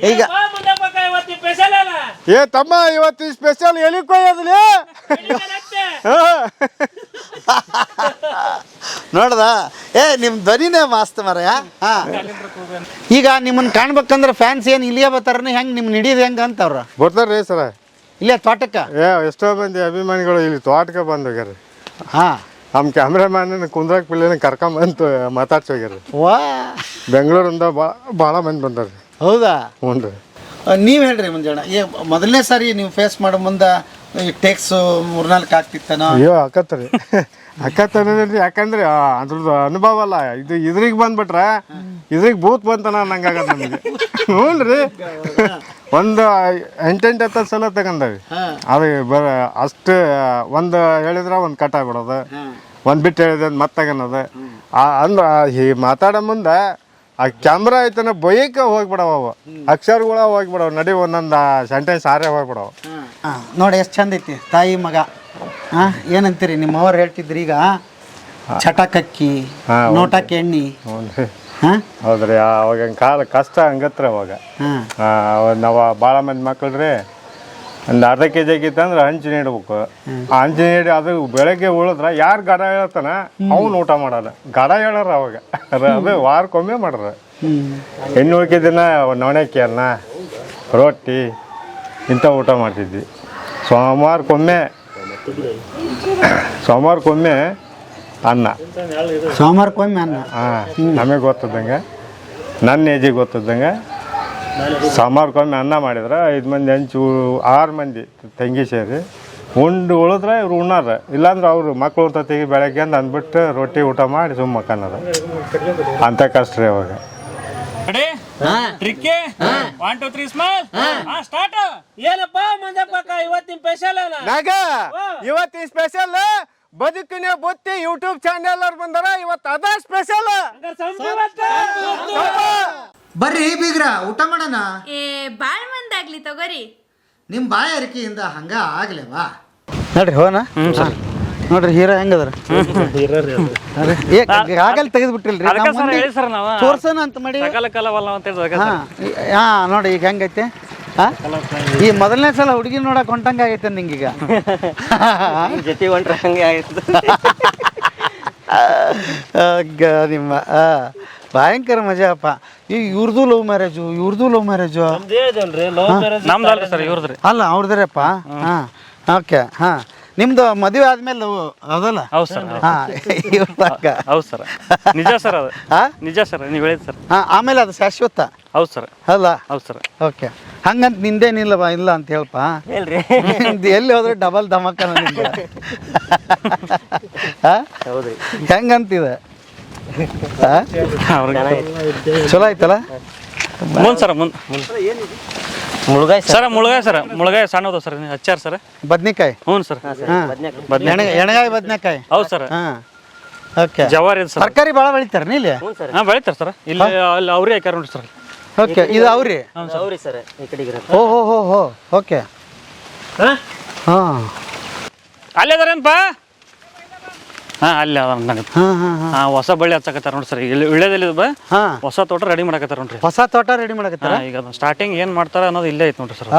ಈಗ ಏ ತಮ್ಮ ಇವತ್ತು ಸ್ಪೆಷಲ್ ಎಲ್ಲಿ ಕೊಯ್ಯೋದ್ಲಿ ನೋಡ್ದ ನಿಮ್ಮ ಧ್ವನಿನೇ ಮಸ್ತ್ ಮರಯ. ಹಾ ಈಗ ನಿಮ್ಮನ್ನ ಕಾಣ್ಬೇಕಂದ್ರೆ ಫ್ಯಾನ್ಸ್ ಏನು ಇಲ್ಲಿಗೆ ಬರ್ತಾರ ಹೆಂಗೆ ನಿಮ್ಮ ಹಿಡಿಯೋದು ಹೆಂಗೆ ಅಂತವ್ರ ಬರ್ತಾರ್ರಿ ಸರ ಇಲ್ಲೇ ತೋಟಕ್ಕೆ. ಎಷ್ಟೋ ಮಂದಿ ಅಭಿಮಾನಿಗಳು ಇಲ್ಲಿ ತೋಟಕ್ಕೆ ಬಂದು ಹೋಗ್ಯಾರ. ಹಾಂ ನಮ್ಮ ಕ್ಯಾಮ್ರಾಮ್ಯಾನ್ ಕುಂದ್ರಾಕ್ ಪಿಳ್ಳಿನ ಕರ್ಕೊಂಬಂತು ಮಾತಾಡ್ಸಿ ಹೋಗ್ಯಾರ. ವಾ ಬೆಂಗಳೂರಿಂದ ಭಾಳ ಮಂದಿ ಬಂದಾರ್ರಿ. ಹೌದಾ? ಹ್ಞೂ ರೀ. ನೀವು ಹೇಳ್ರಿ ಮಂಜಣ್ಣ, ಮೊದಲನೇ ಸಾರಿ ನೀವು ಫೇಸ್ ಮಾಡೋ ಮುಂದೆ ಈ ಟೇಕ್ಸು 3-4 ಆಗ್ತಿತ್ತನೋ? ಅಯ್ಯೋ ಅಕ್ಕತ್ತರಿ ಅಕ್ಕತ್ತರಿ, ಯಾಕಂದ್ರೆ ಅದ್ರದ್ದು ಅನುಭವ ಅಲ್ಲ ಇದು. ಇದ್ರಿಗೆ ಬಂದ್ಬಿಟ್ರೆ ಇದ್ರಿಗೆ ಭೂತ್ ಬಂತನ ನಂಗಾಗದ ನಮಗೆ. ಹ್ಞೂ ರೀ, ಒಂದು 8-10 ಸಲ ತಗೊಂಡವಿ. ಅದು ಅಷ್ಟು ಒಂದು ಹೇಳಿದ್ರೆ ಒಂದು ಕಟ್ ಆಗ್ಬಿಡೋದು, ಒಂದು ಬಿಟ್ಟು ಹೇಳಿದ್ರೆ ಮತ್ತೆ ತಗೊಳೋದು. ಅಂದ್ರೆ ಈ ಮಾತಾಡೋ ಮುಂದೆ ಆ ಕ್ಯಾಮ್ರಾ ಐತನ ಬೈಕ ಹೋಗ್ಬಿಡವ, ಅವು ಅಕ್ಷರಗಳ ಹೋಗ್ಬಿಡವ, ನಡಿ ಒಂದೊಂದು ಸೆಂಟೆನ್ಸ್ ಆರೇ ಹೋಗ್ಬಿಡವ. ನೋಡಿ ಎಷ್ಟು ಚಂದ ಐತಿ ತಾಯಿ ಮಗ. ಹಾಂ ಏನಂತೀರಿ ನಿಮ್ಮವ್ರು ಹೇಳ್ತಿದ್ರಿ ಈಗ ಚಟಕಕ್ಕಿ ನೋಟಕ್ಕೆ ಎಣ್ಣೆ. ಹಾಂ ಹೌದ್ರಿ, ಅವಾಗ ಕಾಲ ಕಷ್ಟ ಹಂಗತ್ರ ಅವಾಗ. ನಾವು ಭಾಳ ಮಂದಿ ಮಕ್ಳು ರೀ, ಒಂದು ಅರ್ಧ ಕೆಜಿ ಆಗಿತ್ತಂದ್ರೆ ಹಂಚು ನೀಡ್ಬೇಕು. ಆ ಹಂಚು ನೀಡಿ ಅದು ಬೆಳಗ್ಗೆ ಉಳಿದ್ರೆ ಯಾರು ಗಡ ಹೇಳ್ತಾನ ಅವ್ನು ಊಟ ಮಾಡಲ್ಲ. ಗಡ ಹೇಳಾರ ಅವಾಗ, ಅದು ವಾರಕ್ಕೊಮ್ಮೆ ಮಾಡ್ರ. ಹೆಣ್ಣು ಉಳ್ಕಿ ದಿನ ನವಣಕ್ಕಿ ಅನ್ನ, ರೊಟ್ಟಿ ಇಂಥ ಊಟ ಮಾಡ್ತಿದ್ವಿ. ಸೋಮವಾರಕ್ಕೊಮ್ಮೆ ಅನ್ನ. ಸೋಮವಾರಕ್ಕೊಮ್ಮೆ ಅನ್ನ? ಹಾಂ, ನಮಗೆ ಗೊತ್ತಿದ್ದಂಗೆ, ನನ್ನ ಏಜಿಗೆ ಗೊತ್ತಿದ್ದಂಗೆ ಸೋಮವಾರಕ್ಕೊಮ್ಮೆ ಅನ್ನ ಮಾಡಿದ್ರೆ 5 ಮಂದಿ ಹಂಚು 6 ಮಂದಿ ತಂಗಿ ಸೇರಿ ಉಂಡು ಉಳಿದ್ರೆ ಇವ್ರು ಉಣ್ಣಾರ. ಇಲ್ಲಾಂದ್ರೆ ಅವರು ಮಕ್ಳು ತೆಗಿ ಬೆಳಗ್ಗೆ ಅಂತ ಅಂದ್ಬಿಟ್ಟು ರೊಟ್ಟಿ ಊಟ ಮಾಡಿ ಸುಮ್ಮ ಮಕ್ಕನ್ನದ. ಅಂತ ಕಷ್ಟ ರೀ ಅವಾಗ. ಇವತ್ತಿನ ಸ್ಪೆಷಲ್ ಬದುಕಿನ ಬುತ್ತಿ ಯೂಟ್ಯೂಬ್ ಚಾನೆಲ್ ಅವ್ರು ಬಂದಾರ. ಇವತ್ತು ಅದ ಸ್ಪೆಷಲ್. ಬರ್ರಿ ಬೀಗ್ರ ಊಟ ಮಾಡೋಣ. ಬಾಳ್ ಮಂದಾಗ್ಲಿ ತಗೋರಿ. ನಿಮ್ಮ ಬಾಯ ಅರಿಕೆಯಿಂದ ಹಂಗ ಆಗ್ಲೇವಾ? ನೋಡ್ರಿ ಹೋನ. ನೋಡ್ರಿ ಹೀರೋ ಹೆಂಗದ್ರ, ಆಗಲ್ ತೆಗೆದ್ಬಿಟ್ಟಿಲ್ರಿ, ತೋರ್ಸೋಣ ಅಂತ ಮಾಡಿ. ಹಾ ನೋಡಿ ಈಗ ಹೆಂಗೈತೆ. ಈ ಮೊದಲನೇ ಸಲ ಹುಡುಗಿ ನೋಡಕ್ ಹೊಂಟಂಗ ಆಗೈತೆ ನಿಂಗೀಗ. ಜೊತೆ ಹೊಂಟ್ರೆ ಹಂಗೆ ಆಯ್ತು ನಿಮ್ಮ ಭಯಂಕರ ಮಜಾ ಅಪ್ಪ. ಇವ್ರದ್ದು ಲವ್ ಮ್ಯಾರೇಜು, ಅಲ್ಲ ಅವ್ರದ್ರಪ್ಪ. ಹಾ ಓಕೆ. ಹಾ ನಿಮ್ದು ಮದುವೆ ಆದ್ಮೇಲೆ ಹೌದಲ್ಲ? ಹೌದು ಸರ್. ಹೌದು ಸರ್, ನಿಜ ಸರ್, ಅದು ನಿಜ ಸರ್, ನೀವು ಹೇಳಿದ್ ಸರ್. ಆಮೇಲೆ ಅದು ಶಾಶ್ವತ. ಹೌದು ಸರ್. ಅಲ್ಲ? ಹೌದು ಸರ್. ಓಕೆ, ಹಂಗಂತ ನಿಂದೇನಿಲ್ಲವಾ? ಇಲ್ಲ ಅಂತ ಹೇಳಪ್ಪ. ಹೇಳ್ರಿ, ಎಲ್ಲಿ ಹೋದ್ರೆ ಡಬಲ್ ಧಮಕ ನಿಂದ. ಹೌದ್ರಿ, ಹೆಂಗಂತಿದೆ? ಚಲೋ ಆಯ್ತಲ್ಲ? ಮುಂದ್ ಸರ್, ಮುಳುಗಾಯಿ ಸರ್, ಮುಳುಗಾಯಿ ಸಣ್ಣದು ಸರ್, ಹಚ್ಚಾರ ಸರ್. ಬದ್ನಿಕಾಯಿ? ಹ್ಞೂ ಸರ್. ಎಣಗಾಯಿ ಬದ್ನೆಕಾಯಿ? ಹೌದು ಸರ್. ಓಕೆ. ಜವಾರಿ ಸರ್. ತರಕಾರಿ ಭಾಳ ಬೆಳಿತಾರೆ ನೀ ಇಲ್ಲಿ? ಹಾಂ ಬೆಳಿತಾರೆ ಸರ್. ಇಲ್ಲಿ ಅಲ್ಲಿ ಅವ್ರಿ ಹಾಕ್ಯಾರ ನೋಡಿ ಸರ್. ಓಕೆ, ಇದು ಅವ್ರಿ? ಅವ್ರಿ ಸರ್, ಈ ಕಡೆಗೆ. ಓಹೋ ಓಕೆ. ಹಾಂ ಅಲ್ಲೇ ಅದಾರೇನಪ್ಪ? ಹಾಂ ಅಲ್ಲಿ ಅದ ನನಗೆ. ಹಾಂ ಹೊಸ ಬಳ್ಳಿ ಹಚ್ಚಕತ್ತಾರ ನೋಡಿ ಸರ್. ಇಲ್ಲಿ ವಿಳ್ಯದಲ್ಲಿ ಹೊಸ ತೋಟ ರೆಡಿ ಮಾಡಕತ್ತಾರ ನೋಡ್ರಿ. ಹೊಸ ತೋಟ ರೆಡಿ ಮಾಡಕತ್ತಾರ ಈಗ ಸ್ಟಾರ್ಟಿಂಗ್ ಏನು ಮಾಡ್ತಾರ ಅನ್ನೋದು ಇಲ್ಲೇ ಐತೆ ನೋಡ್ರಿ ಸರ್.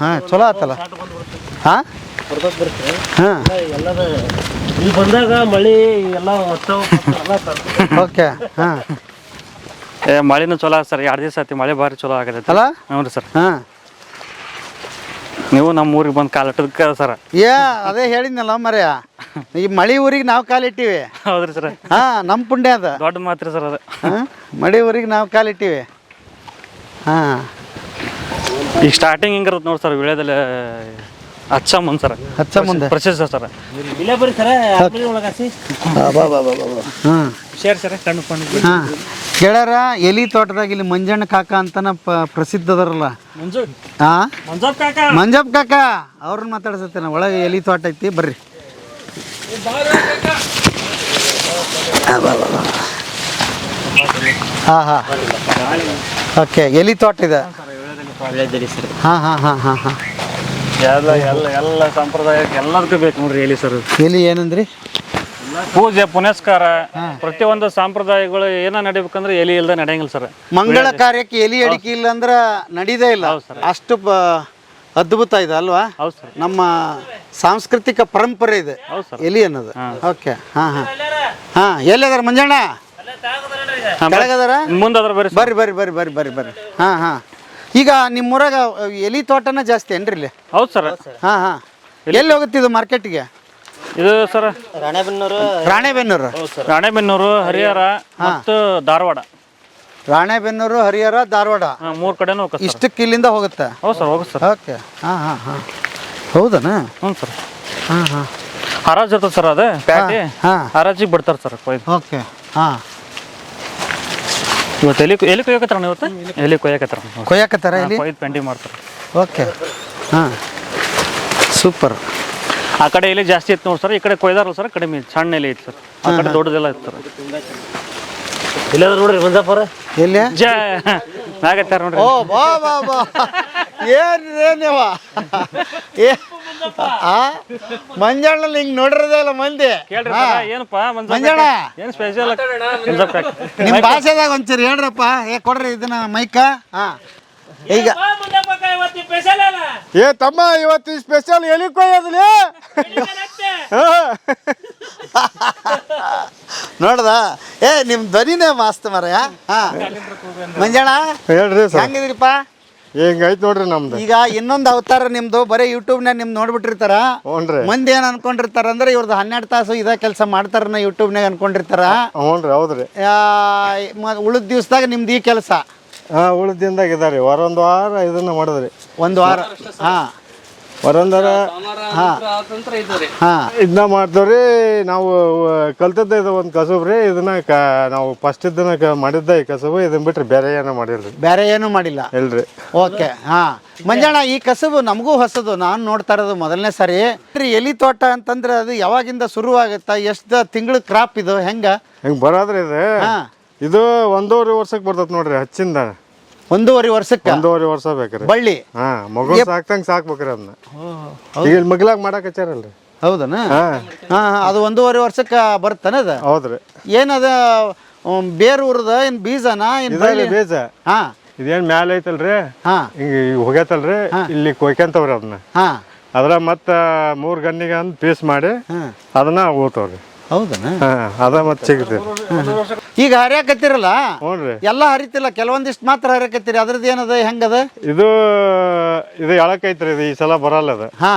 ಹಾಂ ಚಲೋ ಆತಲ್ಲ. ಹಾಂ ಇಲ್ಲಿ ಬಂದಾಗ ಮಳೆ ಎಲ್ಲ ಓಕೆ. ಹಾಂ ಮಳೆನೂ ಚಲೋ ಸರ್. 2 ದಿವಸ ಆಯ್ತು ಮಳೆ ಭಾರಿ ಚಲೋ ಆಗತೈತೆ ಅಲ್ಲ? ಹ್ಞೂ ರೀ ಸರ್. ಹಾಂ ನೀವು ನಮ್ಮ ಊರಿಗೆ ಬಂದು ಕಾಲಿಟ್ಟದಕ್ಕೆ ಸರ್. ಅದೇ ಹೇಳಿದ್ನಲ್ಲ ಮರ್ಯ, ಈ ಮಳಿ ಊರಿಗೆ ನಾವು ಕಾಲಿಟ್ಟಿವಿ. ಹೌದ್ರಿ ಸರ್. ಹಾಂ ನಮ್ಮ ಪುಣ್ಯ ಅದ, ದೊಡ್ಡ ಮಾತ್ರಿ ಸರ್ ಅದು. ಮಳಿ ಊರಿಗೆ ನಾವು ಕಾಲಿಟ್ಟಿವಿ. ಹಾಂ ಈಗ ಸ್ಟಾರ್ಟಿಂಗ್ ಹೆಂಗಿರುತ್ತೆ ನೋಡಿ ಸರ್, ವಿಳ್ಯದಲ್ಲಿ ಹಚ್ಚ ಮುಂದೆ ಪ್ರೊಸೆಸ್ ಸರ್. ಇಲ್ಲೇ ಬರ್ರಿ ಸರ್. ಹಾಂ ಸರ್ ಕಣ್ಣು ಹಾಂ ಗೆಳೆಯರ, ಎಲಿ ತೋಟದಾಗ ಇಲ್ಲಿ ಮಂಜಣ್ಣ ಕಾಕ ಅಂತನ ಪ್ರಸಿದ್ಧ ಅದರಲ್ಲ. ಹಾಂ ಮಂಜಪ್ಪ ಕಾಕ ಅವ್ರನ್ನ ಮಾತಾಡ್ಸತ್ತೇನೆ. ಒಳಗೆ ಎಲಿ ತೋಟ ಐತಿ, ಬರ್ರಿ. ಹಾಂ ಹಾಂ ಓಕೆ, ಎಲಿ ತೋಟ ಇದೆ. ಹಾಂ ಎಲ್ಲ ಸಂಪ್ರದಾಯಕ್ಕೆ ಎಲ್ಲದಕ್ಕೂ ಬೇಕು ನೋಡ್ರಿ ಎಲಿ ಸರ್. ಎಲಿ ಏನಂದ್ರಿ? ಎಲ್ಲ ಪೂಜೆ ಪುನಸ್ಕಾರ ಪ್ರತಿಯೊಂದು ಸಂಪ್ರದಾಯಗಳು ಏನ ನಡಿಬೇಕಂದ್ರೆ ಎಲಿ ಇಲ್ದ ನಡೆಯಂಗಿಲ್ಲ ಸರ್. ಮಂಗಳ ಕಾರ್ಯಕ್ಕೆ ಎಲಿ ಅಡಿಕೆ ಇಲ್ಲ ಅಂದ್ರೆ ನಡೀದೇ ಇಲ್ಲ. ಅಷ್ಟು ಅದ್ಭುತ ಇದೆ ಅಲ್ವಾ? ಹೌದು ಸರ್. ನಮ್ಮ ಸಾಂಸ್ಕೃತಿಕ ಪರಂಪರೆ ಇದೆ ಎಲಿ ಅನ್ನೋದು. ಓಕೆ. ಎಲ್ಲಿದಾರ ಮಂಜಣ್ಣ? ಕೆಳಗದಾರ? ಮುಂದಾದ್ರ ಬರ್ರಿ ಬರ್ರಿ ಬರ್ರಿ ಬರ್ರಿ ಬರ್ರಿ ಬರ್ರಿ ಬರ್ರಿ. ಈಗ ನಿಮ್ಮೂರಾಗ ಎಲಿ ತೋಟನ ಜಾಸ್ತಿ ಏನ್ರಿ ಇಲ್ಲಿ? ಹೌದು ಸರ್. ಎಲ್ಲಿ ಹೋಗುತ್ತಿದ್ದು ಮಾರ್ಕೆಟ್ಗೆ? ಇದು ಸರ್ ರಾಣೆಬೆನ್ನೂರು, ಹರಿಹರ ಮತ್ತು ಧಾರವಾಡ. ರಾಣೆಬೆನ್ನೂರು, ಹರಿಹರ, ಧಾರವಾಡ 3 ಕಡೆನೂ ಹೋಗುತ್ತೆ. ಇಷ್ಟಕ್ಕೆ ಇಲ್ಲಿಂದ ಹೋಗುತ್ತೆ? ಹೌದು ಸರ್, ಹೋಗುತ್ತೆ ಸರ್. ಓಕೆ. ಹೌದನಾ? ಹ್ಞೂ ಸರ್. ಹರಾಜ್ ಇರ್ತದೆ ಸರ್, ಅದು ಪ್ಯಾಟಿ ಹರಾಜಿಗೆ ಬಿಡ್ತಾರೆ ಸರ್ ಕೊಯ್ದು. ಓಕೆ. ಇವತ್ತು ಎಲ್ಲಿ ಕೊಯ್ಯಕತ್ತಾರ? ಇವತ್ತು ಎಲ್ಲಿ ಕೊಯ್ಯಾಕತ್ತಾರ? ಎಲ್ಲಿ ಕೊಯ್ದು ಪೆಂಡಿಂಗ್ ಮಾಡ್ತಾರೆ. ಓಕೆ. ಸೂಪರ್. ಆ ಕಡೆ ಎಲ್ಲಿ ಜಾಸ್ತಿ ಇತ್ತು ನೋಡಿ ಸರ್, ಈ ಕಡೆ ಕೊಯ್ದಾರಲ್ಲ ಸರ್ ಕಡಿಮೆ, ಸಣ್ಣ ಎಲೆ ಇತ್ತು ಸರ್. ಆ ಕಡೆ ದೊಡ್ಡದೆಲ್ಲ ಇತ್ತು ಸರ್. ಇಲ್ಲಾದ್ರೆ ನೋಡ್ರಿ ಮಂಜಪ್ಪರ ಎಲ್ಲಿ ಆಗತ್ತಾರ ನೋಡ್ರಿ. ಓ ಬಾ ಬಾ ಬಾ. ಏನೇವ ಮಂಜಾಳಲ್ಲಿ ಹಿಂಗ್ ನೋಡಿರೋದೇ ಇಲ್ಲ ಮಂದಿ. ಕೇಳ್ರಿ ಏನಪ್ಪಾ ಮಂಜಾಳ ಏನು ಸ್ಪೆಷಲ್ ನಿಮ್ ಭಾಷೆದಾಗ ಒಂಚೂರು ಹೇಳ್ರಪ್ಪ. ಕೊಡ್ರಿ ಇದನ್ನ ಮೈಕ. ಈಗ ತಮ್ಮ ಇವತ್ತು ಸ್ಪೆಷಲ್ ಎಲಿ ಕೊಯ್ಯೋದ್ಲಿ ನೋಡ್ದ? ನಿಮ್ ಧ್ವನಿನೇ ಮಸ್ತ್ ಮರಯ. ಮಂಜಾಳ ಹೇಳ್ರಿ ಸರ್, ಹೆಂಗಿದ್ರಿಪ್ಪ? ಹೆಂಗೈತ್ ನೋಡ್ರಿ ನಮ್ದು. ಈಗ ಇನ್ನೊಂದು ಅವತಾರ ನಿಮ್ದು, ಬರೀ ಯೂಟ್ಯೂಬ್ನಾಗ ನಿಮ್ದು ನೋಡ್ಬಿಟ್ಟಿರ್ತಾರ. ಮಂದಿ ಏನ್ ಅನ್ಕೊಂಡಿರ್ತಾರ ಅಂದ್ರೆ ಇವ್ರದ್ದು 12 ತಾಸು ಇದ ಕೆಲಸ ಮಾಡ್ತಾರ ಯೂಟ್ಯೂಬ್ನಾಗ ಅನ್ಕೊಂಡಿರ್ತಾರ. ಹ್ಞೂನ್ರಿ, ಹೌದ್ರಿ. ಉಳಿದ ದಿವ್ಸದಾಗ ನಿಮ್ದು ಈ ಕೆಲಸ ಉಳಿದ ದಿನದಾಗ ಇದಾರಿ. ಒಂದು ವಾರ ಇದನ್ನ ಮಾಡಿದ್ರಿ. ಒಂದು ವಾರ ವರಂದರ ಇದನ್ನ ಮಾಡ್ತೇವ್ರಿ ನಾವು. ಕಲ್ತದ್ದ ಇದು ಒಂದು ಕಸಬ್ರಿ. ಇದನ್ನ ನಾವು ಫಸ್ಟ್ ಇದನ್ನ ಮಾಡಿದ್ದ ಈ ಕಸಬು. ಇದನ್ನ ಬಿಟ್ರಿ ಬೇರೆ ಏನೋ ಮಾಡಿಲ್ರಿ. ಬೇರೆ ಏನು ಮಾಡಿಲ್ಲ ಇಲ್ರಿ. ಓಕೆ. ಮಂಜಣ್ಣ, ಈ ಕಸಬು ನಮಗೂ ಹೊಸದು. ನಾನು ನೋಡ್ತಾ ಇರೋದು ಮೊದಲನೇ ಸಾರಿ. ಎಲಿ ತೋಟ ಅಂತಂದ್ರೆ ಅದು ಯಾವಾಗಿಂದ ಶುರು ಆಗುತ್ತಾ? ಎಷ್ಟು ತಿಂಗಳ ಕ್ರಾಪ್ ಇದು? ಹೆಂಗ ಬರೋದ್ರಿ ಇದು 1.5 ವರ್ಷಕ್ಕೆ ಬರ್ತೈತಿ ನೋಡ್ರಿ. ಹಚ್ಚಿಂದ 1.5 ವರ್ಷಕ್ಕೆ 1.5 ವರ್ಷ ಬೇಕ್ರಿ ಬಳ್ಳಿ. ಮಗು ಸಾಕ್ತಂಗ್ ಸಾಕ್ಬೇಕ್ರಿ ಅದನ್ನ. ಈಗ ಮಗ್ಲಾಗ ಮಾಡಕ್ ಹಚ್ಚಾರಲ್ರಿ. ಹೌದನ? ಅದು 1.5 ವರ್ಷಕ್ಕೆ ಬರುತ್ತಾನ ಅದು? ಹೌದ್ರಿ. ಏನದ ಬೇರ್ ಉರ್ದ ಏನ್ ಬೀಜನ? ಬೀಜ. ಇದೇನ್ ಮ್ಯಾಲ ಐತಲ್ರಿ, ಹಿಂಗ ಹೋಗ್ಯತಲ್ರಿ, ಇಲ್ಲಿ ಕೊಯ್ಕಂತವ್ರಿ ಅದನ್ನ. ಅದ್ರ ಮತ್ತ 3 ಗನ್ನಿಗೆ ಅಂದ್ ಪೀಸ್ ಮಾಡಿ ಅದನ್ನ ಓದ್ತವ್ರಿ. ಹೌದನ? ಅದ ಮತ್ ಸಿಗ್ತೇವೆ. ಈಗ ಹರಿಯಾಕತ್ತಿರಲ್ಲ? ಹ್ಞೂನ್ರಿ. ಎಲ್ಲ ಹರಿತಿಲ್ಲ, ಕೆಲವೊಂದಿಷ್ಟು ಮಾತ್ರ ಹರಿಯಾಕತ್ತೀರಿ. ಅದ್ರದ್ದು ಏನದ? ಹೆಂಗದ ಇದು ಎಳಕೈತ್ರಿ. ಇದು ಈ ಸಲ ಬರಲ್ಲ ಅದ.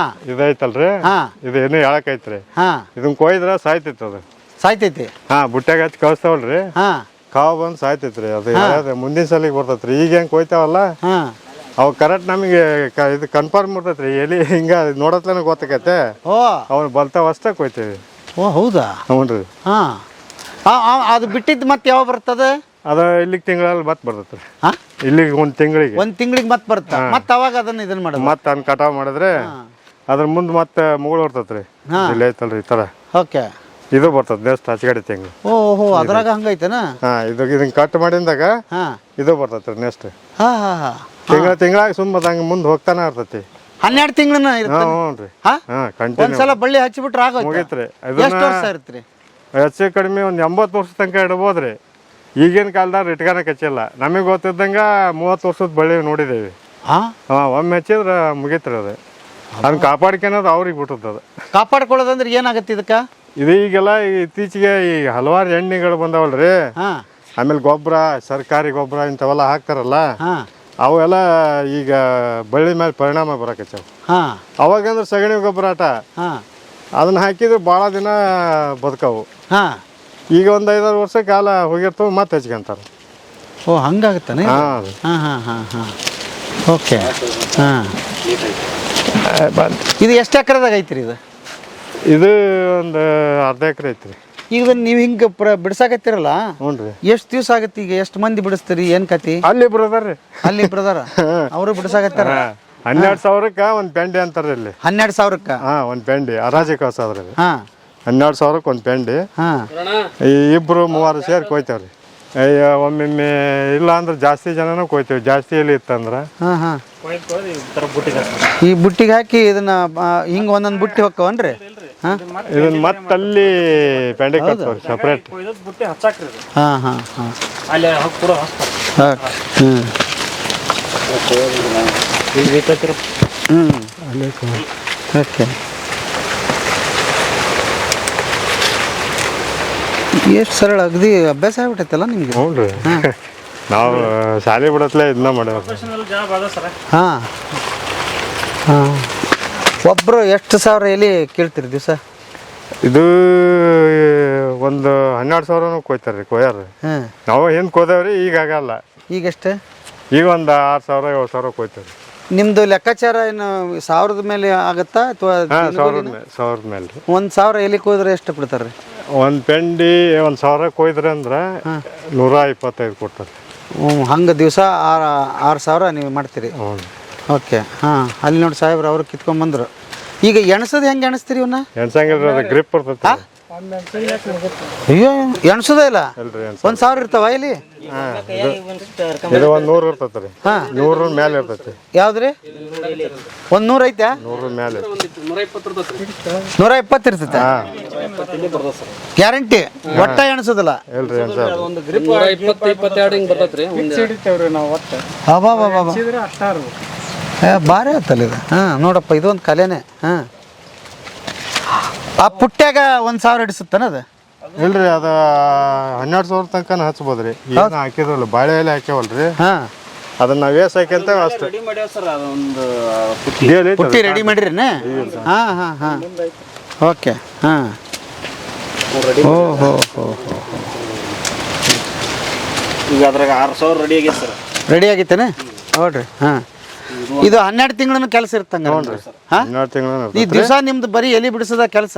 ಇದೈತಲ್ರಿ, ಇದು ಏನು ಎಳಕೈತ್ರಿ. ಇದನ್ ಕೊಯ್ದ್ರ ಸಾಯ್ತೈತಿ. ಅದು ಸಾಯ್ತೈತಿ? ಬುಟ್ಟ್ಯಾಗ ಹಚ್ಚಿ ಕಳಿಸ್ತಾವಲ್ರಿ, ಕಾವು ಬಂದ್ ಸಾಯ್ತೈತ್ರಿ. ಅದು ಮುಂದಿನ ಸಲಿಗೆ ಬರ್ತೈತ್ರಿ. ಈಗ ಹೆಂಗ್ ಕೊಯ್ತಾವಲ್ಲ ಅವ್ ಕರೆಕ್ಟ್ ನಮಗೆ ಇದು ಕನ್ಫರ್ಮ್ ಇರ್ತೈತ್ರಿ. ಎಲಿ ಹಿಂಗ ನೋಡತ್ಲನ ಗೊತ್ತಾಕೈತೆ. ಅವ್ನು ಬಲ್ತಾವ ಅಷ್ಟೇ ಕೊಯ್ತೇವಿ. ಓ ಹೌದಾ? ಹ್ಞೂನ್ರಿ. ಅದು ಬಿಟ್ಟಿದ್ದು ಮತ್ತೆ ಯಾವಾಗ ಬರ್ತದೆ? ಅದ ಇಲ್ಲಿಗೆ ತಿಂಗಳಲ್ಲಿ ಮತ್ತೆ ಬರ್ತೈತ್ರಿ. ಇಲ್ಲಿಗೆ ಒಂದ್ ತಿಂಗಳಿಗೆ ಮತ್ತೆ ಬರುತ್ತೆ. ಮತ್ತೆ ಅವಾಗ ಅದನ್ನ ಇದನ್ನ ಮಾಡೋದು, ಮತ್ತೆ ಅದನ್ನ ಕಟಾವ್ ಮಾಡಿದ್ರೆ ಅದ್ರ ಮುಂದ್ ಮತ್ತೆ ಮುಗುಳು ಬರ್ತೈತ್ರಿ. ಇಲ್ಲಿ ಐತಲ್ರಿ ಈ ತರ. ಓಕೆ. ಇದು ಬರ್ತದ ನೆಕ್ಸ್ಟ್ ಹಚ್ಚಗಡೆ ತಿಂಗಳು. ಓಹೋ, ಅದ್ರಾಗ ಹಂಗೈತೆನಾ? ಇದನ್ನ ಕಟ್ ಮಾಡಿದಾಗ ಇದು ಬರ್ತೈತ್ರಿ ನೆಕ್ಸ್ಟ್. ತಿಂಗಳಾಗ ಸುಮ್ಮದಂಗ ಮುಂದ್ ಹೋಗ್ತಾನೆ ಇರ್ತೈತಿ. 12 ತಿಂಗಳನ್ನ ಹ್ಞೂನ್ರಿ. ಒಂದ್ಸಲ ಬಳ್ಳಿ ಹಚ್ಚಿಬಿಟ್ರೆ ಆಗೋಯ್ತು, ಮುಗೀತ್ರಿ. ಎಷ್ಟು ವರ್ಷ ಇರ್ತ್ರಿ? ಹೆಚ್ಚು ಕಡಿಮೆ ಒಂದ್ 80 ವರ್ಷ ತನಕ ಇಡಬೋದ್ರಿ. ಈಗಿನ ಕಾಲದಾಗ ಇಟ್ಕಾನಕ್ ಹಚ್ಚಿಲ್ಲ. ನಮಗೆ ಗೊತ್ತಿದ್ದಂಗ 30 ವರ್ಷದ ಬಳ್ಳಿ ನೋಡಿದೇವಿ. ಒಮ್ಮೆ ಹಚ್ಚಿದ್ರ ಮುಗೀತ್ರಿ. ಅದು ಅದನ್ನ ಕಾಪಾಡ್ಕೊಳೋದು ಅವ್ರಿಗೆ ಬಿಟ್ಟದ. ಕಾಪಾಡ್ಕೊಳ್ಳೋದಂದ್ರೆ ಏನಾಗತ್ತೆ ಇದಕ್ಕ? ಇದು ಈಗೆಲ್ಲ ಇತ್ತೀಚೆಗೆ ಈ ಹಲವಾರು ಎಣ್ಣೆಗಳು ಬಂದಾವಲ್ರಿ. ಆಮೇಲೆ ಗೊಬ್ಬರ, ಸರ್ಕಾರಿ ಗೊಬ್ಬರ ಇಂಥವೆಲ್ಲ ಹಾಕ್ತಾರಲ್ಲ, ಅವೆಲ್ಲ ಈಗ ಬಳ್ಳಿ ಮೇಲೆ ಪರಿಣಾಮ ಬರಕಚ್ಚಾವ. ಅವಾಗಂದ್ರೆ ಸಗಣಿ ಗೊಬ್ಬರ ಆಟ ಅದನ್ನ ಹಾಕಿದ್ರೆ ಭಾಳ ದಿನ ಬದುಕವು. ಈಗ ಒಂದು 5-6 ವರ್ಷ ಕಾಲ ಹೋಗಿರ್ತವೆ, ಮತ್ತೆ ಹಚ್ಕೊಂತಾರ. ಓ ಹಂಗಾಗತ್ತಾನೆ? ಓಕೆ. ಇದು ಎಷ್ಟು ಎಕರೆದಾಗ ಐತ್ರಿ ಇದು? ಇದು ಒಂದು ಅರ್ಧ ಎಕರೆ ಐತ್ರಿ. ಈಗ ನೀವು ಹಿಂಗೆ ಬಿಡ್ಸಾಕತ್ತೀರಲ್ಲ, ಹ್ಞೂನ್ರಿ. ಎಷ್ಟು ದಿವ್ಸ ಆಗತ್ತೆ? ಈಗ ಎಷ್ಟು ಮಂದಿ ಬಿಡಿಸ್ತೀರಿ? ಏನ್ ಕತಿ? ಅಲ್ಲಿ ಬ್ರದರ್ರಿ, ಅಲ್ಲಿ ಬ್ರದರ್ ಅವರು ಬಿಡಿಸಾಕತ್ತಾರ. 12,000ಕ್ಕೆ ಒಂದು ಪೆಂಡಿ ಅಂತಾರ ಇಲ್ಲಿ. 12,000ಕ್ಕೆ ಒಂದು ಪೆಂಡಿ ಹರಾಜಿ ಕಳ್ಸ ಅದ್ರಲ್ಲಿ. 12,000ಕ್ಕೆ ಒಂದು ಪೆಂಡಿ. ಇಬ್ರು 3 ಸೇರಿ ಕೊಯ್ತೇವ್ರಿ. ಒಮ್ಮೊಮ್ಮೆ ಇಲ್ಲ ಅಂದ್ರೆ ಜಾಸ್ತಿ ಜನನೂ ಕೊಯ್ತೇವೆ. ಜಾಸ್ತಿ ಎಲ್ಲಿ ಇತ್ತಂದ್ರ ಈ ಬುಟ್ಟಿಗೆ ಹಾಕಿ ಇದನ್ನ ಹಿಂಗ ಒಂದೊಂದು ಬುಟ್ಟಿ ಹೋಕ್ಕವನ್ರಿ? ಇದನ್ನ ಮತ್ತಲ್ಲಿ ಪೆಂಡೆ ಕಟ್ತಾರೆ ಸಪ್ರೇಟ್. ಕೊಯ್ದದ್ ಬುಟ್ಟಿ ಹಚ್ಚಾಕ್ರಿ ಇದು. ಹಾಂ ಹಾಂ ಹಾಂ ಅಲ್ಲಿ ಹೋಗಿ ಕೂಡ ಹಚ್ತಾರೆ. ಹ್ಞೂ ಈಗ ಬೇಕತ್ತಿರ ಓಕೆ. ಎಷ್ಟು ಸರಳ ಅಗದಿ ಅಭ್ಯಾಸ ಆಗ್ಬಿಟ್ಟೈತಲ್ಲ ನಿಮಗೆ. ಹ್ಞೂ ರೀ ನಾವು ಶಾಲೆ ಬಿಡತ್ಲೆ ಇದನ್ನ ಮಾಡೋದು. ಪ್ರೊಫೆಷನಲ್ ಜಾಬ್ ಅದ ಸರ. ಹಾಂ ಹಾಂ ಒಬ್ಬರು ಎಷ್ಟು ಸಾವಿರ ಎಲೆ ಕೇಳ್ತೀರಿ ದಿವಸ? ಇದು ಒಂದು 12,000 ಕೊಯ್ತಾರೆ ರೀ ಕೊಯ್ಯಾರ. ಹಾಂ ನಾವು ಏನು ಕೋದೇವ್ರಿ ಈಗ ಆಗಲ್ಲ. ಈಗೆಷ್ಟು? ಈಗ ಒಂದು 6,000 7,000 ಕೊಯ್ತಾರೆ. ನಿಮ್ಮದು ಲೆಕ್ಕಾಚಾರ ಏನು 1000 ಮೇಲೆ ಆಗುತ್ತಾ ಅಥವಾ ಹಾಂ 1,000 ಮೇಲೆ ರೀ. 1,000 ಎಲೆ ಕೊಯ್ದ್ರೆ ಎಷ್ಟು ಬಿಡ್ತಾರೆ ರೀ? ಒಂದು ಪೆಂಡಿ 1,000 ಕೊಯ್ದ್ರೆ ಅಂದ್ರೆ 125 ಕೊಡ್ತಾರೆ. ಹಂಗೆ ದಿವಸ 6,000 ನೀವು ಮಾಡ್ತೀರಿ? ಹ್ಞೂ. ಓಕೆ. ಹಾಂ ಅಲ್ಲಿ ನೋಡಿ ಸಾಹೇಬ್ರು ಅವ್ರು ಕಿತ್ಕೊಂಬಂದರು. ಈಗ ಎಣಸೋದು ಹೆಂಗೆ ಎಣಿಸ್ತೀರಿ ಇವನ್ನ? ಎಣ್ಸಂಗಿಲ್ರಿ ಅದು ಗ್ರಿಪ್ ಬರ್ತೈತಿ. ಅಯ್ಯೋ ಎಣಸೋದೇ ಇಲ್ಲ? ಇಲ್ರಿ 1,000 ಇರ್ತಾವ ಇಲ್ಲಿ? ಇದು ಒಂದು 100 ಇರ್ತೈತೆ ರೀ. ಹಾಂ 100 ಮೇಲೆ ಇರ್ತೈತಿ. ಯಾವ್ದು ರೀ? ಒಂದು 100 ಐತೆ? 100 ಮೇಲೆ 120 ಇರ್ತೈತೆ ಗ್ಯಾರಂಟಿ? ಒಟ್ಟ ಎಣಸೋದಿಲ್ಲ? ಇಲ್ರಿ ಎಣ್ಸಲ್ಲ. ಭಾರಿ ಆಯ್ತಲ್ಲ ಇದು. ಹಾಂ ನೋಡಪ್ಪ ಇದೊಂದು ಕಲೆನೇ. ಹಾಂ ಆ ಪುಟ್ಟ್ಯಾಗ 1,000 ಹಿಡಿಸುತ್ತಾನ ಅದು? ಇಲ್ರಿ ಅದು 12,000 ತನಕ ಹಚ್ಬೋದ್ರಿ. ಏನು ಹಾಕಿದ್ರಲ್ಲ ಬಾಳೆ ಎಲೆ ಹಾಕ್ಯಾವಲ್ರಿ. ಹಾಂ ಅದನ್ನ ನಾವು ಏಸ್ ಹಾಕ್ಯಂತ ಅಷ್ಟು ಪುಟ್ಟಿ ರೆಡಿ ಮಾಡಿರಿನ? ಹಾಂ ಹಾಂ ಹಾಂ ಓಕೆ. ಹಾಂ ಓ ಹೋ ಹೋ ಹೋ ಈಗ ಅದ್ರಾಗ 6,000 ರೆಡಿ ಆಗೈತೆ ಸರ್. ರೆಡಿ ಆಗೈತೇನೆ ನೋಡ್ರಿ. ಹಾಂ ಇದು 12 ತಿಂಗಳೂ ಕೆಲಸ ಇರ್ತಂಗ? ಹಾಂ 12 ತಿಂಗಳು ಈ ದಿವಸ ನಿಮ್ದು ಬರೀ ಎಲೆ ಬಿಡಿಸೋದ ಕೆಲಸ?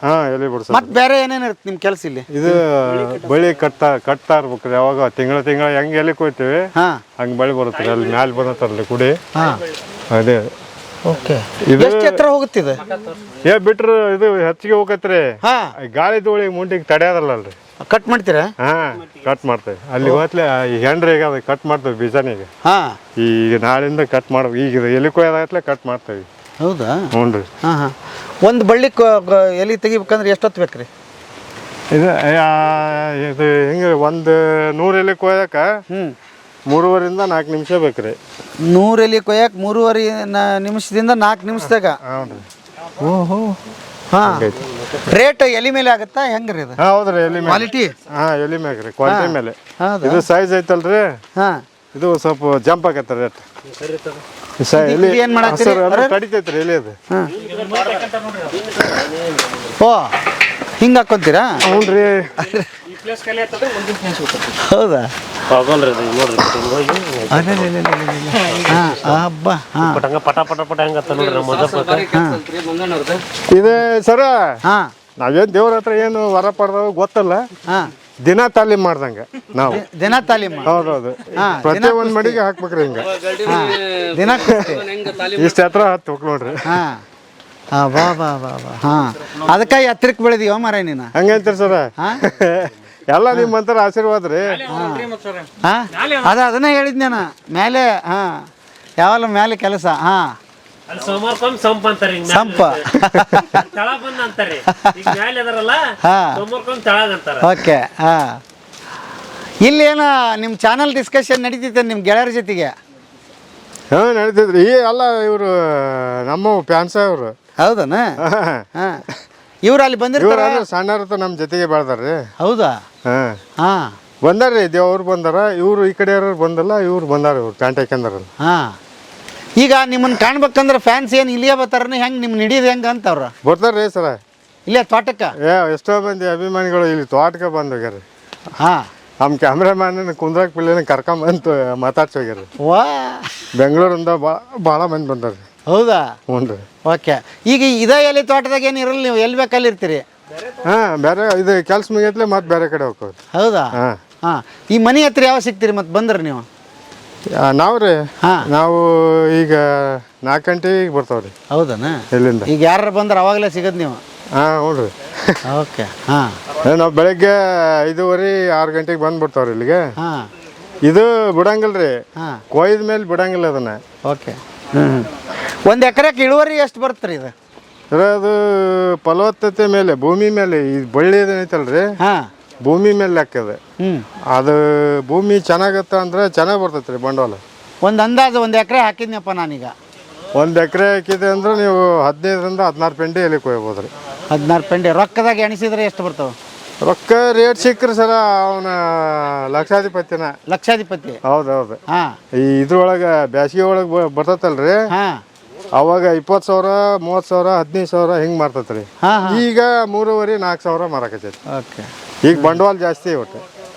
ಹಾಂ ಎಲೆ ಬಿಡ್ಸ. ಮತ್ತೆ ಬೇರೆ ಏನೇನು ಇರುತ್ತೆ ನಿಮ್ಮ ಕೆಲಸ ಇಲ್ಲಿ? ಇದು ಬಳಿ ಕಟ್ತಾ ಇರ್ಬೇಕ್ರಿ. ಯಾವಾಗ ತಿಂಗಳ ಹೆಂಗೆ ಎಲೆ ಕೊಯ್ತೀವಿ ಹಾಂ ಹಂಗೆ ಬಳಿ ಬರುತ್ತೆ ಅಲ್ಲಿ ಮ್ಯಾಲೆ ಬಂದತ್ತಲ್ಲ ಕುಡಿ. ಹಾಂ ಅದೇ ಓಕೆ. ಇದು ಎಷ್ಟು ಎತ್ತರ ಹೋಗುತ್ತಿದೆ? ಬಿಟ್ರು ಇದು ಹೆಚ್ಚಿಗೆ ಹೋಗತ್ರಿ. ಹಾಂ ಗಾಳಿ ಧೂಳಿ ಮುಂಡಿಗೆ ತಡೆಯೋದಲ್ಲಲ್ರಿ. ಕಟ್ ಮಾಡ್ತೀರಾ? ಹಾಂ ಕಟ್ ಮಾಡ್ತೇವೆ. ಅಲ್ಲಿ ಹೋತ್ಲೆ ಹೆಂಡ್ರಿಗೆ ಅದು ಕಟ್ ಮಾಡ್ತೇವೆ ಬೀಜನಿಗೆ. ಹಾಂ ಈಗ ನಾಳಿಂದ ಕಟ್ ಮಾಡ್ಬೇಕು. ಈಗ ಎಲೆ ಕೊಯ್ದಾಗತ್ಲೆ ಕಟ್ ಮಾಡ್ತೇವೆ. ಹೌದಾ? ಹ್ಞೂ ರೀ. ಹಾಂ ಹಾಂ ಒಂದು ಬಳ್ಳಿ ಎಲೆ ತೆಗಿಬೇಕಂದ್ರೆ ಎಷ್ಟೊತ್ತು ಬೇಕು ರೀ? ಇದು ಇದು ಹಿಂಗೆ ಒಂದು 100 ಎಲೆ ಕೊಯ್ಯಾಕ 3.5 4 ನಿಮಿಷ ಬೇಕು ರೀ. 100 ಎಲೆ ಕೊಯ್ಯಕ್ಕೆ 3.5 ನಿಮಿಷದಿಂದ 4 ನಿಮಿಷದಾಗ? ಹ್ಞೂ ರೀ. ಓಹೋ. ಹಾಂ ರೇಟ್ ಎಲೆ ಮೇಲೆ ಆಗುತ್ತಾ ಹೆಂಗೆ ರೀ ಇದು? ಹಾಂ ಹೌದ್ರಿ ಎಲೆ ಮೇಲೆ. ಕ್ವಾಲಿಟಿ? ಹಾಂ ಎಲೆ ಮ್ಯಾಗ ರೀ ಕ್ವಾಲಿಟಿ ಮೇಲೆ. ಹೌದಾ? ಇದು ಸೈಜ್ ಐತಲ್ರಿ. ಹಾಂ ಇದು ಸ್ವಲ್ಪ ಜಂಪ್ ಆಗತ್ತೆ ರೇಟ್. ಏನ್ ಮಾಡತ್ತೀರಿ? ಕಡಿತೈತ್ರಿ ಎಲೆ ಅದು. ಹಾಂ ಓ ಹಿಂಗೆ ಹಾಕ್ಕೊಂತೀರಾ? ಹ್ಞೂ ರೀ. ಹೌದಾ? ನೋಡ್ರಿ ಹಾಂ ಹಬ್ಬ. ಹಾಂ ಪಟ ಪಟ ಪಟ ಹೆಂಗತ್ತ ನೋಡ್ರಿ. ಇದೆ ಸರ ಹಾಂ ನಾವೇನು ದೇವ್ರ ಹತ್ರ ಏನು ವರ ಪಡೆದವ ಗೊತ್ತಲ್ಲ. ಹಾಂ ದಿನ ತಾಲೀಮ್ ಮಾಡ್ದಂಗೆ ನಾವು. ದಿನ ತಾಲೀಮ್? ಹೌದೌದು. ಪ್ರತಿ ಒಂದು ಮಡಿಗೆ ಹಾಕ್ಬೇಕ್ರಿ ಹಿಂಗೆ. ದಿನ ಇಷ್ಟು ಹತ್ರ ಹತ್ಬೇಕು ನೋಡ್ರಿ. ಹಾಂ ಹಾಂ ಬಾ ಬಾ ಬಾ ಬಾ. ಹಾಂ ಅದಕ್ಕೆ ಎತ್ತರಕ್ಕೆ ಬೆಳೆದೀವ ಮರ ನೀನು? ಹಂಗಂತೀರಿ ಸರ. ಹಾಂ ಎಲ್ಲ ನಿಮ್ಮಂತರ ಆಶೀರ್ವಾದ ರೀ. ಹಾಂ ಅದನ್ನೇ ಹೇಳಿದ್ ನಾನು ಮೇಲೆ. ಹಾಂ ಯಾವಲ್ಲ ಮೇಲೆ ಕೆಲಸ. ಹಾಂ ಸಂಪ ಅಂತಾರೆ. ಸಂಪ ತಳ ಬಂದ ಅಂತಾರೆ. ಈಗ ಮ್ಯಾಲೆ ಅದರಲ್ಲ ಹಾಂ ತಳಗ ಅಂತಾರೆ. ಓಕೆ. ಹಾಂ ಇಲ್ಲಿ ಏನೋ ನಿಮ್ಮ ಚಾನಲ್ ಡಿಸ್ಕಷನ್ ನಡೀತೈತೆ ನಿಮ್ಮ ಗೆಳೆಯರ ಜೊತೆಗೆ? ಹಾಂ ನಡೀತೈತ್ರಿ. ಈ ಎಲ್ಲ ಇವರು ನಮ್ಮ ಫ್ಯಾನ್ಸ ಇವರು. ಹೌದನ? ಹಾಂ ಇವ್ರು ಅಲ್ಲಿ ಬಂದಿರ್ತಾರ? ಸಣ್ಣವ್ರ ನಮ್ಮ ಜೊತೆಗೆ ಬೆಳ್ದಾರ್ರಿ. ಹೌದಾ? ಹಾಂ ಹಾಂ ಬಂದಾರ್ರಿ. ದೇವ್ರು ಬಂದಾರ. ಇವರು ಈ ಕಡೆ ಯಾರು ಬಂದಲ್ಲ. ಇವ್ರು ಬಂದಾರ. ಇವ್ರು ಪ್ಯಾಂಟ್ ಹಾಕ್ಯಂದಾರ. ಹಾಂ ಈಗ ನಿಮ್ಮನ್ನು ಕಾಣ್ಬೇಕಂದ್ರೆ ಫ್ಯಾನ್ಸ್ ಏನು ಇಲ್ಲಿಯೇ ಬರ್ತಾರನ ಹೆಂಗೆ? ನಿಮ್ಮ ಹಿಡಿಯೋದು ಹೆಂಗೆ ಅಂತವ್ರ? ಬರ್ತಾರ್ರಿ ಸರ ಇಲ್ಲೇ ತೋಟಕ್ಕೆ? ಎಷ್ಟೋ ಮಂದಿ ಅಭಿಮಾನಿಗಳು ಇಲ್ಲಿ ತೋಟಕ್ಕೆ ಬಂದು ಹೋಗ್ಯಾರ. ಹಾಂ ನಮ್ಮ ಕ್ಯಾಮ್ರಾಮ್ಯಾನ್ ಕುಂದ್ರಾಕ್ ಪಿಳ್ಳಿನ ಕರ್ಕೊಂಬಂದು ಮಾತಾಡ್ಸಿ ಹೋಗ್ಯಾರ. ವಾ ಬೆಂಗಳೂರಿಂದ ಭಾಳ ಮಂದಿ ಬಂದಾರ. ಹೌದಾ? ಹ್ಞೂ ರೀ. ಓಕೆ. ಈಗ ಇದೇ ಎಲೆ ತೋಟದಾಗ ಏನು ಇರಲ್ಲ, ನೀವು ಎಲ್ಲಿ ಬೇಕಲ್ಲಿ ಇರ್ತೀರಿ? ಹಾಂ ಬೇರೆ ಇದು ಕೆಲ್ಸ ಮುಗಿಯತ್ಲೆ ಮತ್ತೆ ಬೇರೆ ಕಡೆ ಹೋಗ್ತೀವಿ. ಹೌದಾ? ಹಾಂ ಹಾಂ ಈ ಮನೆ ಹತ್ರ ಯಾವ ಸಿಗ್ತೀರಿ ಮತ್ತೆ ಬಂದ್ರೆ ನೀವು? ನಾವು ರೀ ಹಾಂ ನಾವು ಈಗ 4 ಗಂಟೆಗೆ ಬರ್ತಾವ್ರಿ. ಹೌದನ? ಎಲ್ಲಿಂದ ಈಗ ಯಾರು ಬಂದ್ರೆ ಅವಾಗಲೇ ಸಿಗೋದು ನೀವು? ಹಾಂ ಹ್ಞೂ ರೀ. ಓಕೆ. ಹಾಂ ನಾವು ಬೆಳಗ್ಗೆ 5:30 6 ಗಂಟೆಗೆ ಬಂದ್ಬಿಡ್ತಾವ್ರಿ ಇಲ್ಲಿಗೆ. ಹಾಂ ಇದು ಬಿಡಂಗಿಲ್ಲ ರೀ. ಹಾಂ ಕೊಯ್ದ ಮೇಲೆ ಬಿಡಂಗಿಲ್ಲ ಅದನ್ನ. ಓಕೆ. ಹ್ಞೂ ಒಂದು ಎಕರೆಗೆ ಇಳುವರಿ ಎಷ್ಟು ಬರುತ್ತೆ ರೀ ಇದು? ಸರ ಅದು ಫಲವತ್ತತೆ ಮೇಲೆ ಭೂಮಿ ಮೇಲೆ ಈ ಬಳ್ಳಿ ಏನೈತಲ್ರಿ ಹಾಂ ಭೂಮಿ ಮೇಲೆ ಲೆಕ್ಕದ ಹ್ಞೂ ಅದು ಭೂಮಿ ಚೆನ್ನಾಗತ್ತ ಅಂದ್ರೆ ಚೆನ್ನಾಗಿ ಬರ್ತೈತೆ ರೀ ಬಂಡವಾಳ. ಒಂದು ಅಂದಾಜು 1 ಎಕರೆ ಹಾಕಿದ್ನಪ್ಪ ನಾನೀಗ. 1 ಎಕರೆ ಹಾಕಿದೆ ಅಂದ್ರೆ ನೀವು 15ರಿಂದ 16 ಪೆಂಡಿ ಎಲ್ಲಿ ಕೊಯ್ಬೋದು ರೀ. 16 ಪೆಂಡೆ ರೊಕ್ಕದಾಗ ಎಣಿಸಿದ್ರೆ ಎಷ್ಟು ಬರ್ತಾವೆ? ರೊಕ್ಕ ರೇಟ್ ಸಿಕ್ಕ್ರಿ ಸರ ಅವನ ಲಕ್ಷಾಧಿಪತಿನ. ಲಕ್ಷಾಧಿಪತಿ. ಹೌದು ಹಾಂ ಈ ಇದ್ರೊಳಗೆ ಬೇಸಿಗೆ ಒಳಗೆ ಬರ್ತೈತಲ್ರಿ, ಹಾಂ ಅವಾಗ 20,000 30,000 15,000 ಹಿಂಗೆ ಮಾರ್ತೈತೆ ರೀ. ಹಾಂ ಈಗ 3,500-4,000 ಮಾರಾಕತ್ತೈತಿ. ಓಕೆ. ಈಗ ಬಂಡವಾಳ ಜಾಸ್ತಿ ಒಟ್ಟು.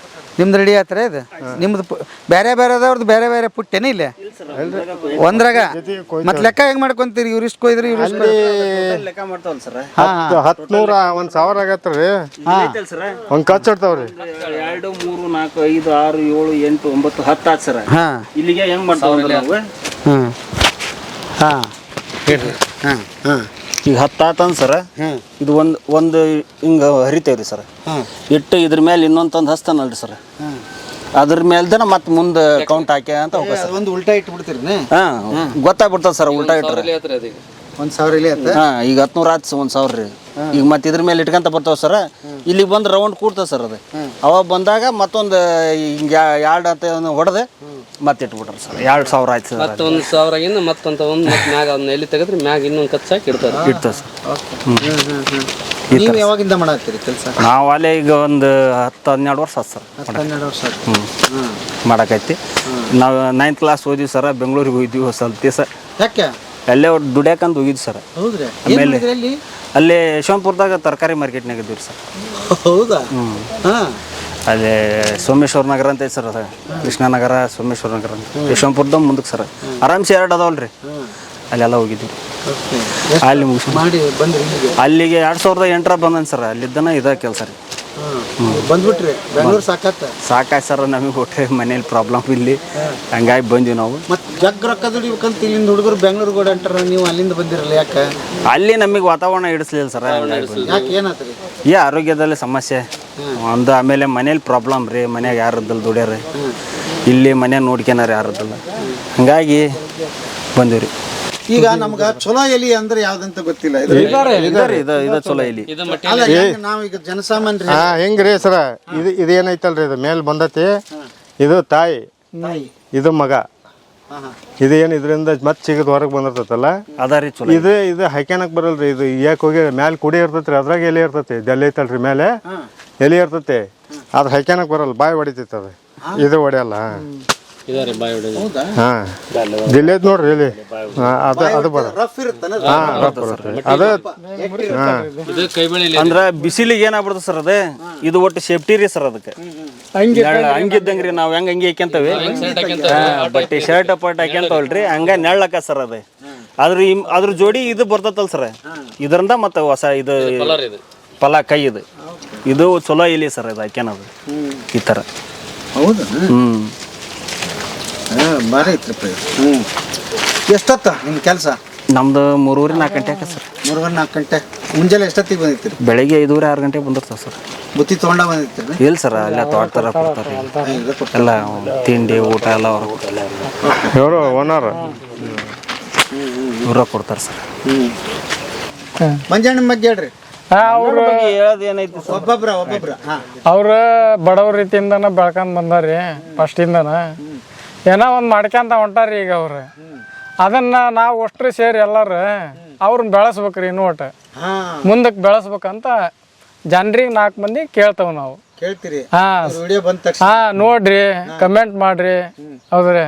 ನಿಮ್ದು ರೆಡಿ ಆಯ್ತರ ಇದು? ನಿಮ್ದು ಬೇರೆ ಬೇರೆ ಅದಾವ್ರದ್ದು ಬೇರೆ ಬೇರೆ ಪುಟ್ಟೇನ ಇಲ್ಲ ಒಂದ್ರಾಗ? ಮತ್ತೆ ಲೆಕ್ಕ ಹೆಂಗ್ ಮಾಡ್ಕೊಂತೀರಿ? ಇವ್ರಿಷ್ಟು ಕೊಯ್ದ್ರಿ ಇವ್ರಿಷ್ಟು ಲೆಕ್ಕ ಮಾಡ್ತಾವಲ್ಲ ಸರ್. 100 1,000 ಆಗತ್ರಿ. ಒಂದು ಖರ್ಚು ಇಡ್ತಾವ್ರಿ. 2 3 4 5 6 7 8 9 10 ಆತ್ ಸರ್. ಹಾಂ ಇಲ್ಲಿಗೆ ಹೆಂಗ್ ಮಾಡ್ತಾವ್ರಿ ನಾವು? ಹಾಂ ಹಾಂ ಹೇಳ್ರಿ. ಹಾಂ ಹಾಂ ಈಗ 10 ಆತಂದ್ ಸರ್. ಹಾಂ ಇದು ಒಂದು ಹಿಂಗೆ ಹರಿತೇವ್ರಿ ಸರ್. ಹಾಂ ಇಟ್ಟು ಇದ್ರ ಮೇಲೆ ಇನ್ನೊಂದು ತಂದು ಹಚ್ತಾನಲ್ರಿ ಸರ್. ಹಾಂ ಅದ್ರ ಮೇಲ್ದನ ಮತ್ತೆ ಮುಂದೆ ಕೌಂಟ್ ಹಾಕಿ ಅಂತ ಹೋಗ ಸರ್. ಒಂದು ಉಲ್ಟಾ ಇಟ್ಬಿಡ್ತೀರಿ? ಹಾಂ ಗೊತ್ತಾಗ್ಬಿಡ್ತದೆ ಸರ್ ಉಲ್ಟಾ ಇಟ್ರೆ. 1,000 ಇಲ್ಲಿ ಆಯ್ತು. ಹಾಂ ಈಗ 10,000 ಆಯ್ತು 1,000 ರೀ. ಈಗ ಮತ್ತೆ ಇದ್ರ ಮೇಲೆ ಇಟ್ಕೊಂತ ಬರ್ತಾವ ಸರ್. ಇಲ್ಲಿಗೆ ಬಂದು ರೌಂಡ್ ಕೂಡ್ತಾವ ಸರ್ ಅದು. ಅವಾಗ ಬಂದಾಗ ಮತ್ತೊಂದು ಹಿಂಗೆ 2 ಅಂತ ಹೊಡೆದು ಮತ್ತೆ ಇಟ್ಬಿಟ್ರಿ ಸರ್. 2,000 ಆಯ್ತು ಸರ್. ಮತ್ತೊಂದು 1,000 ಮತ್ತೊಂದು ಮ್ಯಾಗ ಅದನ್ನ ಎಲ್ಲಿ ತೆಗೆದ್ರೆ ಮ್ಯಾಗ ಇನ್ನೊಂದು ಕಚ್ಚಾಕಿ ಇಡ್ತಾರೆ. ಇಡ್ತದೆ ಸರ್. ನೀವು ಯಾವಾಗಿಂದ ಮಾಡತ್ತೀರಿ ಕೆಲಸ? ನಾವು ಅಲ್ಲೇ ಈಗ ಒಂದು 10-12 ವರ್ಷ ಆಯ್ತು ಸರ್. 12 ವರ್ಷ. ಮಾಡಕೈತಿ. ನಾವು 9th ಕ್ಲಾಸ್ ಓದಿವಿ ಸರ್. ಬೆಂಗಳೂರಿಗೆ ಹೋಗಿದ್ವಿ ಸ್ವಲ್ಪ ದಿವಸ. ಯಾಕೆ? ಅಲ್ಲೇ ದುಡ್ಯಾಕಂತ ಹೋಗಿದ್ವಿ ಸರ್. ಹೌದ್ರಿ? ಆಮೇಲೆ ಅಲ್ಲಿ ಅಲ್ಲೇ ಯಶವಂತಪುರದಾಗ ತರಕಾರಿ ಮಾರ್ಕೆಟ್ನಾಗ ಇದ್ವಿ ಸರ್. ಹೌದಾ? ಹಾಂ ಅಲ್ಲೇ ಸೋಮೇಶ್ವರ ನಗರ ಅಂತ ಐತೆ ಸರ್. ಅದು ಕೃಷ್ಣನಗರ ಸೋಮೇಶ್ವರ ನಗರ ಅಂತ ಯಶವಂತಪುರದ ಮುಂದಕ್ಕೆ ಸರ್. ಆರಾಮ್ಸೆ 2 ಅದಾವಲ್ರಿ, ಅಲ್ಲೆಲ್ಲ ಹೋಗಿದ್ವಿ. ಅಲ್ಲಿ ಮುಗಿಸ್ ಮಾಡಿ ಬಂದ್ರಿ ಅಲ್ಲಿಗೆ 2008 ಬಂದನ್ ಸರ್. ಅಲ್ಲಿದ್ದನ ಇದ ಕೆಲಸ ರೀ. ಬಂದ್ಬಿಟ್ರಿ ಬೆಂಗಳೂರು? ಸಾಕಾತ? ಸಾಕಾಯ್ತು ಸರ್ ನಮಗೆ ಒಟ್ಟೆ ಮನೇಲಿ ಪ್ರಾಬ್ಲಮ್ ಇಲ್ಲಿ, ಹಂಗಾಗಿ ಬಂದ್ವಿ ನಾವು. ಮತ್ತೆ ಜಗ್ ರೊಕ್ಕ ದುಡಿಬೇಕಂತ ಇಲ್ಲಿಂದ ಹುಡುಗರು ಬೆಂಗಳೂರು ಕೂಡ ಅಂಟಾರ, ನೀವು ಅಲ್ಲಿಂದ ಬಂದಿರಲ್ಲ ಯಾಕೆ? ಅಲ್ಲಿ ನಮಗೆ ವಾತಾವರಣ ಹಿಡಿಸ್ಲಿಲ್ಲ ಸರ್. ಯಾಕೆ ಏನಾತ್ರಿ? ಆರೋಗ್ಯದಲ್ಲಿ ಸಮಸ್ಯೆ ಒಂದು, ಆಮೇಲೆ ಮನೇಲಿ ಪ್ರಾಬ್ಲಮ್ ರೀ. ಮನ್ಯಾಗ ಯಾರದ್ದಲ್ಲ ದುಡಿಯಾರ, ಇಲ್ಲಿ ಮನೆ ನೋಡ್ಕೊನಾರ ಯಾರದ್ದಲ್ಲ, ಹಂಗಾಗಿ ಬಂದಿವ್ರಿ. ಈಗ ನಮ್ಗೆ ಚಲೋ ಎಲಿ ಅಂದ್ರೆ ಯಾವ್ದಂತ ಗೊತ್ತಿಲ್ಲ. ಇದು ಚಲೋ ಇಲ್ಲಿ. ನಾವೀಗ ಜನಸಾಮಾನ್ಯ ಹೆಂಗ್ರಿ ಸರ, ಇದು ಏನೈತಲ್ರಿ, ಇದು ಮೇಲೆ ಬಂದತಿ. ಇದು ತಾಯಿ, ಇದು ಮಗ. ಇದು ಏನು ಇದರಿಂದ ಮತ್ತೆ ಸಿಗದ್ ಹೊರಗೆ ಬಂದಿರ್ತೈತಲ್ಲ, ಅದಾರಿ ಚಲೋ. ಇದು ಹಾಕ್ಯಾನಕ್ ಬರಲ್ರಿ. ಇದು ಯಾಕೆ ಹೋಗಿ ಮ್ಯಾಲೆ ಕುಡಿ ಇರ್ತೈತ್ರಿ, ಅದ್ರಾಗ ಎಲೆ ಇರ್ತೈತಿ. ಇದೆಲ್ಲ ಐತಲ್ರಿ ಮೇಲೆ ಎಲೆ ಇರ್ತೈತಿ, ಅದ್ ಹಾಕ್ಯಾನಕ್ ಬರಲ್ಲ, ಬಾಯಿ ಹೊಡಿತೈತಿ. ಅದು ಇದು ಹೊಡೆಯಲ್ಲ. ಹಾ ಜಿಲ್ಲೆದ್ ನೋಡ್ರಿ ಇಲ್ಲಿ. ಅದು ಬರ ರಫ್ ಇರುತ್ತಾನ? ರಫ್ ಬರುತ್ತೆ ಅದು. ಅಂದ್ರ ಬಿಸಿಲಿಗೆ ಏನಾಗ್ಬಿಡ್ತದೆ ಸರ್ ಅದು. ಇದು ಒಟ್ಟು ಸೇಫ್ಟಿ ರೀ ಸರ್. ಅದಕ್ಕೆ ಹಂಗಿದ್ದಂಗ್ರಿ ನಾವ್ ಹೆಂಗ್ ಹಂಗೆ ಹಾಕ್ಯಂತವಿ ಬಟ್ಟೆ ಶರ್ಟ್ ಪಟ್ ಹಾಕ್ಯಂತವಲ್ರಿ, ಹಂಗ ನೆಳ್ಳಕ ಸರ್ ಅದು. ಅದ್ರ ಜೋಡಿ ಇದು ಬರ್ತತಲ್ ಸರ್. ಇದರಿಂದ ಮತ್ತೆ ಹೊಸ ಇದು ಫಲ ಕೈ ಇದು ಚಲೋ ಇಲ್ಲಿ ಸರ್. ಇದು ಹಾಕ್ಯಾನದು ಈ ತರ. ಹೌದಾ? ಭಾರಿ ಐತ್ರಿ. ಎಷ್ಟೊತ್ತ ನಿಮ್ಮ ಕೆಲಸ? ನಮ್ದು 3-4 ಗಂಟೆ ಸರ್. 3-4 ಗಂಟೆ. ಮುಂಜಾನೆ ಎಷ್ಟೊತ್ತಿಗೆ ಬಂದಿರ್ತೀರಿ? ಬೆಳಿಗ್ಗೆ 5-6 ಗಂಟೆಗೆ ಬಂದಿರ್ತಾವ ಸರ್. ಬುತ್ತಿ ತೊಗೊಂಡ ಬಂದಿರ್ತೀರಿ? ಇಲ್ಲ ಸರ್, ಅಲ್ಲ ತೋಟತರ ಕೊಡ್ತಾರೆ ಎಲ್ಲ, ತಿಂಡಿ ಊಟ ಎಲ್ಲ ಇವರು ಓನರ್ ಇವ್ರ ಕೊಡ್ತಾರೆ ಸರ್. ಮಂಜಣ್ಣ ಬಗ್ಗೆ ಹೇಳ್ರಿ. ಅವ್ರ ಏನೈತಿ ಒಬ್ಬೊಬ್ರ ಅವ್ರ ಬಡವ್ರ ರೀತಿಯಿಂದನ ಬೆಳ್ಕೊಂಡ್ ಬಂದಾರಿ. ಫಸ್ಟಿಂದನ ಏನೋ ಒಂದು ಮಾಡ್ಕೊಂತ ಹೊಂಟಾರಿ. ಈಗ ಅವ್ರು ಅದನ್ನ ನಾವು ಅಷ್ಟ್ರಿ ಸೇರಿ ಎಲ್ಲಾರು ಅವ್ರನ್ನ ಬೆಳೆಸ್ಬೇಕ್ರಿ. ಇನ್ನೂ ಒಟ್ಟು ಮುಂದಕ್ಕೆ ಬೆಳೆಸ್ಬೇಕಂತ ಜನರಿಗೆ 4 ಮಂದಿ ಕೇಳ್ತಾವ ನಾವು. ಕೇಳ್ತೀರಿ? ವಿಡಿಯೋ ಬಂದ ತಕ್ಷಣ ನೋಡ್ರಿ, ಕಮೆಂಟ್ ಮಾಡ್ರಿ, ಹೌದ್ರಿ,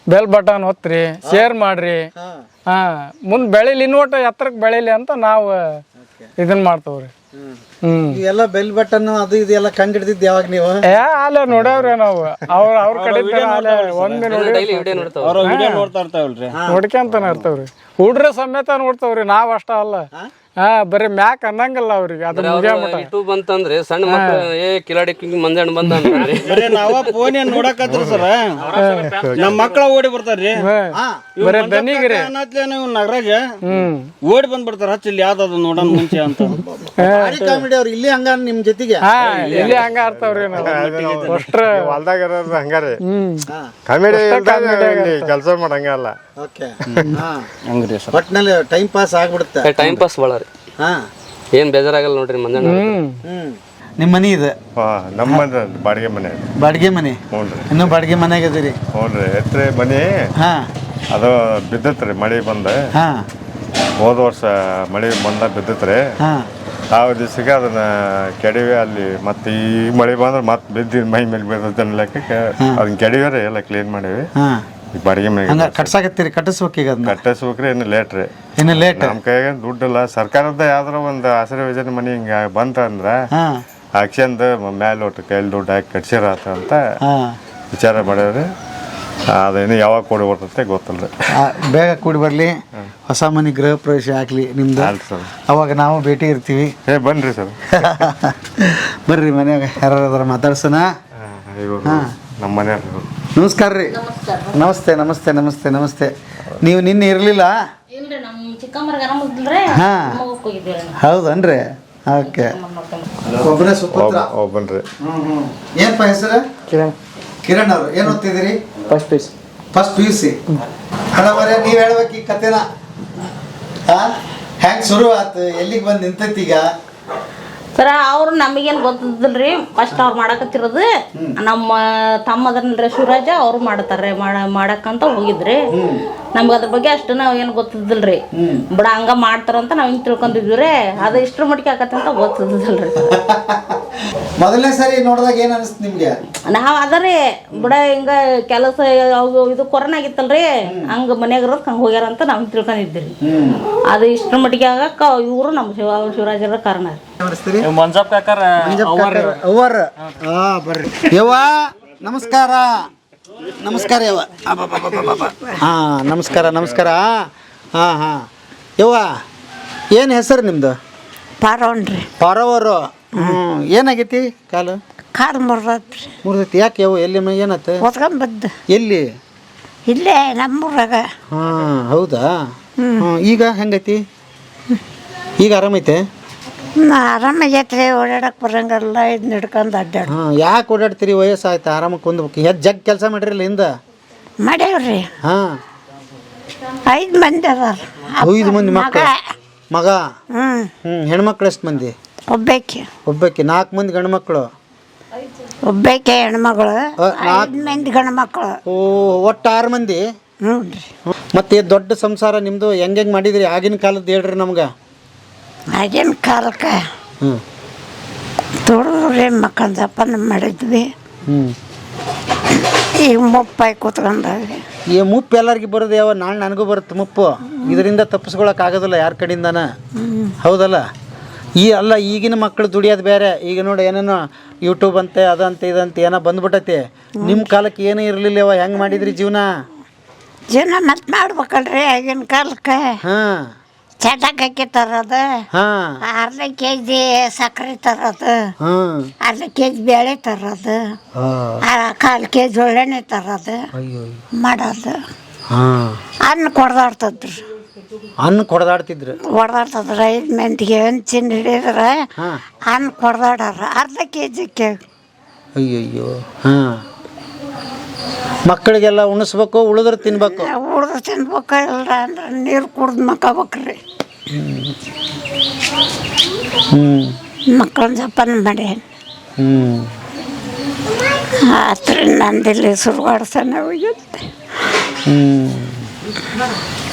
ಬೆಲ್ ಬಟನ್ ಒತ್ತ್ರಿ, ಶೇರ್ ಮಾಡ್ರಿ. ಮುಂದೆ ಬೆಳಿಲಿ, ಇನ್ನೂ ಒಟ್ಟು ಎತ್ತರಕ್ಕೆ ಬೆಳಿಲಿ ಅಂತ ನಾವು ಇದನ್ನ ಮಾಡ್ತವ್ರಿ. ಎಲ್ಲ ಬೆಲ್ ಬಟನ್ ಅದು ಇದು ಎಲ್ಲ ಕಂಡು ಹಿಡಿದಿದ್ದು ಯಾವಾಗ ನೀವು? ಅಲ್ಲೇ ನೋಡ್ಯಾವ್ರಿ ನಾವು. ಅವ್ರ ಕಡೆ ಒಮ್ಮೆ ನೋಡ್ಕೊಂತಾನ ಇರ್ತಾವ್ರಿ. ಹುಡ್ರ ಸಮೇತ ನೋಡ್ತಾವ್ರಿ. ನಾವ್ ಅಷ್ಟ ಅಲ್ಲ, ಬರೀ ಮ್ಯಾಕ್ ಅನ್ನಂಗಿಲ್ಲ ಅವ್ರಿಗೆ ಅದು ಮುಗಿಯ ಮಟ ಯೂಟ್ಯೂಬ್ ಅಂತಂದ್ರೆ ಸಣ್ಣ ಮಕ್ಕಳು ಕಿಲಾಡಿ ಮಂಜಾಣ ಬಂದ ಅಂತಾರೆ ಬರೀ ನಾವ ಫೋನ್ ಏನ್ ನೋಡಕತ್ರಿ ಸರ್ ನಮ್ಮ ಮಕ್ಕಳ ಓಡಿ ಬರ್ತಾರ್ರಿ ಬರೀ ದನಿಗ್ರಿ ನೀವು ನಗರಾಗ ಓಡಿ ಬಂದ್ಬಿಡ್ತಾರ ಹಚ್ಚ ಇಲ್ಲಿ ಯಾವ್ದು ನೋಡೋಣ ಮುಂಚೆ ಅಂತ ಕಾಮಿಡಿ ಅವ್ರು ಇಲ್ಲಿ ಹಂಗ ನಿಮ್ ಜೊತೆಗೆ ಇಲ್ಲಿ ಹಂಗ ಆಡ್ತಾವ್ರಿ ನಾವು ಅಷ್ಟ್ರ ಹೊಲ್ದಾಗ ಇರೋದು ಹಂಗಾರಿ ಕಾಮಿಡಿ ಕೆಲಸ ಮಾಡಂಗಲ್ಲ ಓಕೆ ಹಂಗ್ರಿ ಸರ್ ಒಟ್ನಲ್ಲಿ ಟೈಮ್ ಪಾಸ್ ಆಗ್ಬಿಡುತ್ತೆ ಟೈಮ್ ಪಾಸ್ ಭಾಳ ರೀ ಹಾ ಏನ್ ಬೇಜಾರಾಗಲ್ಲ ನೋಡ್ರಿ ಮಂಜಾಣ ನಿಮ್ಮ ಮನಿ ಇದೆ ನಮ್ಮ ಬಾಡಿಗೆ ಮನೆ ಬಾಡಿಗೆ ಮನೆ ಹ್ಞೂ ರೀ ಇನ್ನೂ ಬಾಡಿಗೆ ಮನೆಗೆ ಅದೀರಿ ಹ್ಞೂ ರೀ ಎತ್ರಿ ಮನೆ ಹಾ ಅದು ಬಿದ್ದತ್ರಿ ಮಳೆ ಬಂದ ಹಾ ಹೋದ ವರ್ಷ ಮಳೆ ಬಂದ ಬಿದ್ದತ್ರಿ ಹಾ ಯಾವ ದಿವಸಕ್ಕೆ ಅದನ್ನ ಕೆಡವಿ ಅಲ್ಲಿ ಮತ್ತೆ ಈ ಮಳೆ ಬಂದ್ರೆ ಮತ್ತೆ ಬಿದ್ದಿ ಮೈ ಮೇಲೆ ಬಿದ್ದದ ಲೆಕ್ಕಕ್ಕೆ ಅದನ್ನ ಕೆಡವಿರಿ ಎಲ್ಲ ಕ್ಲೀನ್ ಮಾಡೀವಿ ಹಾ ಈಗ ಬಾಡಿಗೆ ಮನೆ ಹಂಗ ಕಟ್ಸಾಕತ್ತೀರಿ ಕಟ್ಟಿಸ್ಬೇಕು ಈಗ ಅದನ್ನ ಕಟ್ಟಿಸ್ಬೇಕ್ರಿ ಇನ್ನು ಲೇಟ್ ರೀ ಇನ್ನು ಲೇಟ್ ನಮ್ಮ ಕೈಯಾಗ ದುಡ್ಡಿಲ್ಲ ಸರ್ಕಾರದ ಯಾವ್ದಾರ ಒಂದು ಆಶ್ರಯ ಯೋಜನೆ ಮನೆ ಹಿಂಗೆ ಬಂತಂದ್ರೆ ಹಾ ಹಾಕ್ಸ್ಯಂದು ಮೇಲೆ ಒಟ್ಟು ಕೈಲಿ ದುಡ್ಡು ಹಾಕಿ ಕಟ್ಸಿರತ್ತ ಅಂತ ಹಾ ವಿಚಾರ ಮಾಡ್ಯಾವ್ರಿ ಅದೇನು ಯಾವಾಗ ಕೊಡಿ ಬರ್ತೈತೆ ಗೊತ್ತಿಲ್ಲ ರೀ ಬೇಗ ಕೂಡಿ ಬರಲಿ ಹೊಸ ಮನೆ ಗೃಹ ಪ್ರವೇಶ ಆಗ್ಲಿ ನಿಮ್ದು ಅಲ್ಲ ಸರ್ ಅವಾಗ ನಾವು ಭೇಟಿ ಇರ್ತೀವಿ ಬನ್ರಿ ಸರ್ ಬರ್ರಿ ಮನ್ಯಾಗ ಯಾರು ಅದಾರ ಮಾತಾಡ್ಸೋಣ ಇವರು ನಮ್ಮ ಮನೆಯವ್ರು ನಮಸ್ಕಾರ ರೀ ನಮಸ್ತೆ ನಮಸ್ತೆ ನಮಸ್ತೆ ನಮಸ್ತೆ ನೀವು ನಿನ್ನೆ ಇರಲಿಲ್ಲ ಇಲ್ರಿ ನಮ್ಮ ಚಿಕ್ಕಮ್ಮರ್ಗ ಆರಾಮದಿಲ್ರಿ ಹಾ ಹೋಗಿದ್ದೀವಿ ಹೌದನ್ರಿ ಓಕೆ ಒಬ್ಬನೇ ಸುಪುತ್ರ ಒಬ್ಬನ್ರಿ ಏನಪ್ಪ ಹೆಸರು ಕಿರಣ್ ಅವರು ಏನು ಓದ್ತಿದ್ದೀರಿ ಫಸ್ಟ್ ಪಿ ಯು ಸಿ ಹಣವರೇ ನೀವು ಹೇಳ್ಬೇಕು ಈ ಕತೆನ ಹೆಂಗೆ ಶುರು ಆತು ಎಲ್ಲಿಗೆ ಬಂದು ನಿಂತೈತಿ ಈಗ ಸರ ಅವ್ರು ನಮಗೇನು ಗೊತ್ತಿದ್ದಿಲ್ರಿ ಫಸ್ಟ್ ಅವ್ರು ಮಾಡಕತ್ತಿರೋದು ನಮ್ಮ ತಮ್ಮ ಅದನ್ರಿ ಶಿವರಾಜ ಅವ್ರು ಮಾಡ್ತಾರ್ರಿ ಮಾಡಕ್ಕಂತ ಹೋಗಿದ್ರಿ ನಮ್ಗೆ ಅದ್ರ ಬಗ್ಗೆ ಅಷ್ಟು ನಾವು ಏನು ಗೊತ್ತಿದ್ದಿಲ್ರಿ ಬಿಡ ಹಂಗ ಮಾಡ್ತಾರಂತ ನಾವು ಹಿಂಗೆ ತಿಳ್ಕೊಂಡಿದ್ವಿ ಅದು ಇಷ್ಟ್ರ ಮಟ್ಟಿಗೆ ಆಕತ್ತಂತ ಗೊತ್ತಿದ್ದಿಲ್ರಿ ಮೊದಲನೇ ಸಾರಿ ನೋಡಿದಾಗ ಏನು ಅನಿಸ್ತು ನಿಮ್ಗೆ ನಾವು ಅದರಿ ಬಿಡ ಹಿಂಗ ಕೆಲಸ ಅವು ಇದು ಕೊರೋನಾ ಆಗಿತ್ತಲ್ರಿ ಹಂಗ ಮನ್ಯಾಗ ಇರೋದಕ್ಕೆ ಹಂಗೆ ಹೋಗ್ಯಾರ ಅಂತ ನಾವು ತಿಳ್ಕೊಂಡಿದ್ರಿ ಅದು ಇಷ್ಟ್ರ ಮಟ್ಟಿಗೆ ಆಗಕ್ಕ ಇವರು ನಮ್ಮ ಶಿವರಾಜರ ಕಾರಣ ಅನಿಸ್ತೀರಿ ಮಂಜಪ್ಪ ಕಾಕಾರ ಅವ್ವರ ಬರ್ರಿ ಯವ್ವ ನಮಸ್ಕಾರ ನಮಸ್ಕಾರ ಯವ್ವ ಹಾಂ ನಮಸ್ಕಾರ ನಮಸ್ಕಾರ ಹಾಂ ಹಾಂ ಯವ್ವ ಏನು ಹೆಸರು ನಿಮ್ಮದು ಪಾರವನ್ರಿ ಪಾರವರು ಏನಾಗೈತಿ ಕಾಲು ಮುರಿದೈತಿ ಯಾಕೆ ಯವ್ವ ಎಲ್ಲಿ ಏನಾಯ್ತು ಓದ್ಕೊಂಬದ್ದು ಎಲ್ಲಿ ಇಲ್ಲೇ ನಮ್ಮೂರಾಗ ಹಾಂ ಹೌದಾ ಈಗ ಹೆಂಗೈತಿ ಈಗ ಆರಾಮೈತೆ ಆರಾಮಾಗೈತ್ರಿ ಓಡಾಡಕ್ ಬರಂಗಲ್ಲ ಇದನ್ನ ಹಿಡ್ಕೊಂಡು ಅಡ್ಡಾಡ ಹಾಂ ಯಾಕೆ ಓಡಾಡ್ತೀರಿ ವಯಸ್ಸಾಯ್ತು ಆರಾಮಾಗಿ ಕುಂದ್ಬೇಕು ಎಷ್ಟು ಜಗ್ ಕೆಲಸ ಮಾಡಿರಲ್ಲ ಹಿಂದ ಮಾಡ್ಯಾವ್ರಿ ಹಾಂ 5 ಮಂದಿ ಅದಾರ 5 ಮಂದಿ ಮಕ್ಕಳು ಮಗ ಹೆಣ್ಮಕ್ಳು ಎಷ್ಟು ಮಂದಿ ಒಬ್ಬಾಕಿ ಒಬ್ಬಾಕಿ 4 ಮಂದಿ ಗಂಡು ಮಕ್ಕಳು ಒಬ್ಬಾಕಿ ಹೆಣ್ಮಗಳು 5 ಮಂದಿ ಗಂಡು ಮಕ್ಕಳು ಓ ಒಟ್ಟು 6 ಮಂದಿ ಹ್ಞೂ ರೀ ಮತ್ತೆ ದೊಡ್ಡ ಸಂಸಾರ ನಿಮ್ಮದು ಹೆಂಗೆ ಮಾಡಿದ್ರಿ ಆಗಿನ ಕಾಲದ್ದು ಹೇಳ್ರಿ ನಮ್ಗೆ ಆಗಿನ ಕಾಲಕ್ಕೆ ಹ್ಞೂ ತೊಡದ್ರಿ ಮಕ್ಕಳ ಜಪಾನ ಮಾಡಿದ್ವಿ ಈಗ ಮುಪ್ಪಾಯಿ ಕೂತ್ಕೊಂಡಾವಿ ಈ ಮುಪ್ಪು ಎಲ್ಲರಿಗೆ ಬರೋದು ಯಾವ ನಾಳೆ ನನಗೂ ಬರುತ್ತೆ ಮುಪ್ಪು ಇದರಿಂದ ತಪ್ಪಿಸ್ಕೊಳಕ್ ಆಗೋದಿಲ್ಲ ಯಾರ ಕಡೆಯಿಂದನ ಹೌದಲ್ಲ ಅಲ್ಲ ಈಗಿನ ಮಕ್ಕಳು ದುಡಿಯೋದು ಬೇರೆ ಈಗ ನೋಡಿ ಏನೇನೋ ಯೂಟ್ಯೂಬ್ ಅಂತೆ ಅದಂತೆ ಇದಂತೆ ಏನೋ ಬಂದ್ಬಿಟ್ಟೈತಿ ನಿಮ್ಮ ಕಾಲಕ್ಕೆ ಏನೂ ಇರಲಿಲ್ಲವ ಹೆಂಗೆ ಮಾಡಿದ್ರಿ ಜೀವನ ಮತ್ತೆ ಮಾಡ್ಬೇಕಲ್ರಿ ಆಗಿನ ಕಾಲಕ್ಕೆ ಹಾಂ ಚಟಕ್ ಹಾಕಿ ತರೋದು ಹಾಂ ಅರ್ಧ ಕೆಜಿ ಸಕ್ಕರೆ ತರೋದು ಹಾಂ ಅರ್ಧ ಕೆಜಿ ಬೇಳೆ ತರೋದು 1/4 ಕೆಜಿ ಒಳ್ಳೆಣ್ಣೆ ತರೋದು ಮಾಡೋದು ಹಾಂ ಅನ್ನ ಕೊಡ್ದಾಡ್ತದ್ರಿ ಅನ್ನ ಕೊಡದಾಡ್ತಿದ್ರು ಹೊಡ್ದಾಡ್ತದ್ರ 5 ಮಂದಿಗೆ ಹಂಚಿನ ಹಿಡಿದ್ರೆ ಅನ್ನ ಕೊಡ್ದಾಡಾರ ಅರ್ಧ ಕೆಜಿಗೆ ಅಯ್ಯಯ್ಯೋ ಹಾಂ ಮಕ್ಕಳಿಗೆಲ್ಲ ಉಣಿಸ್ಬೇಕು ಉಳಿದ್ರೆ ತಿನ್ಬೇಕು ಉಳ್ದು ತಿನ್ಬೇಕು ಇಲ್ಲ ಅಂದ್ರೆ ನೀರು ಕುಡ್ದು ಮಕ್ಕೋಬೇಕ್ರಿ ಮಕ್ಕಳನ್ನ ಜಪಾನ ಮಾಡಿ ಹತ್ರ ನಂದಿಲ್ಲಿ ಸುರುಗಾಡ್ಸನ ಹೋಗಿದ್ದೆ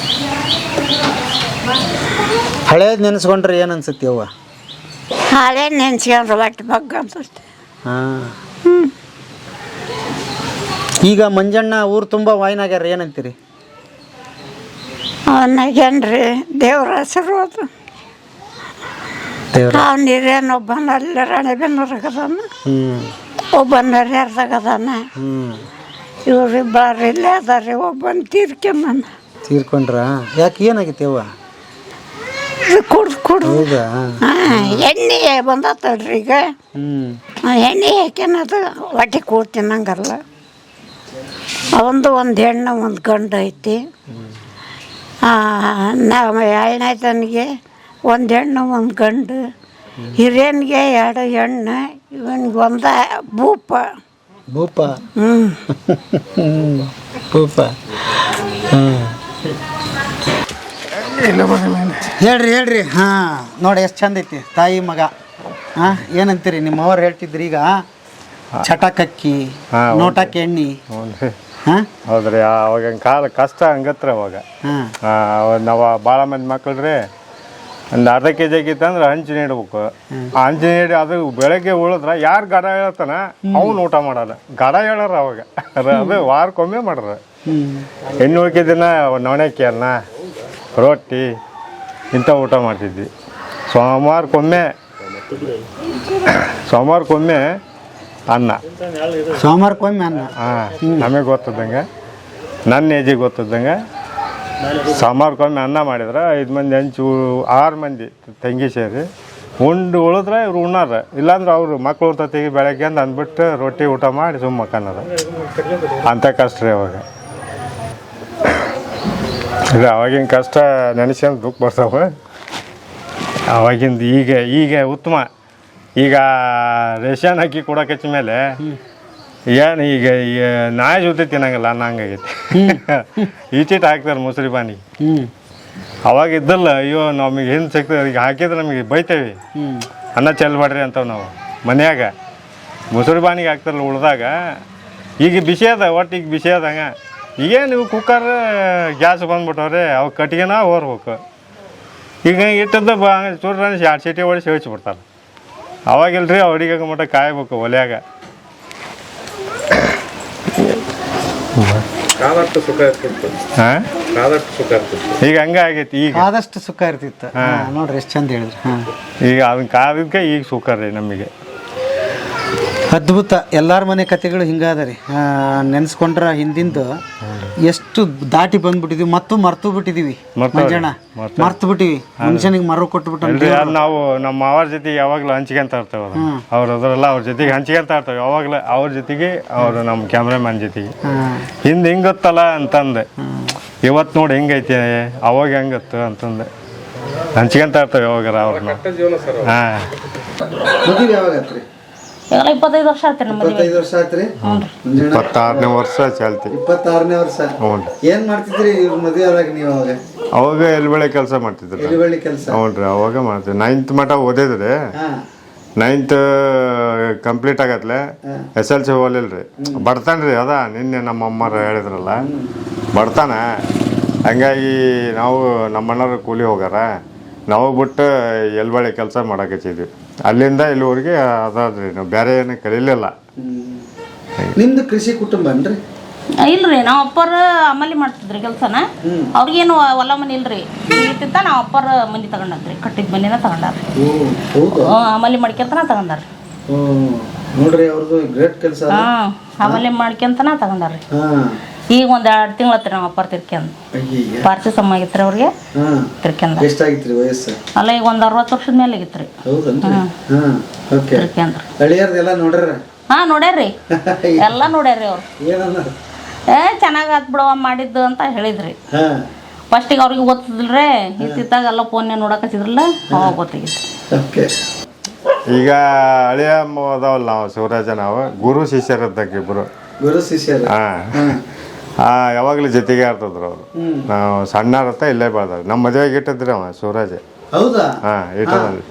ಹಳೇದು ನೆನೆಸ್ಕೊಂಡ್ರೆ ಏನು ಅನ್ಸುತ್ತೆ ಅವ್ವ ಹಾಳೆ ನೆನ್ಸ್ಕೊಂಡ್ರೆ ಒಟ್ಟು ಬಗ್ಗ ಅನ್ಸುತ್ತೆ ಹಾಂ ಈಗ ಮಂಜಣ್ಣ ಊರು ತುಂಬ ವಾಯ್ನಾಗ್ಯಾರ ಏನಂತೀರಿ ಅವನಾಗೇನ್ರಿ ದೇವ್ರ ಆಶೀರ್ವಾದ ಅವ್ನು ಹಿರಿಯನ್ ಒಬ್ಬನ ಅಲ್ಲಿ ರಾಣೆಬೆನ್ನೂರಾಗದಾನ ಒಬ್ಬನ ಹರಿಹರದಾಗದಾನ ಇವ್ರಿಬ್ಬರು ಇಲ್ಲೇ ಅದಾರಿ ಒಬ್ಬನ ತೀರ್ಕೊಂಡ ತೀರ್ಕೊಂಡ್ರ ಯಾಕೆ ಏನಾಗಿತ್ತು ಅವ್ವ ಕುಡ್ದು ಹೌದಾ? ಎಣ್ಣೆ ಬಂದತ್ತಲ್ರಿ ಈಗ. ಎಣ್ಣೆ ಹಾಕ್ಯನದು ಹೊಟ್ಟೆ ಕೂಡ್ ತಿನ್ನಂಗಲ್ಲ. ಒಂದು ಹೆಣ್ಣು ಒಂದು ಗಂಡು ಐತಿ. ನಾವು ಎರಡನೇತನಿಗೆ ಒಂದು ಹೆಣ್ಣು ಒಂದು ಗಂಡು, ಹಿರಿಯನಿಗೆ 2 ಹೆಣ್ಣು, ಇವನಿಗೆ ಭೂಪ. ಭೂಪ ಹ್ಞೂ ಭೂಪ. ಹೇಳ್ರಿ ಹಾಂ ನೋಡಿ ಎಷ್ಟು ಚಂದ ಐತಿ ತಾಯಿ ಮಗ. ಹಾಂ ಏನಂತೀರಿ ನಿಮ್ಮವ್ರು ಹೇಳ್ತಿದ್ರಿ ಈಗ ಚಟಕಕ್ಕಿ ನೋಟಕ್ಕೆ ಎಣ್ಣೆ. ಹಾಂ ಹೌದ್ರಿ. ಅವಾಗಿನ ಕಾಲ ಕಷ್ಟ ಹಂಗತ್ರ ಅವಾಗ. ನಾವು ಭಾಳ ಮಂದಿ ಮಕ್ಳು ರೀ ಒಂದು ಅರ್ಧ ಕೆಜಿ ಆಗಿತ್ತಂದ್ರೆ ಹಂಚು ನೀಡ್ಬೇಕು. ಆ ಹಂಚು ನೀಡಿ ಅದು ಬೆಳಗ್ಗೆ ಉಳಿದ್ರೆ ಯಾರು ಗಡ ಹೇಳ್ತಾನ ಅವ್ನು ಊಟ ಮಾಡಲ್ಲ. ಗಡ ಹೇಳಾರ ಅವಾಗ ಅದು ವಾರಕ್ಕೊಮ್ಮೆ ಮಾಡ್ರ. ಹೆಣ್ಣು ಉಳ್ಕೆ ದಿನ ನವಣಕ್ಕಿ ಅನ್ನ ರೊಟ್ಟಿ ಇಂಥ ಊಟ ಮಾಡ್ತಿದ್ವಿ. ಸೋಮವಾರಕ್ಕೊಮ್ಮೆ ಅನ್ನ. ಸೋಮವಾರಕ್ಕೊಮ್ಮೆ ಅನ್ನ. ಹಾಂ ನಮಗೆ ಗೊತ್ತಿದ್ದಂಗೆ, ನನ್ನ ಏಜಿಗೆ ಗೊತ್ತಿದ್ದಂಗೆ ಸೋಮವಾರಕ್ಕೊಮ್ಮೆ ಅನ್ನ ಮಾಡಿದ್ರೆ 5 ಮಂದಿ ಹಂಚು 6 ಮಂದಿ ತಂಗಿ ಸೇರಿ ಉಂಡು ಉಳಿದ್ರೆ ಇವ್ರು ಉಣ್ಣಾರ. ಇಲ್ಲಾಂದ್ರೆ ಅವರು ಮಕ್ಳು ತೆಗಿ ಬೆಳಗ್ಗೆ ಅಂತ ಅಂದ್ಬಿಟ್ಟು ರೊಟ್ಟಿ ಊಟ ಮಾಡಿ ಸುಮ್ಮ ಮಕ್ಕನ್ನದ. ಅಂಥ ಕಷ್ಟ ರೀ ಅವಾಗ. ಇದು ಅವಾಗಿನ ಕಷ್ಟ ನೆನೆಸ್ಕೊಂಡು ದುಃಖ ಬರ್ತಾವೆ. ಅವಾಗಿಂದ ಈಗ ಉತ್ತಮ. ಈಗ ರೇಷನ್ ಅಕ್ಕಿ ಕೊಡೋಕೆ ಹಚ್ಚ ಮೇಲೆ ಏನು ಈಗ ನಾಯಿ ಜೊತೆ ತಿನ್ನಂಗಿಲ್ಲ ಅನ್ನ ಹಂಗಾಗೈತಿ. ಈಚೀಟ್ ಹಾಕ್ತಾರೆ ಮೊಸರು ಪಾನಿ. ಅವಾಗ ಇದ್ದಲ್ಲ, ಅಯ್ಯೋ ನಮಗೆ ಏನು ಸಿಗ್ತದೆ ಈಗ ಹಾಕಿದ್ರೆ ನಮಗೆ ಬೈತೇವೆ, ಅನ್ನ ಚೆಲ್ಬೇಡ್ರಿ ಅಂತವ್ ನಾವು ಮನ್ಯಾಗ. ಮೊಸರು ಪಾನಿಗೆ ಹಾಕ್ತಾರಲ್ಲ ಉಳ್ದಾಗ. ಈಗ ಬಿಸಿ ಅದ, ಒಟ್ಟಿಗೆ ಬಿಸಿ ಅದಂಗೆ. ಈಗೇನು ನೀವು ಕುಕ್ಕರ್ ಗ್ಯಾಸ್ ಬಂದ್ಬಿಟ್ಟವ್ರೆ, ಅವು ಕಟ್ಟಿಗೆನ ಹೊರ್ಬೇಕು. ಈಗ ಇಟ್ಟದ್ದು ಚೂರು 2 ಸೀಟಿ ಹೊಡಿಸಿ ಹೇಳ್ಸಿಬಿಡ್ತಾರೆ. ಅವಾಗಿಲ್ರಿ ಅಡಿಗೆ ಮಟ್ಟ ಕಾಯ್ಬೇಕು ಒಲೆಯಾಗ. ಹಾಂ ಈಗ ಹಂಗೆ ಆಗೈತಿ. ಈಗ ಆದಷ್ಟು ಸುಖ ಇರ್ತಿತ್ತು. ನೋಡ್ರಿ ಎಷ್ಟು ಚಂದ ಹೇಳಿದ್ರಿ. ಹಾಂ ಈಗ ಅದನ್ನ ಕಾದಕ್ಕೆ ಈಗ ಸುಖ ರೀ ನಮಗೆ. ಅದ್ಭುತ. ಎಲ್ಲರ ಮನೆ ಕತೆಗಳು ಹಿಂಗಾದ ರೀ. ನೆನೆಸ್ಕೊಂಡ್ರೆ ಹಿಂದಿಂದು ಎಷ್ಟು ದಾಟಿ ಬಂದ್ಬಿಟ್ಟಿದೀವಿ ಮತ್ತು ಮರ್ತು ಬಿಟ್ಟಿದೀವಿ. ಮಂಜಣ್ಣ ಮರ್ತು ಬಿಟ್ಟಿವಿ. ಮನುಷ್ಯನಿಗೆ ಮರು ಕೊಟ್ಬಿಟ್ಟು ನಾವು ನಮ್ಮ ಅವ್ರ ಜೊತೆಗೆ ಯಾವಾಗಲೂ ಹಂಚ್ಕೊಂತ ಇರ್ತೇವೆ. ಅವ್ರು ಅದ್ರಲ್ಲ ಅವ್ರ ಜೊತೆಗೆ ಹಂಚ್ಕೊಂತ ಇರ್ತೇವೆ ಯಾವಾಗಲೂ. ಅವ್ರ ಜೊತೆಗೆ ಅವರು ನಮ್ಮ ಕ್ಯಾಮ್ರಾಮನ್ ಜೊತೆಗೆ ಹಿಂದೆ ಹಿಂಗತ್ತಲ್ಲ ಅಂತಂದೆ. ಇವತ್ತು ನೋಡಿ ಹೆಂಗೈತಿ, ಅವಾಗ ಹೆಂಗತ್ತು ಅಂತಂದೆ ಹಂಚ್ಕೊಂತ ಇರ್ತೇವೆ ಯಾವಾಗಾರ ಅವ್ರನ್ನ. ಹಾಂ ಮದುವೆ ಯಾವಾಗತ್ರಿ? 25 ವರ್ಷ ಆಯ್ತು ನಮ್ಮ ಮದುವೆ. 25 ವರ್ಷ ಆಯ್ತ್ರಿ. 26ನೇ ವರ್ಷ ಚಾಲ್ತಿ. 26ನೇ ವರ್ಷ. ಏನ್ ಮಾಡ್ತಿದ್ರಿ ಇವ್ರ ಮದುವೆ ಆದಾಗ ನೀವು? ಅವಾಗ ಎಲ್ಬಳೆ ಕೆಲಸ ಮಾಡ್ತಿದ್ರು. ಎಲಿಬಳ್ಳಿ ಕೆಲಸ? ಹ್ಞೂ ರೀ. ಅವಾಗ ಮಾಡ್ತೀವಿ. 9th ಮಟ್ಟ ಓದಿದ್ರಿ. 9th complete ಆಗತ್ಲೆ SLC ಹೋಲಿಲ್ರಿ. ಬರ್ತಾನ್ರಿ. ಅದ ನಿನ್ನೆ ನಮ್ಮ ಅಮ್ಮರು ಹೇಳಿದ್ರಲ್ಲ ಬರ್ತಾನೆ. ಹಂಗಾಗಿ ನಾವು ನಮ್ಮ ಅಣ್ಣರು ಕೂಲಿ ಹೋಗಾರ, ನಾವು ಬಿಟ್ಟು ಎಲ್ಬಳೆ ಕೆಲಸ ಮಾಡಕಚ್ಚಿದ್ವಿ. ಅಲ್ಲಿಂದ ಇಲ್ಲಿವರೆಗೆ ಅದಾದ್ರಿ. ನಾವು ಬೇರೆ ಏನು ಕಲೀಲಿಲ್ಲ. ನಿಮ್ದು ಕೃಷಿ ಕುಟುಂಬ ಅನ್ರಿ? ಇಲ್ರಿ, ನಾವು ಅಪ್ಪರ ಅಮಲಿ ಮಾಡ್ತಿದ್ರಿ ಕೆಲಸನ. ಅವ್ರಿಗೇನು ಹೊಲ ಮನೆ ಇಲ್ರಿ. ಇರ್ತಿತ್ತ ನಾವು ಅಪ್ಪರ ಮನೆ ತಗೊಂಡಾರ್ರಿ. ಕಟ್ಟಿದ ಮನಿನ ತಗೊಂಡಾರ್ರಿ. ಅಮಲಿ ಮಾಡ್ಕೊಂತನ ತಗೊಂಡಾರ್ರಿ. ನೋಡ್ರಿ ಅವ್ರದ್ದು ಗ್ರೇಟ್ ಕೆಲಸ. ಅಮಲಿ ಮಾಡ್ಕೊಂತನ ತಗೊಂಡಾರ್ರಿ. ಈಗ 1-2 ತಿಂಗಳತ್ರಿ ನಮ್ಮ ಅಪ್ಪರ ತಿರ್ಕ್ಯಂದು. ಪಾರ್ಸಿ ಸಮ ಆಗಿತ್ರಿ ಅವ್ರಿಗೆ ತಿರ್ಕ್ಯಂದ. ಎಷ್ಟಾಗಿತ್ರಿ ವಯಸ್ಸು? ಅಲ್ಲ ಈಗ 60 ವರ್ಷದ ಮೇಲೆ ಆಗಿತ್ರಿ. ತಿರ್ಕ್ಯಂದ್ರ. ಹಳಿಯರ್ದೆಲ್ಲ ನೋಡ್ರ? ಹಾ ನೋಡ್ಯಾರ್ರಿ. ಎಲ್ಲ ನೋಡ್ಯಾರ್ರಿ ಅವ್ರು. ಚೆನ್ನಾಗ್ ಆತ್ ಬಿಡವ ಮಾಡಿದ್ದು ಅಂತ ಹೇಳಿದ್ರಿ. ಫಸ್ಟಿಗೆ ಅವ್ರಿಗೆ ಗೊತ್ತಿದ್ರಿ. ಇತ್ತಿತ್ತಾಗ ಎಲ್ಲ ಫೋನ್ಯಾಗ ನೋಡಕತ್ತಿದ್ರಲ್ಲ, ಅವಾಗ ಗೊತ್ತಾಗಿತ್ತು. ಈಗ ಹಳಿಯ ಅದಾವಲ್ಲ ನಾವು ಶಿವರಾಜ, ನಾವು ಗುರು ಶಿಷ್ಯರದ್ದಾಗ ಇಬ್ರು. ಗುರು ಶಿಷ್ಯರು? ಯಾವಾಗಲೂ ಜೊತೆಗೆ ಆಡ್ತಿದ್ರು ಅವರು. ನಾವು ಸಣ್ಣರತ್ತ ಇಲ್ಲೇ ಬೆಳೆದ. ನಮ್ಮ ಮದುವೆಗೆ ಇಟ್ಟಿದ್ರಿ ಅವ ಶಿವರಾಜ. ಹೌದಾ? ಹಾಂ ಇಟ್ಟದಲ್ಲಿ.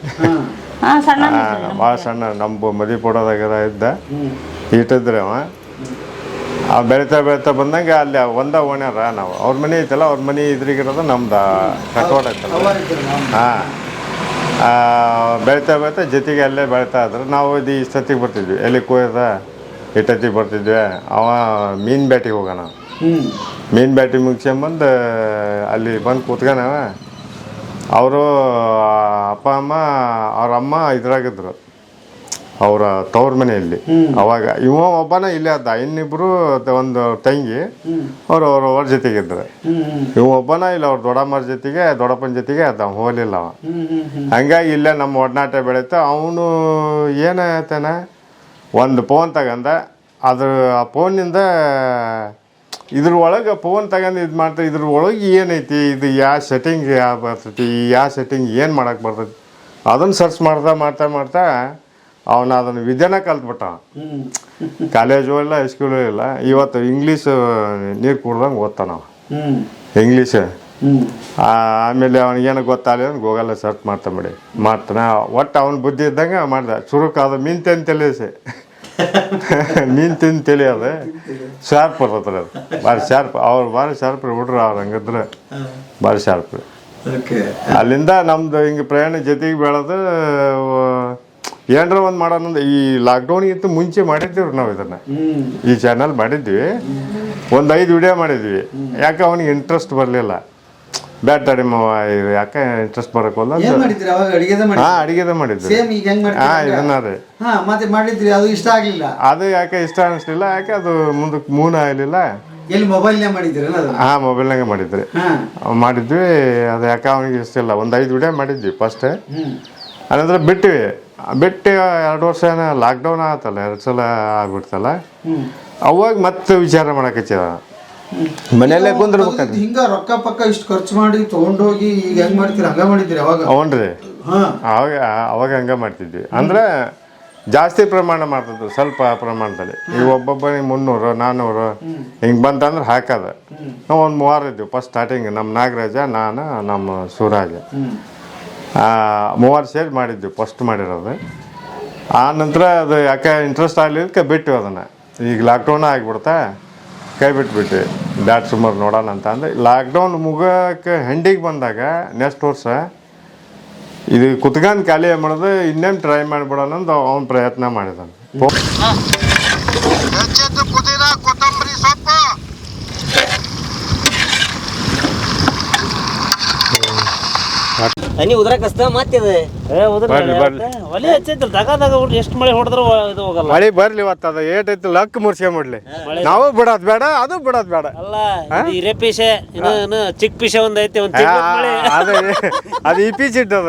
ಭಾಳ ಸಣ್ಣ. ನಮ್ಮ ಮದುವೆ ಕೊಡೋದಾಗ ಇದ್ದ ಇಟ್ಟಿದ್ರಿ ಅವ. ಬೆಳೀತಾ ಬಂದಂಗೆ ಅಲ್ಲಿ ಒಂದ ಓಣ್ಯಾರ ನಾವು. ಅವ್ರ ಮನೆ ಐತಲ್ಲ, ಅವ್ರ ಮನೆ ಇದ್ರಿಗಿರೋದು ನಮ್ದು ಕಟ್ವಾಡ ಐತಲ್ಲ. ಹಾಂ ಬೆಳೀತಾ ಜೊತೆಗೆ ಅಲ್ಲೇ ಬೆಳೀತಾ ಇದ್ರು. ನಾವು ಇದು ಇಷ್ಟೊತ್ತಿಗೆ ಬರ್ತಿದ್ವಿ. ಎಲ್ಲಿ ಕೊಯ್ದ ಇಟ್ಟೊತ್ತಿಗೆ ಬರ್ತಿದ್ವಿ. ಅವ ಮೀನು ಬ್ಯಾಟಿಗೆ ಹೋಗೋಣ. ಮೀನು ಬ್ಯಾಟಿ ಮುಗಿಸ್ಕೊಂಬಂದು ಅಲ್ಲಿ ಬಂದು ಕೂತ್ಕೊಂಡವ. ಅವರು ಅಪ್ಪ ಅಮ್ಮ ಅವ್ರ ಅಮ್ಮ ಇದ್ರಾಗಿದ್ರು ಅವರ ತವ್ರ ಮನೆಯಲ್ಲಿ. ಅವಾಗ ಇವ ಒಬ್ಬನ ಇಲ್ಲೇ ಅದ, ಇನ್ನಿಬ್ರು ಒಂದು ತಂಗಿ ಅವ್ರ ಜೊತೆಗಿದ್ರು. ಇವ ಒಬ್ಬನ ಇಲ್ಲ ಅವ್ರ ದೊಡ್ಡಮ್ಮರ ಜೊತೆಗೆ ದೊಡ್ಡಪ್ಪನ ಜೊತೆಗೆ ಅದ, ಹೋಲಿಲ್ಲ ಅವ. ಹಂಗಾಗಿ ಇಲ್ಲೇ ನಮ್ಮ ಒಡನಾಟ ಬೆಳೀತ. ಅವನು ಏನಾಯ್ತಾನ, ಒಂದು ಫೋನ್ ತಗಂದ. ಅದು ಆ ಫೋನಿಂದ ಇದ್ರೊಳಗೆ ಫೋನ್ ತಗೊಂಡು ಇದು ಮಾಡ್ತಾರೆ. ಇದ್ರೊಳಗೆ ಏನೈತಿ, ಇದು ಯಾವ ಸೆಟ್ಟಿಂಗ್ ಯಾವ ಬರ್ತೈತಿ, ಯಾವ ಸೆಟ್ಟಿಂಗ್ ಏನು ಮಾಡಕ್ಕೆ ಬರ್ತೈತಿ ಅದನ್ನು ಸರ್ಚ್ ಮಾಡ್ತಾ ಅವನು ಅದನ್ನು ವಿದ್ಯೆನ ಕಲ್ತ್ಬಿಟ್ಟ. ಕಾಲೇಜು ಇಲ್ಲ, ಹೈಸ್ಕೂಲು ಇಲ್ಲ. ಇವತ್ತು ಇಂಗ್ಲೀಷ್ ನೀರು ಕುಡ್ದಂಗೆ ಓದ್ತಾನ ಇಂಗ್ಲೀಷ್. ಆಮೇಲೆ ಅವ್ನಿಗೇನು ಗೊತ್ತಾಗಲಿ ಅಂತ ಗೂಗಲ್ ಸರ್ಚ್ ಮಾಡ್ತಾನೆ. ಒಟ್ಟು ಅವನ ಬುದ್ಧಿ ಇದ್ದಂಗೆ ಮಾಡ್ದೆ. ಚುರುಕಾದ ಮೀನು ತಿಂತಲೇಸಿ ಮೀನು ತಿಂತೇಳಿ ಅದು ಶಾರ್ಪ್ ಬರ್ತೈತೆ. ಅದು ಭಾರಿ ಶಾರ್ಪ್. ಅವ್ರು ಭಾರಿ ಶಾರ್ಪ್ ಹುಡ್ರು. ಅವ್ರು ಹಂಗಿದ್ರೆ ಭಾರಿ ಶಾರ್ಪ್. ಅಲ್ಲಿಂದ ನಮ್ದು ಹಿಂಗೆ ಪ್ರಯಾಣ ಜೊತೆಗೆ ಬೆಳೆದು ಏನಾರ ಒಂದು ಮಾಡೋಣ. ಈ ಲಾಕ್ಡೌನ್ಗಿಂತ ಮುಂಚೆ ಮಾಡಿದ್ದೀವಿ ನಾವು ಇದನ್ನು. ಈ ಚಾನಲ್ ಮಾಡಿದ್ವಿ, ಒಂದು 5 ವಿಡಿಯೋ ಮಾಡಿದ್ವಿ. ಯಾಕೆ ಅವನಿಗೆ ಇಂಟ್ರೆಸ್ಟ್ ಬರಲಿಲ್ಲ. ಬ್ಯಾಟ್ ಅಡಿ ಯಾಕೆ ಇಂಟ್ರೆಸ್ಟ್ ಬರಕೋಲ್ಲ. ಅಡಿಗೆದ ಮಾಡಿದ್ವಿ. ಇದನ್ನ ರೀ ಅದು ಯಾಕೆ ಇಷ್ಟ ಅನಿಸ್ಲಿಲ್ಲ. ಯಾಕೆ ಅದು ಮುಂದಕ್ಕೆ ಮೂನ್ ಆಗಲಿಲ್ಲ. ಮೊಬೈಲ್ನಾಗ ಮಾಡಿದ್ವಿ. ಅದು ಯಾಕೆ ಅವನಿಗೆ ಇಷ್ಟ ಇಲ್ಲ. ಒಂದು 5 ವಿಡಿಯೋ ಮಾಡಿದ್ವಿ ಫಸ್ಟ್. ಅನಂತರ ಬಿಟ್ಟು 2 ವರ್ಷ ಲಾಕ್ಡೌನ್ ಆತಲ್ಲ, 2 ಸಲ ಆಗ್ಬಿಡ್ತಲ್ಲ. ಅವಾಗ ಮತ್ತೆ ವಿಚಾರ ಮಾಡಕ್ಕೆ ಮನೆಯಲ್ಲೇ ಕುಂದಿರ್ಬೇಕಾದ್ರೆ ಹಿಂಗ ರೊಕ್ಕ ಪಕ್ಕ ಇಷ್ಟು ಖರ್ಚು ಮಾಡಿ ತಗೊಂಡೋಗಿ ಈಗ ಹೆಂಗ್ ಮಾಡ್ತೀರಿ ಹಂಗ ಮಾಡಿದ್ರಿ ಅವಾಗ? ಹ್ಞೂನ್ರಿ, ಅವಾಗ ಹಂಗ ಮಾಡ್ತಿದ್ವಿ. ಅಂದ್ರೆ ಜಾಸ್ತಿ ಪ್ರಮಾಣ ಮಾಡ್ತಿದ್ವಿ, ಸ್ವಲ್ಪ ಪ್ರಮಾಣದಲ್ಲಿ. ಈಗ ಒಬ್ಬೊಬ್ಬನಿಗೆ 300 400 ಹಿಂಗೆ ಬಂತಂದ್ರೆ ಹಾಕೋದು. ನಾವು ಒಂದು 3 ಇದ್ವಿ ಫಸ್ಟ್ ಸ್ಟಾರ್ಟಿಂಗ್. ನಮ್ಮ ನಾಗರಾಜ, ನಾನು, ನಮ್ಮ ಸೂರಾಜ 3 ಸೇರಿ ಮಾಡಿದ್ವಿ ಫಸ್ಟ್ ಮಾಡಿರೋದು. ಆ ನಂತರ ಅದು ಯಾಕೆ ಇಂಟ್ರೆಸ್ಟ್ ಆಗಲಿಕ್ಕೆ ಬಿಟ್ಟು ಅದನ್ನು. ಈಗ ಲಾಕ್ಡೌನ್ ಆಗಿಬಿಡ್ತಾ ಕೈ ಬಿಟ್ಬಿಟ್ಟು ಬ್ಯಾಟ್ ಸುಮಾರು ನೋಡೋಣ ಅಂತ ಅಂದ್ರೆ ಲಾಕ್ಡೌನ್ ಮುಗಕ್ಕೆ ಹೆಂಡಿಗೆ ಬಂದಾಗ ನೆಕ್ಸ್ಟ್ ವರ್ಷ ಇದು ಕುತ್ಕೊಂಡು ಖಾಲಿ ಮಾಡೋದು ಇನ್ನೇನು ಟ್ರೈ ಮಾಡಿಬಿಡೋಣ ಅಂತ ಅವ್ನು ಪ್ರಯತ್ನ ಮಾಡಿದಾನೆ. ಹನಿ ಉದ್ರಕಸ್ತ ಮತ್ತೆ ಒಲೆ ಹಚ್ಚೈತಿ ತಗದಾಗ ಎಷ್ಟು ಮಳೆ ಹೊಡೆದ್ರು ಇದು ಹೋಗಲ್ಲ. ಮಳೆ ಬರ್ಲಿ ಇವತ್ತು ಅದು ಏಟೈತಿ ಲಕ್ ಮುರ್ಸ್ಕೊಂಬಿಡ್ಲಿ. ನಾವು ಬಿಡೋದು ಬೇಡ, ಅದು ಬಿಡೋದು ಬೇಡ. ಅಲ್ಲ ಹಿರೇ ಪೀಸ ಇನ್ನು ಚಿಕ್ಕ ಪೀಸ ಒಂದ್ ಐತಿ. ಅದು ಈ ಪೀಸ್ ಇಟ್ಟದ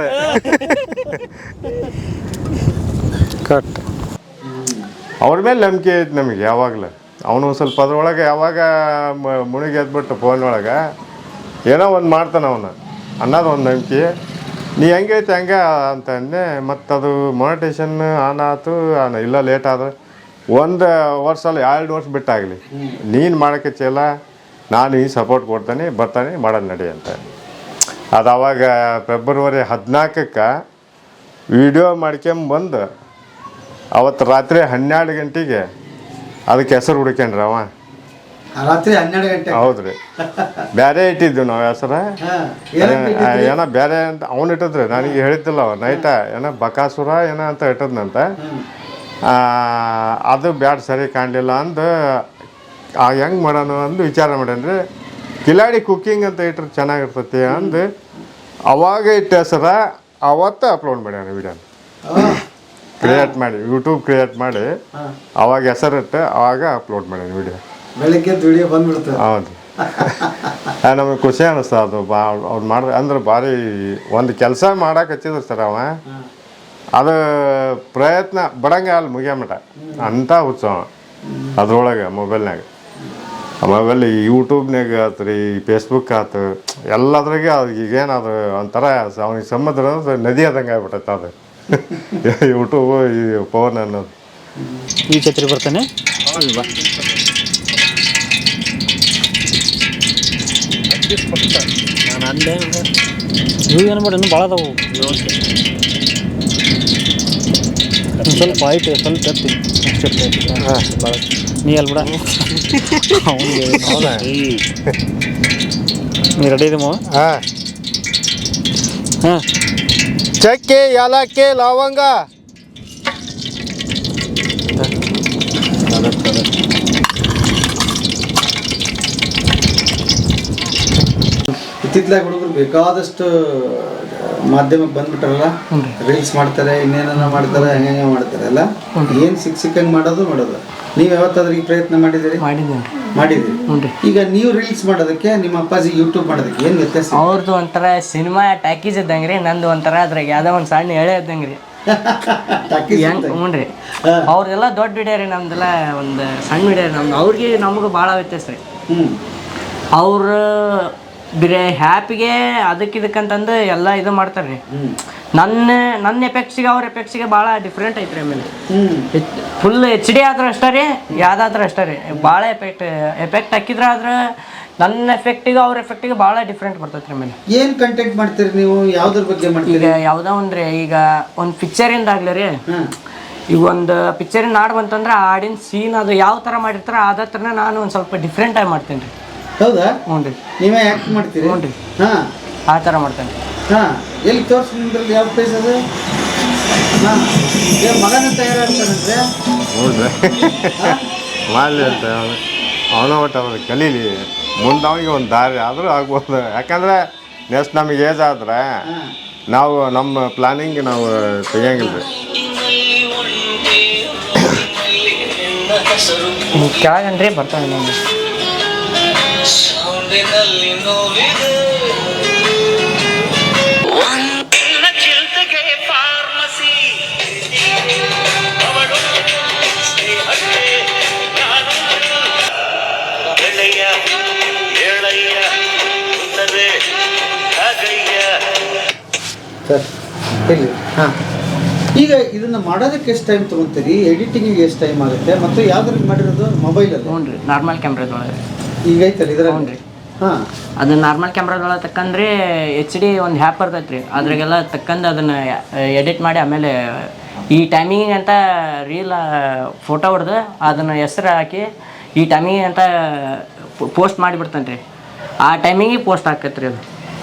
ಕಟ್. ಅವ್ರ ಮೇಲೆ ನಂಬಿಕೆ ಐತಿ ನಮಗೆ ಯಾವಾಗಲೂ. ಅವನು ಸ್ವಲ್ಪ ಅದ್ರೊಳಗೆ ಯಾವಾಗ ಮುಳುಗಿ ಎದ್ಬಿಟ್ಟು ಫೋನ್ ಒಳಗೆ ಏನೋ ಒಂದು ಮಾಡ್ತಾನೆ ಅವನು ಅನ್ನೋದು ಒಂದು ನಂಬಿಕೆ. ನೀ ಹೆಂಗೈತೆ ಹಂಗೆ ಅಂತ ಅಂದೆ. ಮತ್ತು ಅದು ಮೊನಿಟೇಷನ್ ಆನ್ ಆಯ್ತು. ಇಲ್ಲ ಲೇಟ್ ಆದ್ರೆ 1 ವರ್ಷ ಅಲ್ಲ 2 ವರ್ಷ ಬಿಟ್ಟಾಗಲಿ ನೀನು ಮಾಡೋಕ್ಕೆ ಚಲ, ನಾನು ಈ ಸಪೋರ್ಟ್ ಕೊಡ್ತಾನೆ, ಬರ್ತಾನೆ, ಮಾಡೋದು ನಡಿ ಅಂತ. ಅದು ಅವಾಗ ಫೆಬ್ರವರಿ 14ಕ್ಕೆ ವಿಡಿಯೋ ಮಾಡ್ಕೊಂಬಂದು ಅವತ್ತು ರಾತ್ರಿ 12 ಗಂಟೆಗೆ ಅದಕ್ಕೆ ಹೆಸರು ಹುಡ್ಕೊಂಡ್ರಿ ಅವ. ರಾತ್ರಿ 12 ಗಂಟೆ? ಹೌದ್ರಿ. ಬೇರೆ ಇಟ್ಟಿದ್ವಿ ನಾವು ಹೆಸರು. ಏನೋ ಬೇರೆ ಅಂತ ಅವ್ನು ಇಟ್ಟಿದ್ರಿ. ನನಗೆ ಹೇಳಿದ್ದಿಲ್ಲ ಅವ ನೈಟ ಏನೋ ಬಕಾಸುರ ಏನೋ ಅಂತ ಇಟ್ಟದ್ನಂತ. ಅದು ಬ್ಯಾಡ್ ಸರಿ ಕಾಣಲಿಲ್ಲ ಅಂದು ಹೆಂಗೆ ಮಾಡೋಣ ಅಂದು ವಿಚಾರ ಮಾಡೇನ್ರಿ. ಕಿಲಾಡಿ ಕುಕ್ಕಿಂಗ್ ಅಂತ ಇಟ್ರೆ ಚೆನ್ನಾಗಿರ್ತೈತಿ ಅಂದು ಅವಾಗ ಇಟ್ಟ ಹೆಸರ ಅವತ್ತು ಅಪ್ಲೋಡ್ ಮಾಡ್ಯಾನ ವಿಡಿಯೋನ. ಕ್ರಿಯೇಟ್ ಮಾಡಿ ಯೂಟ್ಯೂಬ್ ಕ್ರಿಯೇಟ್ ಮಾಡಿ ಅವಾಗ ಹೆಸರಿಟ್ಟು ಅವಾಗ ಅಪ್ಲೋಡ್ ಮಾಡ್ಯಾನ ವಿಡಿಯೋ. ಬೆಳಗ್ಗೆ ವಿಡಿಯೋ ಬಂದ್ಬಿಡ್ತದೆ. ಹೌದು. ನಮಗೆ ಖುಷಿ ಅನ್ನಿಸ್ತ ಅದು. ಅವ್ರು ಮಾಡಿದ್ರೆ ಅಂದ್ರೆ ಭಾರಿ ಒಂದು ಕೆಲಸ ಮಾಡಕ್ಕೆ ಹಚ್ಚಿದ್ರು ಸರ್ ಅವ. ಅದು ಪ್ರಯತ್ನ ಬಡಂಗೆ ಅಲ್ಲಿ ಮುಗಿಯಮಟ ಅಂಥ ಉತ್ಸವ ಅದ್ರೊಳಗೆ ಮೊಬೈಲ್ನಾಗ. ಮೊಬೈಲ್ ಯೂಟ್ಯೂಬ್ನಾಗ ಆತು ರೀ, ಫೇಸ್ಬುಕ್ ಆಯ್ತು, ಎಲ್ಲದ್ರಾಗೆ ಅದು ಈಗೇನು ಅದು ಒಂಥರ ಅವ್ನಿಗೆ ಸಮುದ್ರ ನದಿ ಆದಂಗೆ ಆಗ್ಬಿಟ್ಟೈತೆ ಅದು ಯೂಟ್ಯೂಬು ಈ ಫೋನ್ ಅನ್ನೋದು. ಈ ಛತ್ರಿ ಬರ್ತಾನೆ ನಾನು ಅಲ್ಲೇ ಇವು ಏನು ಮಾಡಿ ಇನ್ನೂ ಭಾಳ ಅದಾವು. ಸ್ವಲ್ಪ ಆಯ್ತು, ಸ್ವಲ್ಪ ಎತ್ತಿ ಭಾಳ ನೀ ಅಲ್ ಬಿಡ. ನೀ ರೆಡಿ ಇದೀಮೋ? ಹಾಂ. ಹಾಂ, ಚಕ್ಕೆ, ಏಲಕ್ಕಿ, ಲವಂಗ. ಇತ್ತಿತ್ತಲಾಗ ಹುಡುಗರು ಬೇಕಾದಷ್ಟು ಮಾಧ್ಯಮಕ್ಕೆ ಬಂದ್ಬಿಟ್ರಲ್ಲ, ರೀಲ್ಸ್ ಮಾಡ್ತಾರೆ, ಇನ್ನೇನ ಮಾಡ್ತಾರೆ, ಹಂಗೆ ಮಾಡ್ತಾರೆ ಅಲ್ಲ. ಏನು ಸಿಕ್ಕಂಗೆ ಮಾಡೋದು. ನೀವು ಯಾವತ್ತಾದ್ರೂ ಈ ಪ್ರಯತ್ನ ಮಾಡಿದಿರಿ? ಮಾಡಿದ್ರಿ. ಈಗ ನೀವು ರೀಲ್ಸ್ ಮಾಡೋದಕ್ಕೆ ನಿಮ್ಮ ಅಪ್ಪಾಜಿ ಯೂಟ್ಯೂಬ್ ಮಾಡೋದಕ್ಕೆ ಏನು ವ್ಯತ್ಯಾಸ? ಅವ್ರದ್ದು ಒಂಥರ ಸಿನಿಮಾ ಟ್ಯಾಕೀಸ್ ಇದ್ದಂಗ್ರಿ, ನಂದು ಒಂಥರ ಅದ್ರಾಗ ಯಾವ್ದೋ ಒಂದು ಸಣ್ಣ ಎಳೆ ಇದ್ದಂಗ್ರಿ. ಹ್ಞೂ ರೀ. ಅವ್ರದೆಲ್ಲ ದೊಡ್ಡ ವಿಡಿಯೋ ರೀ, ನಮ್ದೆಲ್ಲ ಒಂದು ಸಣ್ಣ ವಿಡಿಯೋ ರೀ ನಮ್ದು. ಅವ್ರಿಗೆ ನಮಗೂ ಭಾಳ ವ್ಯತ್ಯಾಸ ರೀ. ಅವ್ರು ಬಿರೇ ಹ್ಯಾಪಿಗೆ ಇದಕ್ಕಂತಂದು ಎಲ್ಲ ಇದು ಮಾಡ್ತಾರೆ ರೀ. ನನ್ನ ಎಫೆಕ್ಟ್ಸಿಗೆ ಅವ್ರ ಎಫೆಕ್ಟ್ಸಿಗೆ ಭಾಳ ಡಿಫ್ರೆಂಟ್ ಐತ್ರಿ. ಆಮೇಲೆ ಫುಲ್ HD ಆದ್ರೂ ಅಷ್ಟೇ ರೀ, ಯಾವ್ದಾದ್ರೂ ಅಷ್ಟೇ ರೀ. ಭಾಳ ಎಫೆಕ್ಟ್ ಹಾಕಿದ್ರೆ ಆದ್ರೆ ನನ್ನ ಎಫೆಕ್ಟಿಗೆ ಅವ್ರ ಎಫೆಕ್ಟಿಗೆ ಭಾಳ ಡಿಫ್ರೆಂಟ್ ಬರ್ತೈತೆ ರೀ. ಆಮೇಲೆ ಏನು ಕಂಟೆಂಟ್ ಮಾಡ್ತೀರಿ ನೀವು? ಯಾವ್ದ್ರ ಬಗ್ಗೆ ಮಾಡ್ತೀರಿ? ಈಗ ಯಾವುದೋ ಒಂದು ರೀ, ಈಗ ಒಂದು ಪಿಕ್ಚರಿಂದ ಆಗಲಿ ರೀ, ಈಗ ಒಂದು ಪಿಕ್ಚರಿನ ಹಾಡು ಬಂತಂದ್ರೆ ಆ ಹಾಡಿನ ಸೀನ್ ಅದು ಯಾವ ಥರ ಮಾಡಿರ್ತಾರೆ ಅದೇ ಥರನೇ ನಾನು ಒಂದು ಸ್ವಲ್ಪ ಡಿಫ್ರೆಂಟಾಗಿ ಮಾಡ್ತೇನೆ ರೀ. ಹೌದಾ? ಹ್ಞೂ ರೀ. ನೀವೇ ಆ್ಯಕ್ಟ್ ಮಾಡ್ತೀರಿ? ಹ್ಞೂ ರೀ. ಹಾಂ, ಆ ಥರ ಮಾಡ್ತೇನೆ. ಹಾಂ. ಎಲ್ಲಿ ತೋರಿಸಿ ನಿಮ್ದ್ರಲ್ಲಿ ಯಾವ ಪ್ಲೇಸ್ ಅದು? ಹಾಂ, ಮಗನ ತಯಾರಾಗ್ತಾನಂದ್ರೆ ನೋಡ್ರಿ ಮಾಡಲಿ ಅಂತ ಅವನ ಒಟ್ಟು ಅವ್ರು ಕಲೀಲಿ, ಮುಂದೆ ಅವನಿಗೆ ಒಂದು ದಾರಿ ಆದರೂ ಆಗ್ಬೋದು. ಯಾಕಂದರೆ ನೆಕ್ಸ್ಟ್ ನಮಗೆ ಏಜ್ ಆದ್ರೆ ನಾವು ನಮ್ಮ ಪ್ಲಾನಿಂಗ್ ನಾವು ತೆಗಿಯಂಗಿಲ್ಲ ರೀ. ಕೆಳಗನ್ರಿ ಬರ್ತಾವೆ ನಮ್ಗೆ. ಸರ್ ಹೇಳಿ. ಹಾಂ, ಈಗ ಇದನ್ನು ಮಾಡೋದಕ್ಕೆ ಎಷ್ಟು ಟೈಮ್ ತೊಗೊತೀರಿ? ಎಡಿಟಿಂಗಿಗೆ ಎಷ್ಟು ಟೈಮ್ ಆಗುತ್ತೆ? ಮತ್ತು ಯಾವ್ದ್ರಲ್ಲಿ ಮಾಡಿರೋದು? ಮೊಬೈಲಲ್ಲಿ? ಹ್ಞೂ ರೀ, ನಾರ್ಮಲ್ ಕ್ಯಾಮ್ರಾದೊಳಗೆ ಈಗ ಐತಲ್ಲ ಇದರ? ಹ್ಞೂ ರೀ. ಹಾಂ, ಅದು ನಾರ್ಮಲ್ ಕ್ಯಾಮ್ರಾದೊಳಗೆ ತಕ್ಕಂದ್ರೆ HD ಒಂದು ಹ್ಯಾಪ್ ಬರ್ತೈತೆ ರೀ, ಅದ್ರಾಗೆಲ್ಲ ತಕ್ಕಂದು ಅದನ್ನು ಎಡಿಟ್ ಮಾಡಿ ಆಮೇಲೆ ಈ ಟೈಮಿಂಗ್ ಅಂತ ರೀಲ್ ಫೋಟೋ ಹೊಡೆದು ಅದನ್ನು ಹೆಸ್ರು ಹಾಕಿ ಈ ಟೈಮಿಂಗ್ ಅಂತ ಪೋಸ್ಟ್ ಮಾಡಿಬಿಡ್ತಾನೆ ರೀ. ಆ ಟೈಮಿಂಗಿಗೆ ಪೋಸ್ಟ್ ಹಾಕತ್ತೆ ರೀ ಅದು.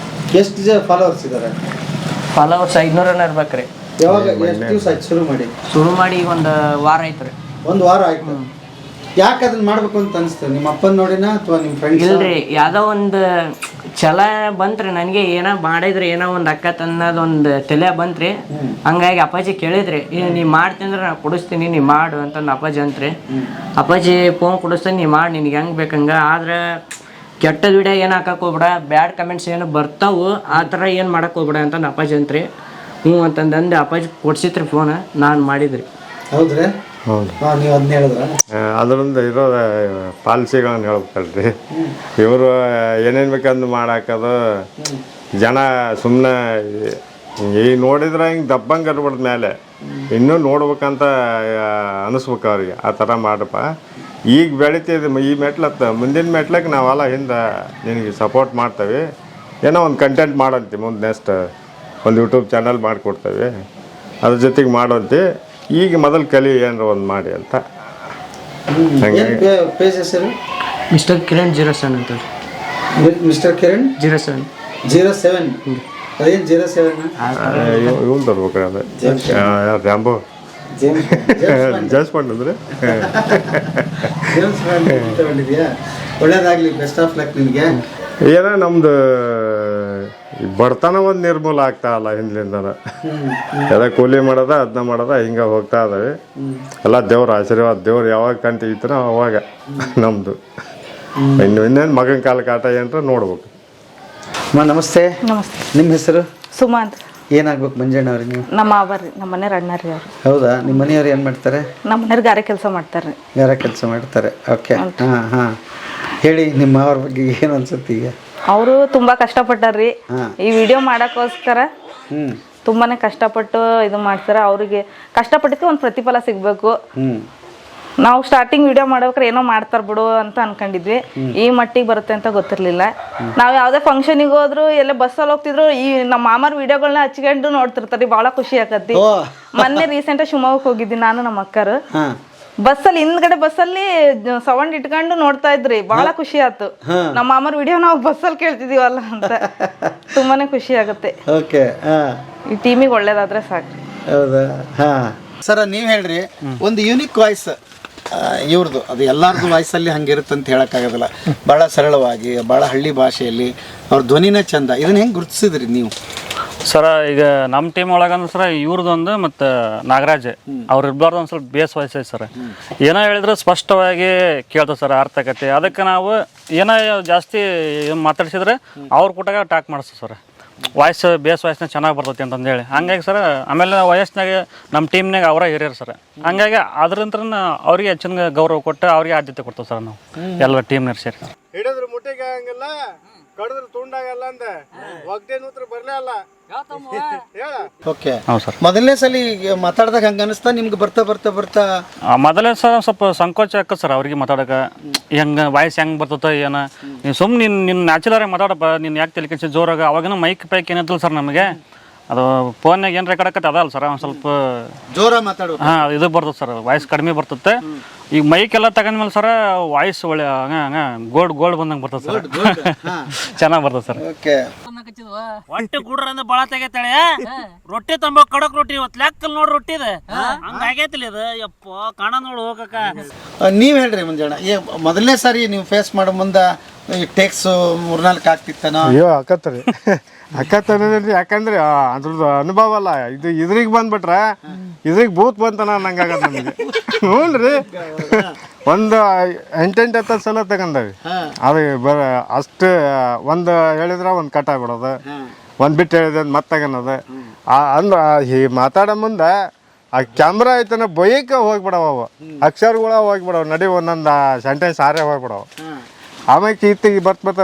ಎಷ್ಟು ಫಾಲೋವರ್ಸ್ ಇದ್ದಾರೆ? ಫಾಲೋವರ್ಸ್ 500 ಇರ್ಬೇಕು ರೀ. ಯಾವಾಗ ಎಷ್ಟು ದಿವಸ ಆಯ್ತು ಶುರು ಮಾಡಿ? ಈಗ ಒಂದು ವಾರ ಆಯ್ತು ರೀ. ಒಂದು ವಾರ ಆಯ್ತು. ಯಾಕೆ ಅದನ್ನ ಮಾಡ್ಬೇಕು ಅಂತ ಅನಿಸ್ತು? ನಿಮ್ಮ ಅಪ್ಪನ ನೋಡಿನಾ ಅಥವಾ ನಿಮ್ಮ ಫ್ರೆಂಡ್ಸ್? ಇಲ್ರಿ, ಯಾವುದೋ ಒಂದು ಛಲ ಬಂತ್ರಿ ನನಗೆ, ಏನೋ ಮಾಡಿದ್ರೆ ಏನೋ ಒಂದು ಅಕ್ಕ ಅನ್ನೋದೊಂದು ತಲೆ ಬಂತ್ರಿ. ಹಂಗಾಗಿ ಅಪ್ಪಾಜಿ ಕೇಳಿದ್ರಿ, ನೀ ಮಾಡ್ತೀನಿ ನಾ ಕೊಡಿಸ್ತೀನಿ, ನೀ ಮಾಡು ಅಂತಂದು ಅಪ್ಪಾಜಿ ಅಂತ್ರಿ. ಅಪ್ಪಾಜಿ ಫೋನ್ ಕೊಡಿಸ್ತೀನಿ, ನೀ ಮಾಡಿ, ನಿನಗೆ ಹೆಂಗೆ ಬೇಕಂಗೆ. ಆದ್ರೆ ಕೆಟ್ಟದ ವಿಡಿಯೋ ಏನು ಹಾಕಕ್ಕೆ ಹೋಗ್ಬೇಡ, ಬ್ಯಾಡ್ ಕಮೆಂಟ್ಸ್ ಏನು ಬರ್ತಾವು ಆ ಥರ ಏನು ಮಾಡಕ್ಕೆ ಹೋಗ್ಬೇಡ ಅಂತಂದು ಅಪ್ಪಾಜಿ ಅಂತ್ರಿ. ಹ್ಞೂ ಅಂತಂದು ಅಪ್ಪಾಜಿ ಕೊಡ್ಸಿತ್ರಿ ಫೋನ್, ನಾನು ಮಾಡಿದ್ರಿ. ಹೌದ್ರಿ? ಹೌದು. ನೀವು ಅದನ್ನ ಹೇಳಿದ್ರ? ಅದರಿಂದ ಇರೋ ಪಾಲಿಸಿಗಳನ್ನ ಹೇಳ್ಬೇಕಲ್ರಿ. ಇವರು ಏನೇನು ಬೇಕಂದು ಮಾಡಾಕೋದು, ಜನ ಸುಮ್ಮನೆ ಈಗ ನೋಡಿದ್ರೆ ಹಿಂಗೆ ದಬ್ಬಂಗೆ ಇರ್ಬಿಡ್ದ ಮೇಲೆ ಇನ್ನೂ ನೋಡ್ಬೇಕಂತ ಅನಿಸ್ಬೇಕು ಅವ್ರಿಗೆ. ಆ ಥರ ಮಾಡಪ್ಪ, ಈಗ ಬೆಳಿತಿದ್ದೆ ಈ ಮೆಟ್ಲತ್ತ, ಮುಂದಿನ ಮೆಟ್ಲಕ್ಕೆ ನಾವೆಲ್ಲ ಹಿಂದೆ ನಿನಗೆ ಸಪೋರ್ಟ್ ಮಾಡ್ತೇವೆ, ಏನೋ ಒಂದು ಕಂಟೆಂಟ್ ಮಾಡಂತಿ, ಮುಂದೆ ನೆಕ್ಸ್ಟ್ ಒಂದು ಯೂಟ್ಯೂಬ್ ಚಾನಲ್ ಮಾಡಿಕೊಡ್ತೇವೆ, ಅದ್ರ ಜೊತೆಗೆ ಮಾಡೋಂತಿ. ಈಗ ಮೊದಲು ಕಲಿ ಏನಾರ ಒಂದು ಮಾಡಿ ಅಂತ. ಪೇಜ್ ಹೆಸರು ಮಿಸ್ಟರ್ ಕಿರಣ್ 07 ಅಂತ. ಮಿಸ್ಟರ್ ಕಿರಣ್ 07. 07? ಅದೇನು 07? ಇವನು ತರ್ಬೇಕ್ರಿ ಅದು. ಯಾರು ರ್ಯಾಂಬೋ ಜೇಮ್ಸ್ ಬಾಂಡ್ ಅಂದ್ರೆ ಜೇಮ್ಸ್ ಬಾಂಡ್ ತಗೊಂಡಿದ್ಯಾ? ಒಳ್ಳೇದಾಗಲಿ, ಬೆಸ್ಟ್ ಆಫ್ ಲಕ್ ನಿಮಗೆ. ಏನೋ ನಮ್ದು ಬಡತನ ಒಂದು ನಿರ್ಮೂಲ ಆಗ್ತಾ ಅಲ್ಲ ಹಿಂದ್ಲಿಂದ. ಎಲ್ಲ ಕೂಲಿ ಮಾಡೋದ ಅದನ್ನ ಮಾಡೋದ ಹಿಂಗೆ ಹೋಗ್ತಾ ಇದಾವೆ. ಎಲ್ಲ ದೇವ್ರ ಆಶೀರ್ವಾದ, ದೇವ್ರು ಯಾವಾಗ ಕಣ್ ತೆಗಿತಾರೋ ಅವಾಗ ನಮ್ಮದು. ಇನ್ನೇನು ಮಗನ ಕಾಲ ಕಾಟ ಏನರ ನೋಡ್ಬೇಕು. ಅಮ್ಮ ನಮಸ್ತೆ. ನಮಸ್ತೆ. ನಿಮ್ಮ ಹೆಸರು? ಸುಮಾ ಅಂತ. ಏನಾಗ್ಬೇಕು ಮಂಜಣ್ಣ ಅವ್ರಿ ನೀವು? ನಮ್ಮ ಮಾವರಿ, ನಮ್ಮ ಮನೆಯವ್ರ ಅಣ್ಣರಿ ಅವರು. ಹೌದಾ? ನಿಮ್ಮ ಮನೆಯವ್ರು ಏನು ಮಾಡ್ತಾರೆ? ನಮ್ಮ ಮನೆಯವ್ರು ಗಾರೆ ಕೆಲಸ ಮಾಡ್ತಾರೆ. ಗಾರೆ ಕೆಲಸ ಮಾಡ್ತಾರೆ. ಓಕೆ. ಹಾಂ ಹಾಂ, ಹೇಳಿ ನಿಮ್ಮ ಅವ್ರ ಬಗ್ಗೆ ಏನು ಅನ್ಸುತ್ತೆ ಈಗ? ಅವರು ತುಂಬಾ ಕಷ್ಟಪಟ್ಟಾರ್ರಿ ಈ ವಿಡಿಯೋ ಮಾಡೋಕ್ಕೋಸ್ಕರ. ತುಂಬಾನೇ ಕಷ್ಟಪಟ್ಟು ಇದು ಮಾಡ್ತಾರೆ. ಅವರಿಗೆ ಕಷ್ಟಪಟ್ಟಿದ್ದಕ್ಕೆ ಒಂದು ಪ್ರತಿಫಲ ಸಿಗಬೇಕು. ನಾವು ಸ್ಟಾರ್ಟಿಂಗ್ ವಿಡಿಯೋ ಮಾಡ್ಬೇಕಾರೆ ಏನೋ ಮಾಡ್ತಾರೆ ಬಿಡು ಅಂತ ಅನ್ಕೊಂಡಿದ್ವಿ. ಈ ಮಟ್ಟಿಗೆ ಬರುತ್ತೆ ಅಂತ ಗೊತ್ತಿರಲಿಲ್ಲ. ನಾವು ಯಾವುದೇ ಫಂಕ್ಷನಿಗೆ ಹೋದ್ರು, ಎಲ್ಲ ಬಸ್ಸಲ್ಲಿ ಹೋಗ್ತಿದ್ರು, ಈ ನಮ್ಮ ಮಾಮಾರ್ ವಿಡಿಯೋಗಳನ್ನ ಹಚ್ಕೊಂಡು ನೋಡ್ತಿರ್ತಾರೆ. ಭಾಳ ಖುಷಿ ಆಗತ್ತಿ. ಮೊನ್ನೆ ರೀಸೆಂಟಾಗಿ ಶಿವಮೊಗ್ಗಕ್ಕೆ ಹೋಗಿದ್ವಿ ನಾನು ನಮ್ಮ ಅಕ್ಕರು. ಬಸ್ಸಲ್ಲಿ ಹಿಂದ್ಗಡೆ ಬಸ್ಸಲ್ಲಿ ಸೌಂಡ್ ಇಟ್ಕೊಂಡು ನೋಡ್ತಾ ಇದ್ರಿ. ಬಹಳ ಖುಷಿ ಆಯ್ತು. ನಮ್ಮ ಮಾಮರ ವಿಡಿಯೋ ನಾವು ಬಸ್ಸಲ್ಲಿ ಕೇಳ್ತಿದೀವಲ್ಲ ಅಂತ ತುಂಬಾನೇ ಖುಷಿ ಆಗುತ್ತೆ. ಈ ಟೀಮಿಗೆ ಒಳ್ಳೇದಾದ್ರೆ ಸಾಕು. ಹೌದಾ? ಹಾ ಸರ, ನೀವು ಹೇಳ್ರಿ ಒಂದು ಯೂನಿಕ್ ವಾಯ್ಸ್ ಇವ್ರದ್ದು ಅದು ಎಲ್ಲರದ್ದು ವಾಯ್ಸಲ್ಲಿ ಹಂಗಿರುತ್ತೆ ಅಂತ ಹೇಳೋಕ್ಕಾಗೋದಿಲ್ಲ. ಭಾಳ ಸರಳವಾಗಿ ಭಾಳ ಹಳ್ಳಿ ಭಾಷೆಯಲ್ಲಿ ಅವ್ರ ಧ್ವನಿನೇ ಚಂದ. ಇದನ್ನ ಹೆಂಗೆ ಗುರುತಿಸಿದ್ರಿ ನೀವು? ಸರ ಈಗ ನಮ್ಮ ಟೀಮ್ ಒಳಗಂದ್ರೆ ಸರ ಇವ್ರದ್ದೊಂದು ಮತ್ತು ನಾಗರಾಜ್ ಅವ್ರಿಬ್ಬರದ್ದು ಒಂದು ಸ್ವಲ್ಪ ಬೇಸ್ ವಾಯ್ಸ್ ಐತೆ ಸರ್. ಏನೋ ಹೇಳಿದ್ರೆ ಸ್ಪಷ್ಟವಾಗಿ ಕೇಳ್ತದೆ ಸರ್ ಅರ್ಥಕತೆ. ಅದಕ್ಕೆ ನಾವು ಏನೋ ಜಾಸ್ತಿ ಮಾತಾಡ್ಸಿದ್ರೆ ಅವ್ರ ಕೂಟಾಗ ಟಾಕ್ ಮಾಡಿಸ್ತೀವಿ ಸರ್. ವಾಯ್ಸ್ ಬೇಸ್ ವಾಯ್ಸ್ನಾಗ ಚೆನ್ನಾಗಿ ಬರ್ತೈತಿ ಅಂತಂದೇಳಿ ಹಂಗಾಗಿ ಸರ್. ಆಮೇಲೆ ವಯಸ್ಸಿನಾಗ ನಮ್ಮ ಟೀಮ್ನಾಗ ಅವರ ಹಿರಿಯರು ಸರ್. ಹಂಗಾಗಿ ಅದ್ರಂತ್ರ ಅವ್ರಿಗೆ ಹೆಚ್ಚಿನ ಗೌರವ ಕೊಟ್ಟು ಅವ್ರಿಗೆ ಆದ್ಯತೆ ಕೊಡ್ತೇವೆ ಸರ್ ನಾವು ಎಲ್ಲ ಟೀಮ್ನಾಗ ಸೇರಿ. ಹಿಡಿದ್ರೆ ಮುಟ್ಟಿಗೆ ಆಗಂಗಿಲ್ಲ, ಕಡಿದ್ರೆ ತುಂಡಾಗಲ್ಲ ಅಂದೆ, ಒಗ್ದೇನು ಉತ್ತರ ಬರಲೇ ಅಲ್ಲ. ಓಕೆ, ಹೌದು ಸರ್. ಮೊದಲನೇ ಸಲ ಮಾತಾಡ್ದಾಗ ಹಂಗೆ ಅನಿಸ್ತಾ ನಿಮ್ಗೆ ಬರ್ತಾ ಮೊದಲೇ ಸರ್ ಸ್ವಲ್ಪ ಸಂಕೋಚ ಆಕತ್ ಸರ್ ಅವ್ರಿಗೆ ಮಾತಾಡೋಕೆ. ಹೆಂಗೆ ವಾಯ್ಸ್ ಹೆಂಗೆ ಬರ್ತದೆ ಏನೋ, ನೀವು ಸುಮ್ಮನೆ ನಿನ್ನ ನ್ಯಾಚುರಲಾಗಿ ಮಾತಾಡಪ್ಪ, ನೀನು ಯಾಕೆ ತಲೆ ಜೋರಾಗ. ಅವಾಗಿನ ಮೈಕ್ ಪೈಕ್ ಏನಿದ್ದಲ್ಲ ಸರ್ ನಮಗೆ. ಅದು ಫೋನ್ನಾಗ ಏನು ರೆಕಾರ್ಡ್ ಆಕತ್ತೆ ಅದಲ್ಲ ಸರ್, ಒಂದು ಸ್ವಲ್ಪ ಜೋರ ಮಾತಾಡೋ ಇದು ಬರ್ತದೆ ಸರ್, ವಾಯ್ಸ್ ಕಡಿಮೆ ಬರ್ತದೆ. ಈಗ ಮೈಕ್ ಎಲ್ಲ ತಗೊಂಡ್ಮೇಲೆ ಸರ್ ವಾಯ್ಸ್ ಒಳ್ಳೆ ಗೋಲ್ಡ್ ಬಂದಂಗೆ ಬರ್ತದೆ ಸರ್. ಚೆನ್ನಾಗಿ ಬರ್ತದೆ ಸರ್. ಓಕೆ, ಹೊಟ್ಟೆ ಕೂಡ್ರ ಅಂದ್ರೆ ಬಾಳ ತೆಗೈತಾಳೆ. ರೊಟ್ಟಿ ತಂಬ ಕಡಕ್ ರೊಟ್ಟಿ ಇವತ್ತು ಲೆಕ್ಕಲ್ ನೋಡ್ರಿ ರೊಟ್ಟಿ ಇದೆ ಹಂಗ ಆಗೈತಿಲ್ಲ ಇದು. ಯಪ್ಪ ಕಾಣ ನೋಡು ಹೋಗಕ್ಕ. ನೀವು ಹೇಳ್ರಿ ಮುಂಜಾನೆ ಮೊದಲನೇ ಸಾರಿ ನೀವು ಫೇಸ್ ಮಾಡೋ ಮುಂದೆ ಟೇಕ್ಸ್ 3-4 ಆಗ್ತಿತ್ತನೋ? ಅಯ್ಯೋ ಅಕ್ಕತ್ತರಿ ಅಕ್ಕತ್ತನದ್ರಿ. ಯಾಕಂದ್ರೆ ಅದ್ರದ್ದು ಅನುಭವ ಅಲ್ಲ ಇದು. ಇದ್ರಿಗೆ ಬಂದ್ಬಿಟ್ರೆ ಇದ್ರಿಗೆ ಭೂತ್ ಬಂತನ ನಂಗಾಗದ ನಮಗೆ. ಹ್ಞೂ ರೀ, ಒಂದು 8-10 ಸಲ ತಗೊಂಡವಿ. ಅದು ಅಷ್ಟು ಒಂದು ಹೇಳಿದ್ರೆ ಒಂದು ಕಟ್ ಆಗ್ಬಿಡೋದು, ಒಂದು ಬಿಟ್ಟು ಹೇಳಿದ್ರೆ ಮತ್ತೆ ತಗೊಳೋದು. ಅಂದ್ರೆ ಈ ಮಾತಾಡೋ ಮುಂದೆ ಆ ಕ್ಯಾಮ್ರಾ ಐತನ ಬೈಕ ಹೋಗ್ಬಿಡವ, ಅವು ಅಕ್ಷರಗಳ ಹೋಗ್ಬಿಡವು, ನಡಿ ಒಂದೊಂದು ಸೆಂಟೆನ್ಸ್ ಆರೇ ಹೋಗ್ಬಿಡವು. ಆಮೇಲೆ ಕೀರ್ತಿಗೆ ಬರ್ತಾ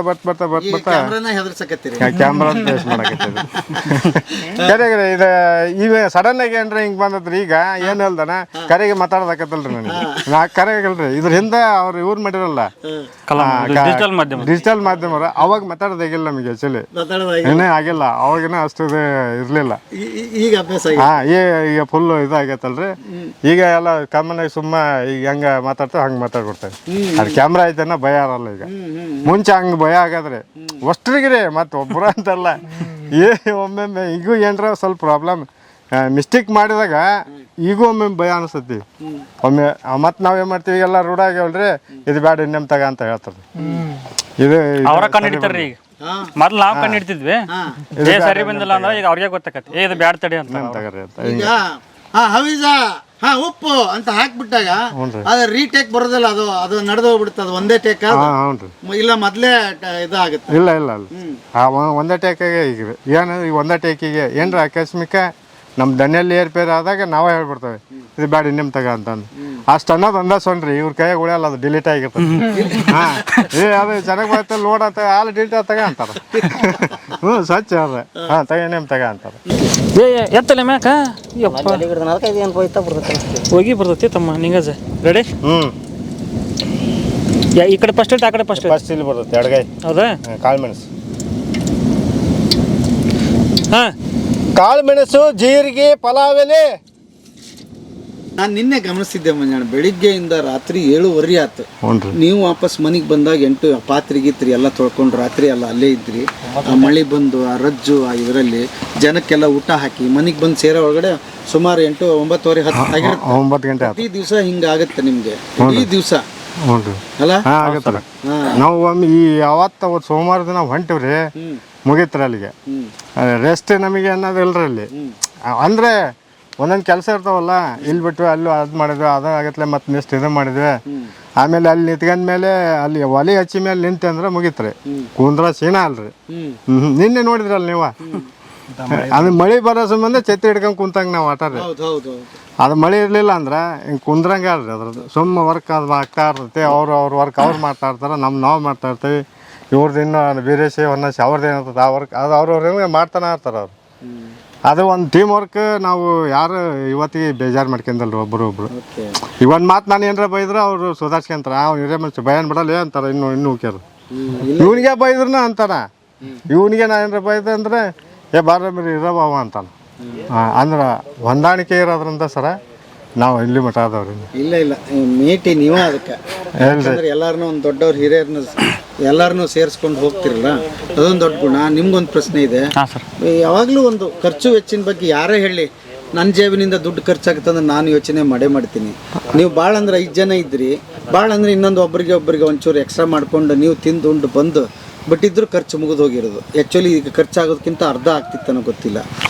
ಕ್ಯಾಮ್ರಾ ಫೇಸ್ ಮಾಡಕತ್ತಿದ್ರು. ಕರೆಗೆ ಇದು ಈಗ ಸಡನ್ ಆಗಿ ಏನ್ರಿ ಹಿಂಗೆ ಬಂದದ್ರಿ. ಈಗ ಏನು ಹೇಳ್ದಾನ ಕರೆಗೆ ಮಾತಾಡೋದಾಕತ್ತಲ್ರಿ ನನಗೆ. ನಾ ಕರೆಗಲ್ರಿ ಇದ್ರ ಹಿಂದೆ ಅವ್ರು ಇವ್ರು ಮಾಡಿರಲ್ಲ ಡಿಜಿಟಲ್ ಮಾಧ್ಯಮ, ಅವಾಗ ಮಾತಾಡೋದಾಗಿಲ್ಲ ನಮಗೆ. ಆಕ್ಚುಲಿ ಏನೇ ಆಗಿಲ್ಲ ಅವಾಗಿನ ಅಷ್ಟು ಇರ್ಲಿಲ್ಲ. ಈಗ ಅಭ್ಯಾಸ ಈಗ ಫುಲ್ ಇದಾಗೈತಲ್ರಿ. ಈಗ ಎಲ್ಲ ಕಾಮನ್ ಆಗಿ ಸುಮ್ಮ ಈಗ ಹೆಂಗ ಮಾತಾಡ್ತೇವೆ ಹಂಗೆ ಮಾತಾಡ್ಬಿಡ್ತೇವೆ. ಅದು ಕ್ಯಾಮ್ರಾ ಐತನ ಭಯ ಇರಲ್ಲ. ಈಗ ಮುಂಚೆ ಹಂಗೆ ಭಯ ಆಗದ್ರಿ ಅಷ್ಟ್ರಿಗ್ರಿ, ಮತ್ತೆ ಒಬ್ಬರ ಅಂತಲ್ಲ. ಒಮ್ಮೊಮ್ಮೆ ಈಗೂ ಏನ್ರ ಸ್ವಲ್ಪ ಪ್ರಾಬ್ಲಮ್ ಮಿಸ್ಟೇಕ್ ಮಾಡಿದಾಗ ಈಗೂ ಒಮ್ಮೆ ಭಯ ಅನಿಸ್ತತಿ. ಒಮ್ಮೆ ಮತ್ತೆ ನಾವೇನ್ ಮಾಡ್ತೀವಿ, ಎಲ್ಲ ರೂಢ ಆಗ್ಯಾವಲ್ರಿ, ಇದು ಬ್ಯಾಡ ಇನ್ನೇಮ್ ತಗ ಅಂತ ಹೇಳ್ತಾರೆ. ಇದು ಅವರ ಕಣ್ಣು ಹಿಡಿತಾರ್ರಿ. ಈಗ ಮೊದ್ಲು ನಾವು ಕಣ್ಣು ಹಿಡ್ತಿದ್ವಿ, ಸರಿ ಬಂದಿಲ್ಲ ಅಂದ್ರೆ ಈಗ ಅವ್ರಿಗೆ ಗೊತ್ತಾಕತಿ ಇದು ಬ್ಯಾಡ ತಡಿ ಅಂತ. ಈಗ ಉಪ್ಪು ಅಂತ ಹಾಕ್ಬಿಟ್ಟಾಗ ಅದ ರೀಟೇಕ್ ಬರೋದಿಲ್ಲ, ಅದು ನಡೆದು ಹೋಗ್ಬಿಡುತ್ತೆ. ಅದು ಒಂದೇ ಟೇಕ್ ಇಲ್ಲ ಮೊದ್ಲೇ ಇದಾಗುತ್ತೆ. ಇಲ್ಲ ಒಂದೇ ಟೇಕಾಗೆ ಈಗ ಏನು ಈಗ ಒಂದೇ ಟೇಕಿಗೆ ಏನ್ರ ಆಕಸ್ಮಿಕ ನಮ್ಮ ದನಿಯಲ್ಲಿ ಏರ್ಪೇರ್ ಆದಾಗ ನಾವೇ ಹೇಳ್ಬಿಡ್ತೇವೆ ಇದು ಬ್ಯಾಡ ಇನ್ನೇಮ್ ತಗ ಅಂತಂದು. ಅಷ್ಟು ಅನ್ನೋದು ಒಂದ ಸೊನ್ರಿ ಇವ್ರ ಕೈಯಾಗ ಉಳಿಯಲ್ಲ, ಅದು ಡಿಲೀಟ್ ಆಗಿರ್ತದೆ. ಅದು ಚೆನ್ನಾಗಿ ಬರುತ್ತೆ ಲೋಡ್ ಆತ ಹಾಲು ಡಿಲೀಟ್ ಆತಾಗ ಅಂತಾರ. ಸ್ವಚ್ಛ ಅದ ತಗ ಇನ್ನೇಮ್ ತಗ ಅಂತಾರ. ಎತ್ತಲೆ ಮ್ಯಾಕ ಹೋಗಿ ಬರ್ತೈತಿ ತಮ್ಮ ನಿಂಗಜ ರೆಡಿ. ಈ ಕಡೆ ಫಸ್ಟ್ ಆ ಕಡೆ ಫಸ್ಟ್ ಇಲ್ಲಿ ಬರ್ತೈತಿ ಎಡಗೈ. ಹೌದಾ? ಕಾಳು ಮೆಣಸು, ಕಾಳು ಮೆಣಸು, ಜೀರಿಗೆ, ಪಲಾವ್ ಎಲೆ. ನಾನು ನಿನ್ನೆ ಗಮನಿಸಿದ್ದೆ ಮುಂಜಾನೆ ಬೆಳಿಗ್ಗೆಯಿಂದ ರಾತ್ರಿ 7:30 ಆಯ್ತು. ನೀವು ವಾಪಸ್ ಮನೆಗೆ ಬಂದಾಗ 8 ಪಾತ್ರೆ ಗೀತ್ರಿ ಎಲ್ಲ ತೊಳ್ಕೊಂಡು ರಾತ್ರಿ ಎಲ್ಲ ಅಲ್ಲೇ ಇದ್ರಿ. ಆ ಮಳೆ ಬಂದು ಆ ರಜ್ಜು ಆ ಇದರಲ್ಲಿ ಜನಕ್ಕೆಲ್ಲ ಊಟ ಹಾಕಿ ಮನೆಗೆ ಬಂದು ಸೇರೋ ಒಳಗಡೆ ಸುಮಾರು 8-9:30 ಆಗಿರುತ್ತೆ. 9 ಗಂಟೆ ಪ್ರತಿ ದಿವಸ ಹಿಂಗಾಗತ್ತೆ ನಿಮ್ಗೆ ಈ ದಿವಸ ಅಲ್ಲ? ಆಗತ್ತಲ್ಲ. ನಾವು ಒಮ್ಮೆ ಈ ಅವತ್ತು ಸೋಮವಾರ ದಿನ ಹೊಂಟಿವ್ರಿ, ಮುಗೀತ್ರಿ ಅಲ್ಲಿಗೆ. ರೆಸ್ಟ್ ನಮಗೆ ಅನ್ನೋದು ಇಲ್ರಿ ಅಲ್ಲಿ. ಅಂದ್ರೆ ಒಂದೊಂದು ಕೆಲಸ ಇರ್ತಾವಲ್ಲ, ಇಲ್ಲಿ ಬಿಟ್ಟು ಅಲ್ಲೂ ಅದು ಮಾಡಿದ್ವಿ, ಅದು ಆಗತ್ಲೆ ಮತ್ತೆ ನೆಕ್ಸ್ಟ್ ಇದು ಮಾಡಿದ್ವಿ. ಆಮೇಲೆ ಅಲ್ಲಿ ನಿಂತ್ಕೊಂಡ್ಮೇಲೆ ಅಲ್ಲಿ ಒಲೆ ಹಚ್ಚಿ ಮೇಲೆ ನಿಂತೆ ಅಂದ್ರೆ ಮುಗೀತ್ರಿ. ಕುಂದ್ರ ಸೀನ ಅಲ್ರಿ. ನಿನ್ನೆ ನೋಡಿದ್ರಲ್ಲ ನೀವು, ಅದು ಮಳೆ ಬರೋ ಸಂಬಂಧ ಛತ್ರಿ ಹಿಡ್ಕೊಂಡು ಕುಂತಂಗೆ ನಾವು ಆಟ ರೀ. ಅದು ಮಳೆ ಇರಲಿಲ್ಲ ಅಂದ್ರೆ ಹಿಂಗೆ ಕುಂದ್ರಂಗ ಅಲ್ರಿ. ಅದ್ರದ್ದು ಸುಮ್ಮ ವರ್ಕ್ ಅದು ಆಗ್ತಾ ಇರ್ತೈತಿ. ಅವ್ರ ವರ್ಕ್ ಅವ್ರು ಮಾಡ್ತಾ ಇರ್ತಾರೆ, ನಾವು ಮಾಡ್ತಾ ಇರ್ತೀವಿ. ಇವ್ರದ್ದು ಇನ್ನೂ ವೀರೇಶಿ ಹೊನ್ನಸಿ ಅವ್ರದ್ದು ಏನಿರ್ತದೆ ಆ ವರ್ಕ್ ಅದು ಅವ್ರವ್ರ ಮಾಡ್ತಾನೆ ಇರ್ತಾರೆ ಅವ್ರು. ಅದು ಒಂದು ಟೀಮ್ ವರ್ಕ್. ನಾವು ಯಾರು ಇವತ್ತಿಗೆ ಬೇಜಾರು ಮಾಡ್ಕೊಂಡಲ್ರಿ ಒಬ್ರು. ಈಗ ಒಂದು ಮಾತು ನಾನು ಏನಾರ ಬೈದ್ರೆ ಅವರು ಸುಧಾರಿಸ್ಕೊಂತಾರೆ. ಅವ್ನು ಹಿರಿಯ ಮನುಷ್ಯ ಭಯನ್ ಬಿಡಲ್ಲ ಅಂತಾರೆ. ಇನ್ನು ಉಕ್ಯಾರು ಇವನಿಗೆ ಬೈದ್ರೂ ಅಂತಾನ, ಇವನಿಗೆ ನಾ ಏನಾರ ಬೈದೆ ಅಂದ್ರೆ ಬಾರ ಮೇರಿ ಇರಬಾವ ಅಂತಾನೆ. ಅಂದ್ರೆ ಹೊಂದಾಣಿಕೆ ಇರೋದ್ರಿಂದ ಸರ ನಾವು ಇಲ್ಲಿ ಮಠ ಆದವ್ರಿ. ಇಲ್ಲ ಮೇಟಿ ನೀವು ಅದಕ್ಕೆ ಎಲ್ಲಾರನ್ನೂ ಒಂದು ದೊಡ್ಡವ್ರ ಹಿರಿಯರನ್ನ ಎಲ್ಲಾರನ್ನೂ ಸೇರಿಸ್ಕೊಂಡು ಹೋಗ್ತಿರಲ್ಲ, ಅದೊಂದು ದೊಡ್ಡ ಗುಣ. ನಿಮ್ಗೊಂದು ಪ್ರಶ್ನೆ ಇದೆ. ಯಾವಾಗಲೂ ಒಂದು ಖರ್ಚು ವೆಚ್ಚಿನ ಬಗ್ಗೆ ಯಾರೇ ಹೇಳಿ ನನ್ನ ಜೇಬಿನಿಂದ ದುಡ್ಡು ಖರ್ಚಾಗುತ್ತಂದ್ರೆ ನಾನು ಯೋಚನೆ ಮಾಡ್ತೀನಿ. ನೀವು ಭಾಳ ಅಂದ್ರೆ 5 ಜನ ಇದ್ರಿ, ಭಾಳ ಅಂದ್ರೆ ಇನ್ನೊಂದು ಒಬ್ಬರಿಗೆ ಒಂಚೂರು ಎಕ್ಸ್ಟ್ರಾ ಮಾಡ್ಕೊಂಡು ನೀವು ತಿಂದು ಉಂಡು ಬಂದು ಬಟ್ ಖರ್ಚು ಮುಗಿದು ಹೋಗಿರೋದು. ಆ್ಯಕ್ಚುಲಿ ಈಗ ಖರ್ಚಾಗೋದಕ್ಕಿಂತ ಅರ್ಧ ಆಗ್ತಿತ್ತನೋ ಗೊತ್ತಿಲ್ಲ.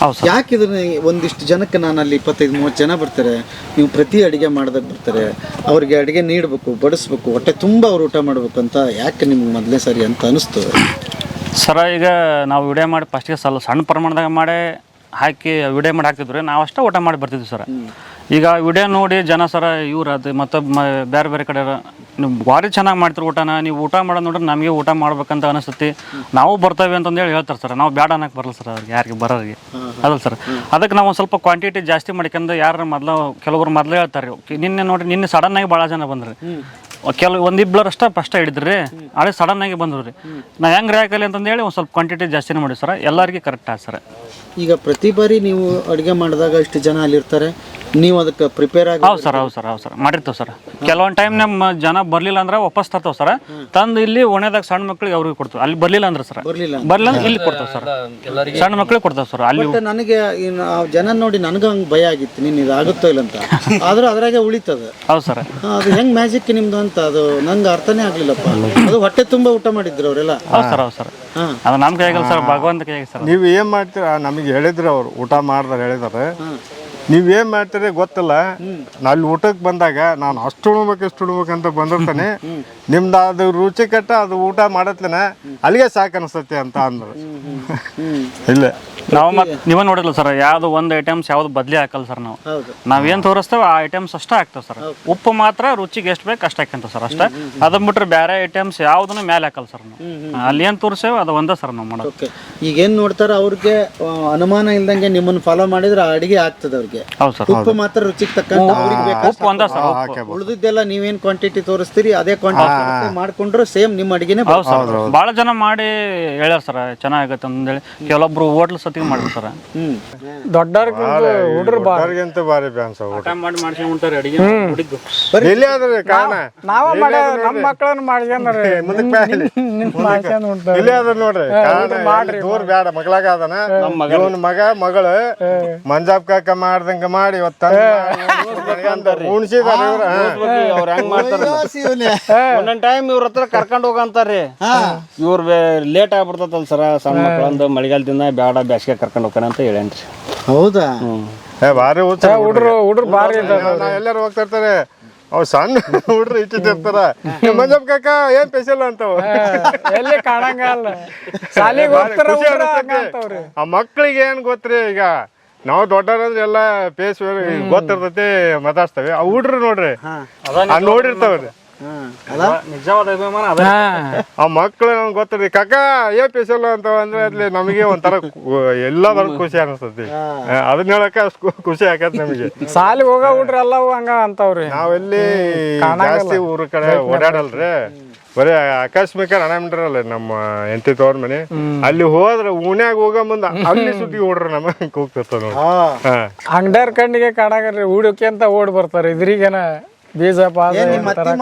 ಯಾಕೆ ಇದನ್ನ ಒಂದಿಷ್ಟು ಜನಕ್ಕೆ ನಾನು ಅಲ್ಲಿ 25-30 ಜನ ಬರ್ತಾರೆ, ನೀವು ಪ್ರತಿ ಅಡುಗೆ ಮಾಡ್ದಾಗ ಬರ್ತಾರೆ, ಅವ್ರಿಗೆ ಅಡುಗೆ ನೀಡಬೇಕು, ಬಡಿಸ್ಬೇಕು, ಹೊಟ್ಟೆ ತುಂಬ ಅವ್ರು ಊಟ ಮಾಡ್ಬೇಕು ಅಂತ ಯಾಕೆ ನಿಮ್ಗೆ ಮೊದಲೇ ಸರಿ ಅಂತ ಅನಿಸ್ತು ಸರ? ಈಗ ನಾವು ವಿಡಿಯೋ ಮಾಡಿ ಫಸ್ಟಿಗೆ ಸಣ್ಣ ಪ್ರಮಾಣದಾಗ ಮಾಡಿ ಹಾಕಿ ವಿಡಿಯೋ ಮಾಡಿ ಹಾಕ್ತಿದ್ವಿ, ನಾವು ಅಷ್ಟೇ ಊಟ ಮಾಡಿ ಬರ್ತಿದ್ವಿ ಸರ್. ಈಗ ವಿಡಿಯೋ ನೋಡಿ ಜನ ಸರ ಇವ್ರು ಅದು ಮತ್ತು ಬೇರೆ ಬೇರೆ ಕಡೆ ನೀವು ಭಾರಿ ಚೆನ್ನಾಗಿ ಮಾಡ್ತೀರಿ ಊಟನ, ನೀವು ಊಟ ಮಾಡೋದು ನೋಡ್ರೆ ನಮಗೆ ಊಟ ಮಾಡ್ಬೇಕಂತ ಅನಿಸ್ತತಿ, ನಾವು ಬರ್ತೇವೆ ಅಂತಂದೇಳಿ ಹೇಳ್ತಾರೆ ಸರ್. ನಾವು ಬೇಡ ಅನ್ನಕ್ಕೆ ಬರಲ್ಲ ಸರ್ ಅವ್ರಿಗೆ, ಯಾರಿಗೆ ಬರೋರಿಗೆ ಅದಲ್ಲ ಸರ್. ಅದಕ್ಕೆ ನಾವು ಒಂದು ಸ್ವಲ್ಪ ಕ್ವಾಂಟಿಟಿ ಜಾಸ್ತಿ ಮಾಡ್ಕೊಂಡು ಯಾರು ಕೆಲವರು ಮೊದಲೇ ಹೇಳ್ತಾರೆ. ನಿನ್ನೆ ಸಡನ್ನಾಗಿ ಭಾಳ ಜನ ಬಂದ್ರಿ, ಒಂದಿಬ್ಬರಷ್ಟ ಫಸ್ಟ್ ಹಿಡಿದ್ರಿ, ಹಳೆ ಸಡನ್ನಾಗಿ ಬಂದ್ರು ರೀ. ನಾ ಹೆಂಗೆ ರ್ಯಾಕಲ್ಲಿ ಅಂತಂದೇಳಿ ಒಂದು ಸ್ವಲ್ಪ ಕ್ವಾಂಟಿಟಿ ಜಾಸ್ತಿನೇ ಮಾಡಿ ಸರ್, ಎಲ್ಲರಿಗೂ ಕರೆಕ್ಟ್ ಆಗ ಸರ್. ಈಗ ಪ್ರತಿ ಬಾರಿ ನೀವು ಅಡುಗೆ ಮಾಡಿದಾಗ ಇಷ್ಟು ಜನ ಅಲ್ಲಿರ್ತಾರೆ, ನೀವು ಅದಕ್ಕೆ ಪ್ರಿಪೇರ್ ಆಗಿ? ಹೌದು ಸರ್ ಮಾಡಿರ್ತೀವಿ ಸರ್. ಕೆಲವೊಂದು ಟೈಮ್ ನಮ್ಮ ಜನ ಬರಲಿಲ್ಲ ಅಂದ್ರೆ ವಾಪಸ್ ತರ್ತೇವೆ ಸರ್, ತಂದು ಇಲ್ಲಿ ಒಣೆದಾಗ ಸಣ್ಣ ಮಕ್ಳಿಗೆ ಅವ್ರಿಗೆ ಕೊಡ್ತೀವಿ. ಅಲ್ಲಿ ಬರಲಿಲ್ಲ ಅಂದ್ರೆ ಸರ್, ಬರಲಿಲ್ಲ ಅಂದ್ರೆ ಇಲ್ಲಿ ಕೊಡ್ತೇವೆ ಸರ್, ಸಣ್ಣ ಮಕ್ಳಿಗೆ ಕೊಡ್ತೇವೆ ಸರ್. ಅಲ್ಲಿ ನನಗೆ ಜನ ನೋಡಿ ನನಗೆ ಹಂಗೆ ಭಯ ಆಗಿತ್ತು, ನೀನು ಇದಾಗುತ್ತೋ ಇಲ್ಲ ಅಂತ. ಆದ್ರೂ ಅದ್ರಾಗೆ ಉಳಿತದ. ಹೌದು ಸರ್. ಅದು ಹೆಂಗ್ ಮ್ಯಾಜಿಕ್ ನಿಮ್ದು ಅಂತ ಅದು ನಂಗೆ ಅರ್ಥನೇ ಆಗ್ಲಿಲ್ಲಪ್ಪ. ಅದು ಹೊಟ್ಟೆ ತುಂಬಾ ಊಟ ಮಾಡಿದ್ರು ಅವರೆಲ್ಲ. ಹೌದು ಸರ್ ಅದು ನಮ್ಮ ಕೈಯಾಗಲ್ಲ ಸರ್, ಭಗವಂತ ಕೈಯಾಗ ಸರ್. ನೀವು ಏನು ಮಾಡ್ತೀರಾ ನಮಗೆ ಹೇಳಿದ್ರೆ ಅವ್ರು ಊಟ ಮಾಡ್ದಾರೆ ಹೇಳಿದಾರೆ, ನೀವೇನ್ ಮಾಡ್ತೀರಿ ಗೊತ್ತಿಲ್ಲ. ಅಲ್ಲಿ ಊಟಕ್ಕೆ ಬಂದಾಗ ನಾನು ಅಷ್ಟು ಉಣ್ಬೇಕು ಇಷ್ಟು ಉಣ್ಬೇಕಂತ ಬಂದಿರ್ತಾನೆ, ನಿಮ್ದು ಅದು ರುಚಿ ಕಟ್ಟ ಅದು ಊಟ ಮಾಡತ್ಲೇನ ಅಲ್ಲಿಗೆ ಸಾಕು ಅನಿಸ್ತತಿ ಅಂತ ಅಂದ್ರು. ಇಲ್ಲ ನಾವು ಮತ್ತೆ ನೀವೇ ನೋಡಿಲ್ಲ ಸರ್, ಯಾವ್ದು ಒಂದು ಐಟಮ್ಸ್ ಯಾವ್ದು ಬದ್ಲಿ ಹಾಕಲ್ಲ ಸರ್. ನಾವೇನು ತೋರಿಸ್ತೇವೆ ಆ ಐಟಮ್ಸ್ ಅಷ್ಟೇ ಹಾಕ್ತೇವೆ ಸರ್. ಉಪ್ಪು ಮಾತ್ರ ರುಚಿಗೆ ಎಷ್ಟು ಬೇಕು ಅಷ್ಟು ಹಾಕ್ಯಂತ ಸರ್ ಅಷ್ಟೇ. ಅದನ್ನ ಬಿಟ್ರೆ ಬೇರೆ ಐಟಮ್ಸ್ ಯಾವ್ದನ್ನು ಮೇಲೆ ಹಾಕಲ್ಲ ಸರ್ ನಾವು. ಅಲ್ಲಿ ಏನು ತೋರಿಸ್ತೇವೆ ಅದು ಒಂದೇ ಸರ್ ನಾವು ಮಾಡೋದು. ಈಗೇನು ನೋಡ್ತಾರ ಅವ್ರಿಗೆ ಅನುಮಾನ ಇಲ್ದಂಗೆ ನಿಮ್ಮನ್ನು ಫಾಲೋ ಮಾಡಿದ್ರೆ ಅಡಿಗೆ ಆಗ್ತದೆ ಅವ್ರಿಗೆ. ಹೌದು ಸರ್. ಉಪ್ಪು ಮಾತ್ರ ರುಚಿಗೆ ತಕ್ಕಂತ ಉಪ್ಪು ಒಂದೇ ಸರ್. ಉಳಿದಿದ್ದೆಲ್ಲ ನೀವೇನ್ ಕ್ವಾಂಟಿಟಿ ತೋರಿಸ್ತೀರಿ ಅದೇ ಕ್ವಾಂಟಿಟಿ ಮಾಡ್ಕೊಂಡ್ರು ಸೇಮ್ ನಿಮ್ಮ ಅಡಿಗೆನೆ. ಹೌದು ಸರ್. ಭಾಳ ಜನ ಮಾಡಿ ಹೇಳ್ಯಾರ ಸರ್ ಚೆನ್ನಾಗತ್ತೆ ಅಂತೇಳಿ. ಕೆಲವೊಬ್ರು ಹೋಟ್ಲ್ ಸತಿಗೆ ಮಾಡಿದ್ರು ಸರ್. ದೊಡ್ಡವ್ರಿಗಿಂತ ಭಾರಿ ಬ್ಯಾನ್ಸ ಊಟ ಮಾಡಿ ಉಂಟಾರೆ ಅಡಿಗೆ. ಎಲ್ಲಿ ಆದ್ರೆ ಕಾರಣ ನಾವ ನಮ್ಮ ಮಕ್ಕಳನ್ನ ಮಾಡ್ಕೊಂಡ್ರಿ ಇಲ್ಲಿ ಅದ ನೋಡ್ರಿ ಕಾರಣ ದೂರ ಬ್ಯಾಡ ಮಗಳಾಗ ಅದನ ಇವನ್ ಮಗಳು ಮಂಜಾಬ್ ಕಾಕ ಮಾಡ್ದಂಗ ಮಾಡಿ ಇವತ್ತ ಉಣ್ಸಿದಾರ ಅವ್ರ ಹೆಂಗ್ ಮಾಡ್ತಾರ. ಒಂದೊಂದ್ ಟೈಮ್ ಇವ್ರ ಹತ್ರ ಕರ್ಕೊಂಡ್ ಹೋಗಂತಾರ್ರಿ, ಇವ್ರ ಲೇಟ್ ಆಗ್ಬಿಡ್ತಲ್ಲ ಸರ. ಸಣ್ಣ ಮಕ್ಕಳಂದು ಮಳೆಗಾಲದಿಂದ ಬ್ಯಾಡ ಬ್ಯಾಸಿಗೆ ಕರ್ಕೊಂಡ್ ಹೋಗ್ತಾನೆ ಅಂತ ಹೇಳೇನ್ರಿ. ಹೌದಾ? ಭಾರಿ ಹುಡ್ರು ಭಾರಿ ಎಲ್ಲಾರು ಹೋಗ್ತಾ ಇರ್ತಾರೆ. ಅವ್ ಸಣ್ಣ ಹುಡ್ರು ಇಟ್ಟಿರ್ತಾರ, ಮಂಜಪ್ಪ ಕಾಕ ಏನ್ ಸ್ಪೆಷಲ್ ಅಂತವ್ ಎಲ್ಲಿ ಕಾಣಂಗಲ್ಲ. ಶಾಲಿಗೆ ಆ ಮಕ್ಳಿಗೆ ಏನ್ ಗೊತ್ತ್ರಿ, ಈಗ ನಾವು ದೊಡ್ಡವ್ರಂದ್ರೆ ಎಲ್ಲ ಪೇಸ್ ಗೊತ್ತಿರ್ತೈತಿ ಮಾತಾಡ್ತೇವೆ. ಆ ಹುಡ್ರು ನೋಡ್ರಿ ನೋಡಿರ್ತಾವ್ರಿ, ನಿಜವಾದ ಅಭಿಮಾನ ಅದ. ಆ ಮಕ್ಳು ನಮ್ಗೆ ಗೊತ್ತಿರಿ ಕಾಕ ಏನ್ ಸ್ಪೆಷಲ್ ಅಂತ ಅಂದ್ರೆ ಅಲ್ಲಿ ನಮಗೆ ಒಂಥರ ಎಲ್ಲದರ ಖುಷಿ ಅನಿಸ್ತತಿ. ಅದನ್ನ ಹೇಳಕ ಅಷ್ಟು ಖುಷಿ ಆಗತ್ ನಮಗೆ. ಸಾಲಿ ಹೋಗ ಹುಡ್ರಿ ಎಲ್ಲವೂ ಹಂಗ ಅಂತವ್ರಿ. ನಾವೆಲ್ಲಿ ಜಾಸ್ತಿ ಊರ ಕಡೆ ಓಡಾಡಲ್ರಿ, ಬರೀ ಆಕಸ್ಮಿಕ ಅಣ್ಣ ನಮ್ಮ ಎಂತಿ ತವ್ರ ಮನೆ. ಅಲ್ಲಿ ಹೋದ್ರ ಉಣ್ಯಾಗ ಹೋಗ ಮುಂದ ಅಲ್ಲಿ ಸುದ್ದಿ ಓಡ್ರಿ ನಮಗ್ ಹೋಗ್ತಿರ್ತಾವ ನೋಡಿ. ಅಂಗಡಿಯರ್ ಕಣ್ಣಿಗೆ ಕಾಣಾಗ್ರಿ ಹುಡುಕಿ ಅಂತ ಓಡ್ ಬರ್ತಾರ. ಇದ್ರಿಗೇನ ಬೀಜ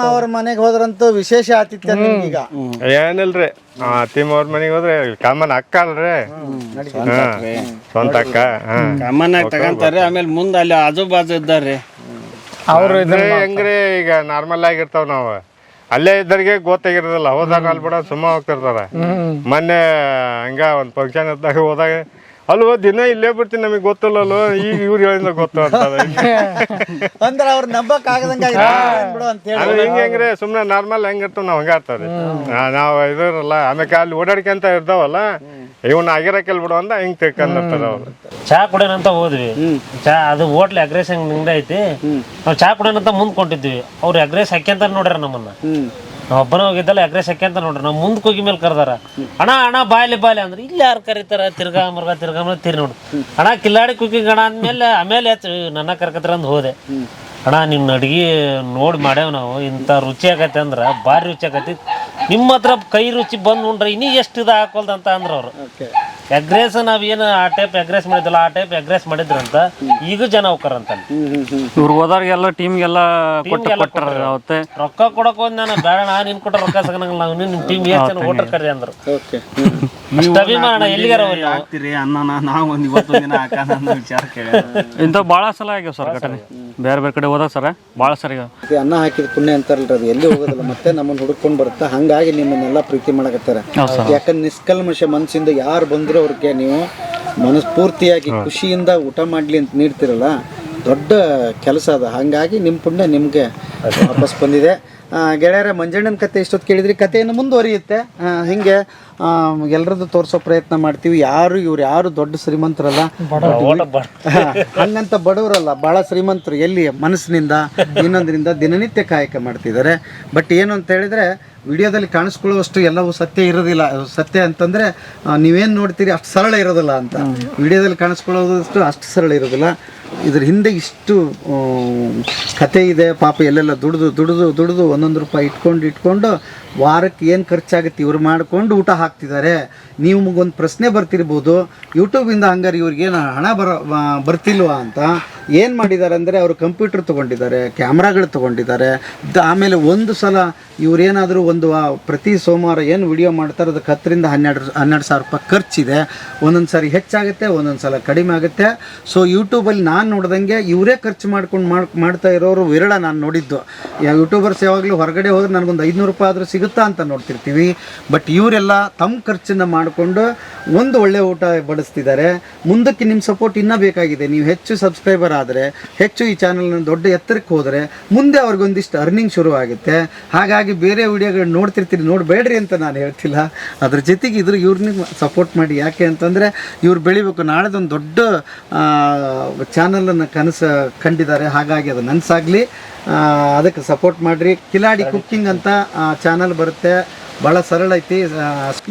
ಅವ್ರ ಮನೆಗೆ ಹೋದ್ರಂತೂ ವಿಶೇಷ ಆತಿಥ್ಯ ಈಗ ಏನಿಲ್ರಿ. ಅತ್ತಿಮ್ಮ ಅವ್ರ ಮನೆಗೆ ಹೋದ್ರೆ ಕಾಮನ್ ಅಕ್ಕ ಅಲ್ರಿ, ಸ್ವಂತ ಅಕ್ಕ ಕಾಮನ್ ಆಗಿ ತಗಂತಾರ್ರಿ. ಆಮೇಲೆ ಮುಂದೆ ಅಲ್ಲಿ ಆಜು ಬಾಜು ಇದ್ದಾರ್ರಿ ಅವ್ರು ಹೆಂಗ್ರಿ ಈಗ ನಾರ್ಮಲ್ ಆಗಿರ್ತಾವ. ನಾವು ಅಲ್ಲೇ ಇದ್ದರಿಗೆ ಗೊತ್ತಾಗಿರೋದಿಲ್ಲ, ಹೋದಾಗ ಅಲ್ಲಿ ಬಿಡ ಸುಮ್ಮ ಹೋಗ್ತಿರ್ತಾರ. ಮೊನ್ನೆ ಹಂಗ ಒಂದ್ ಫಂಕ್ಷನ್ ಇದ್ದಾಗ ಹೋದಾಗ ಅಲ್ವ ದಿನ ಇಲ್ಲೇ ಬಿಡ್ತೀನಿ ನಮಗ್ ಗೊತ್ತಲ್ಲ, ಈಗ ಇವ್ರು ಹೇಳಿದ ಗೊತ್ತು ಅಂತ. ಅಂದ್ರೆ ಅವ್ರ ನಂಬಕ್ ಆಗದಂಗ ಹೆಂಗ್ರಿ ಸುಮ್ನೆ ನಾರ್ಮಲ್ ಹೆಂಗಿರ್ತಾವ ನಾವ್ ಹಂಗ ಇರ್ತಾವ್ರಿ. ನಾವ್ ಇದ್ರಲ್ಲ ಆಮೇಲೆ ಅಲ್ಲಿ ಓಡಾಡ್ಕೊಂತ ಇರ್ತಾವಲ್ಲ, ಇವನ್ ಆಗಿರಕೆಲ್ ಬಿಡು ಅಂತ ಹಿಂಗ್ ತಿಳ್ಕೊಂಡಿರ್ತಾರ ಅವ್ರು. ಚಾ ಕುಡಿಯೋಣಂತ ಹೋದ್ವಿ, ಚಾ ಅದು ಹೋಟ್ಲ್ ಅಗ್ರೆಸ್ ಹಂಗ್ ನಿಂದ ಐತಿ. ನಾವ್ ಚಾ ಕುಡಿಯೋಣಂತ ಮುಂದ್ ಕೊಂಡಿದ್ವಿ, ಅವ್ರು ಅಗ್ರೆಸ್ ಹಾಕ್ಯಂತ ನೋಡ್ಯಾರ ನಮ್ಮನ್ನ. ನಾವ್ ಒಬ್ಬನ ಹೋಗಿದ್ದಲ್ಲ ಅಗ್ರೆಸ್ ಹಾಕ್ಯಂತ ನೋಡ್ರಿ. ನಾವ್ ಮುಂದಕ್ಕೆ ಹೋಗಿ ಮೇಲೆ ಕರ್ದಾರ, ಅಣ್ಣ ಬಾಯ್ಲಿ ಅಂದ್ರೆ ಇಲ್ಲಿ ಯಾರು ಕರೀತಾರ, ತಿರ್ಗಾ ಮರ್ಗ ತಿರಿ ನೋಡು ಅಣ್ಣ ಕಿಲ್ಲಾಡಿ ಕುಕಿಂಗ್ ಅಣ್ಣ ಅಂದ್ಮೇಲೆ ಆಮೇಲೆ ನನ್ನ ಕರ್ಕತ್ತಾರ ಅಂದ್ ಹೋದೆ. ಅಣ್ಣ ನಿನ್ನ ಅಡ್ಗಿ ನೋಡಿ ಮಾಡ್ಯಾವ ನಾವು, ಇಂಥ ರುಚಿ ಆಗತ್ತೆ ಅಂದ್ರ ಭಾರಿ ರುಚಿ ಆಗತಿ. ನಿಮ್ಮ ಹತ್ರ ಕೈ ರುಚಿ ಬಂದ್ ನೋಡ್ರಿ ಇನ್ನೀ ಎಷ್ಟು ಇದು ಹಾಕೋಲ್ದಂತ ಅಂದ್ರ ಅವ್ರು. ಎಗ್ರೆಸ್ ನಾವೇನು ಆ ಟೈಪ್ ಎಗ್ರೆಸ್ ಮಾಡಿದ್ವಲ್ಲ ಆ ಟೈಪ್ ಎಗ್ರೆಸ್ ಮಾಡಿದ್ರಂತ ಈಗ ಜನ ಹೋಗ್ತಾರಂತ ಇವ್ರು ಹೋದವ್ರಿಗೆಲ್ಲ ಟೀಮ್ಗೆಲ್ಲ ಕೊಟ್ಟಾರ ಅವತ್ತೆ ರೊಕ್ಕ ಕೊಡಕ್ ಹೋದ್ ನಾನು ಬೇಡ ನಾ ನಿನ್ ಕೊಟ್ಟ ರೊಕ್ಕ ಸಗನಂಗಿಲ್ಲ ನಾವು ನಿಮ್ ಟೀಮ್ ಎಷ್ಟು ಜನ ಓಟರ್ ಕರಿ ಅಂದ್ರು ಅಷ್ಟ ಅಭಿಮಾನ ಎಲ್ಲಿಗಾರ ಹಾಕ್ತಿರಿ ಅನ್ನ ನಾವು ಒಂದು ಇವತ್ತೊಂದು ದಿನ ಹಾಕೋಣ ಅನ್ನೋ ವಿಚಾರ ಕೇಳಿ ಇಂಥವು ಭಾಳ ಸಲ ಆಗ್ಯಾವ ಸರ್ ಘಟನೆ ಬೇರೆ ಬೇರೆ ಕಡೆ ಹೋದಾಗ ಸರ ಭಾಳ ಸರಿ ಅನ್ನ ಹಾಕಿದ ಪುಣ್ಯ ಅಂತಾರಲ್ರಿ ಅದು ಎಲ್ಲಿ ಹೋಗೋದಿಲ್ಲ ಮತ್ತೆ ನಮ್ಮನ್ನು ಹುಡುಕೊಂಡು ಬರುತ್ತೆ. ಹಾಗಾಗಿ ನಿಮ್ಮನ್ನೆಲ್ಲ ಪ್ರೀತಿ ಮಾಡಕತ್ತಾರೆ. ಯಾಕಂದ್ರೆ ನಿಷ್ಕಲ್ಮಶ ಮನಸ್ಸಿಂದ ಯಾರು ಬಂದರೂ ಅವ್ರಿಗೆ ನೀವು ಮನಸ್ಫೂರ್ತಿಯಾಗಿ ಖುಷಿಯಿಂದ ಊಟ ಮಾಡಲಿ ಅಂತ ನೀಡ್ತಿರಲ್ಲ, ದೊಡ್ಡ ಕೆಲಸ ಅದು. ಹಾಗಾಗಿ ನಿಮ್ಮ ಪುಣ್ಯ ನಿಮಗೆ ವಾಪಸ್ ಬಂದಿದೆ. ಗೆಳೆಯರ ಮಂಜಣ್ಣನ ಕತೆ ಇಷ್ಟೊತ್ತು ಕೇಳಿದ್ರಿ, ಕಥೆಯನ್ನು ಮುಂದುವರಿಯುತ್ತೆ. ಹಿಂಗೆ ಎಲ್ಲರದ್ದು ತೋರಿಸೋ ಪ್ರಯತ್ನ ಮಾಡ್ತೀವಿ. ಇವ್ರು ಯಾರು ದೊಡ್ಡ ಶ್ರೀಮಂತರಲ್ಲ, ಹಂಗಂತ ಬಡವರಲ್ಲ, ಭಾಳ ಶ್ರೀಮಂತರು. ಎಲ್ಲಿ ಮನಸ್ಸಿನಿಂದ ಇನ್ನೊಂದರಿಂದ ದಿನನಿತ್ಯ ಕಾಯಕ ಮಾಡ್ತಿದ್ದಾರೆ. ಬಟ್ ಏನು ಅಂತ ಹೇಳಿದ್ರೆ ವಿಡಿಯೋದಲ್ಲಿ ಕಾಣಿಸ್ಕೊಳ್ಳುವಷ್ಟು ಎಲ್ಲವೂ ಸತ್ಯ ಇರೋದಿಲ್ಲ. ಸತ್ಯ ಅಂತಂದರೆ ನೀವೇನು ನೋಡ್ತೀರಿ ಅಷ್ಟು ಸರಳ ಇರೋದಿಲ್ಲ ಅಂತ. ವಿಡಿಯೋದಲ್ಲಿ ಕಾಣಿಸ್ಕೊಳ್ಳೋದಷ್ಟು ಅಷ್ಟು ಸರಳ ಇರೋದಿಲ್ಲ. ಇದ್ರ ಹಿಂದೆ ಇಷ್ಟು ಕತೆ ಇದೆ. ಪಾಪ ಎಲ್ಲೆಲ್ಲ ದುಡಿದು ಒಂದೊಂದು ರೂಪಾಯಿ ಇಟ್ಕೊಂಡು ವಾರಕ್ಕೆ ಏನು ಖರ್ಚಾಗುತ್ತೆ ಇವ್ರು ಮಾಡಿಕೊಂಡು ಊಟ ಹಾಕ್ತಿದ್ದಾರೆ. ನೀವು ಒಂದು ಪ್ರಶ್ನೆ ಬರ್ತಿರ್ಬೋದು, ಯೂಟ್ಯೂಬಿಂದ ಹಂಗಾರೆ ಇವ್ರಿಗೇನು ಹಣ ಬರ್ತಿಲ್ವಾ ಅಂತ. ಏನು ಮಾಡಿದ್ದಾರೆ ಅಂದರೆ ಅವರು ಕಂಪ್ಯೂಟರ್ ತೊಗೊಂಡಿದ್ದಾರೆ, ಕ್ಯಾಮ್ರಾಗಳು ತೊಗೊಂಡಿದ್ದಾರೆ. ಆಮೇಲೆ ಒಂದು ಸಲ ಇವರೇನಾದರೂ ಪ್ರತಿ ಸೋಮವಾರ ಏನು ವಿಡಿಯೋ ಮಾಡ್ತಾರೆ ಅದಕ್ಕೆ 10ರಿಂದ 12 ಸಾವಿರ ರೂಪಾಯಿ ಖರ್ಚಿದೆ. ಒಂದೊಂದು ಸಾರಿ ಹೆಚ್ಚಾಗುತ್ತೆ, ಒಂದೊಂದು ಸಲ ಕಡಿಮೆ ಆಗುತ್ತೆ. ಸೊ ಯೂಟ್ಯೂಬಲ್ಲಿ ನಾನು ನೋಡ್ದಂಗೆ ಇವರೇ ಖರ್ಚು ಮಾಡ್ತಾ ಇರೋರು ವಿರಳ ನಾನು ನೋಡಿದ್ದು. ಯೂಟ್ಯೂಬರ್ಸ್ ಯಾವಾಗಲೂ ಹೊರಗಡೆ ಹೋದ್ರೆ ನನಗೊಂದು 500 ರೂಪಾಯಿ ಆದರೂ ಸಿಗುತ್ತಾ ಅಂತ ನೋಡ್ತಿರ್ತೀವಿ. ಬಟ್ ಇವರೆಲ್ಲ ತಮ್ಮ ಖರ್ಚನ್ನು ಮಾಡಿಕೊಂಡು ಒಂದು ಒಳ್ಳೆ ಊಟ ಬಡಿಸ್ತಿದ್ದಾರೆ. ಮುಂದಕ್ಕೆ ನಿಮ್ಮ ಸಪೋರ್ಟ್ ಇನ್ನೂ ಬೇಕಾಗಿದೆ. ನೀವು ಹೆಚ್ಚು ಸಬ್ಸ್ಕ್ರೈಬರ್ ಆದರೆ, ಹೆಚ್ಚು ಈ ಚಾನಲ್ನ ದೊಡ್ಡ ಎತ್ತರಕ್ಕೆ ಹೋದರೆ ಮುಂದೆ ಅವ್ರಿಗೊಂದಿಷ್ಟು ಅರ್ನಿಂಗ್ ಶುರು ಆಗುತ್ತೆ. ಹಾಗಾಗಿ ಬೇರೆ ವಿಡಿಯೋಗಳು ನೋಡ್ತಿರ್ತೀರಿ, ನೋಡಬೇಡ್ರಿ ಅಂತ ನಾನು ಹೇಳ್ತಿಲ್ಲ. ಅದ್ರ ಜೊತೆಗೆ ಇವ್ರನ್ನ ಸಪೋರ್ಟ್ ಮಾಡಿ. ಯಾಕೆ ಅಂತಂದರೆ ಇವ್ರು ಬೆಳಿಬೇಕು, ನಾಳೆದೊಂದು ದೊಡ್ಡ ಚಾನಲನ್ನು ಕಂಡಿದ್ದಾರೆ. ಹಾಗಾಗಿ ಅದು ನನಸಾಗಲಿ, ಅದಕ್ಕೆ ಸಪೋರ್ಟ್ ಮಾಡಿರಿ. ಕಿಲಾಡಿ ಕುಕ್ಕಿಂಗ್ ಅಂತ ಚಾನಲ್ ಬರುತ್ತೆ, ಭಾಳ ಸರಳ ಐತಿ.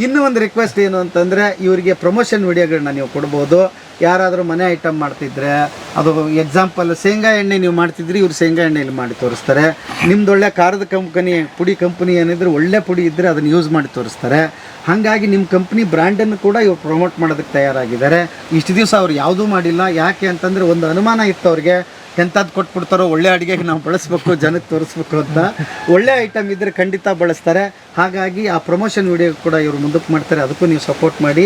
ಇನ್ನೂ ಒಂದು ರಿಕ್ವೆಸ್ಟ್ ಏನು ಅಂತಂದರೆ ಇವರಿಗೆ ಪ್ರಮೋಷನ್ ವಿಡಿಯೋಗಳನ್ನ ನೀವು ಕೊಡ್ಬೋದು. ಯಾರಾದರೂ ಮನೆ ಐಟಮ್ ಮಾಡ್ತಿದ್ರೆ, ಅದು ಎಕ್ಸಾಂಪಲ್ ಶೇಂಗಾ ಎಣ್ಣೆ ನೀವು ಮಾಡ್ತಿದ್ರಿ, ಇವ್ರು ಶೇಂಗಾ ಎಣ್ಣೆಯಲ್ಲಿ ಮಾಡಿ ತೋರಿಸ್ತಾರೆ. ನಿಮ್ದು ಒಳ್ಳೆ ಖಾರದ ಪುಡಿ ಕಂಪ್ನಿ ಏನಿದ್ರೆ ಒಳ್ಳೆ ಪುಡಿ ಇದ್ದರೆ ಅದನ್ನು ಯೂಸ್ ಮಾಡಿ ತೋರಿಸ್ತಾರೆ. ಹಾಗಾಗಿ ನಿಮ್ಮ ಕಂಪ್ನಿ ಬ್ರ್ಯಾಂಡನ್ನು ಕೂಡ ಇವ್ರು ಪ್ರಮೋಟ್ ಮಾಡೋದಕ್ಕೆ ತಯಾರಾಗಿದ್ದಾರೆ. ಇಷ್ಟು ದಿವಸ ಅವ್ರು ಯಾವುದೂ ಮಾಡಿಲ್ಲ. ಯಾಕೆ ಅಂತಂದರೆ ಒಂದು ಅನುಮಾನ ಇತ್ತು ಅವ್ರಿಗೆ, ಎಂಥದ್ದು ಕೊಟ್ಬಿಡ್ತಾರೋ, ಒಳ್ಳೆ ಅಡುಗೆಗೆ ನಾವು ಬಳಸ್ಬೇಕು, ಜನಕ್ಕೆ ತೋರಿಸ್ಬೇಕು ಅಂತ. ಒಳ್ಳೆ ಐಟಮ್ ಇದ್ದರೆ ಖಂಡಿತ ಬಳಸ್ತಾರೆ. ಹಾಗಾಗಿ ಆ ಪ್ರಮೋಷನ್ ವಿಡಿಯೋ ಕೂಡ ಇವರು ಮುಂದಕ್ಕೆ ಮಾಡ್ತಾರೆ. ಅದಕ್ಕೂ ನೀವು ಸಪೋರ್ಟ್ ಮಾಡಿ.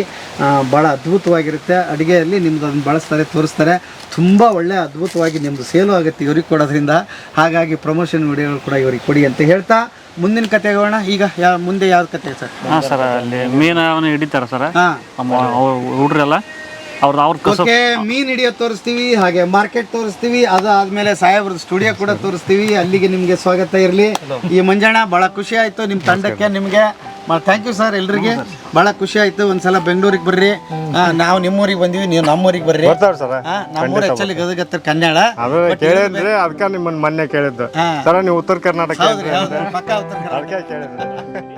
ಭಾಳ ಅದ್ಭುತವಾಗಿರುತ್ತೆ ಅಡುಗೆಯಲ್ಲಿ. ನಿಮ್ಮದು ಅದನ್ನು ಬಳಸ್ತಾರೆ, ತೋರಿಸ್ತಾರೆ. ತುಂಬ ಒಳ್ಳೆ ಅದ್ಭುತವಾಗಿ ನಿಮ್ಮದು ಸೇಲು ಆಗುತ್ತೆ ಇವ್ರಿಗೆ ಕೊಡೋದ್ರಿಂದ. ಹಾಗಾಗಿ ಪ್ರಮೋಷನ್ ವಿಡಿಯೋಗಳು ಕೂಡ ಇವ್ರಿಗೆ ಕೊಡಿ ಅಂತ ಹೇಳ್ತಾ ಮುಂದಿನ ಕತೆ ಹೋಗೋಣ. ಈಗ ಮುಂದೆ ಯಾವ್ದು ಕತೆ ಸರ್? ಹಾಂ ಸರ್, ಅಲ್ಲಿ ಮೀನು ಹಿಡಿತಾರೆ ಸರ್ ಹುಡ್ರೆಲ್ಲ ಓಕೆ, ಮೀನ್ ಹಿಡಿಯೋ ತೋರಿಸ್ತೀವಿ, ಹಾಗೆ ಮಾರ್ಕೆಟ್ ತೋರಿಸ್ತೀವಿ. ಅದಾದ್ಮೇಲೆ ಸಾಹೇಬ್ರದ್ದು ಸ್ಟುಡಿಯೋ ಕೂಡ ತೋರಿಸ್ತೀವಿ. ಅಲ್ಲಿಗೆ ನಿಮಗೆ ಸ್ವಾಗತ ಇರಲಿ. ಈ ಮಂಜಣ್ಣ ಭಾಳ ಖುಷಿ ಆಯಿತು ನಿಮ್ಮ ತಂಡಕ್ಕೆ. ನಿಮಗೆ ಥ್ಯಾಂಕ್ ಯು ಸರ್. ಎಲ್ರಿಗೆ ಭಾಳ ಖುಷಿ ಆಯಿತು. ಒಂದ್ಸಲ ಬೆಂಗಳೂರಿಗೆ ಬರ್ರಿ, ನಾವು ನಿಮ್ಮೂರಿಗೆ ಬಂದೀವಿ, ನೀವು ನಮ್ಮೂರಿಗೆ ಬರ್ರಿ. ನಮ್ಮೂರು ಆಕ್ಚುಲಿ ಗದಗ ಹತ್ರ ಕನ್ನಡ ಕೇಳಿದ್ರೆ ಅದಕ್ಕೆ ನಿಮ್ಮನ್ನ ಮೊನ್ನೆ ಕೇಳಿದ್ದು ಸರ್. ನೀವು ಉತ್ತರ ಕರ್ನಾಟಕ ಪಕ್ಕ ಉತ್ತರ ಕರ್ನಾಟಕ.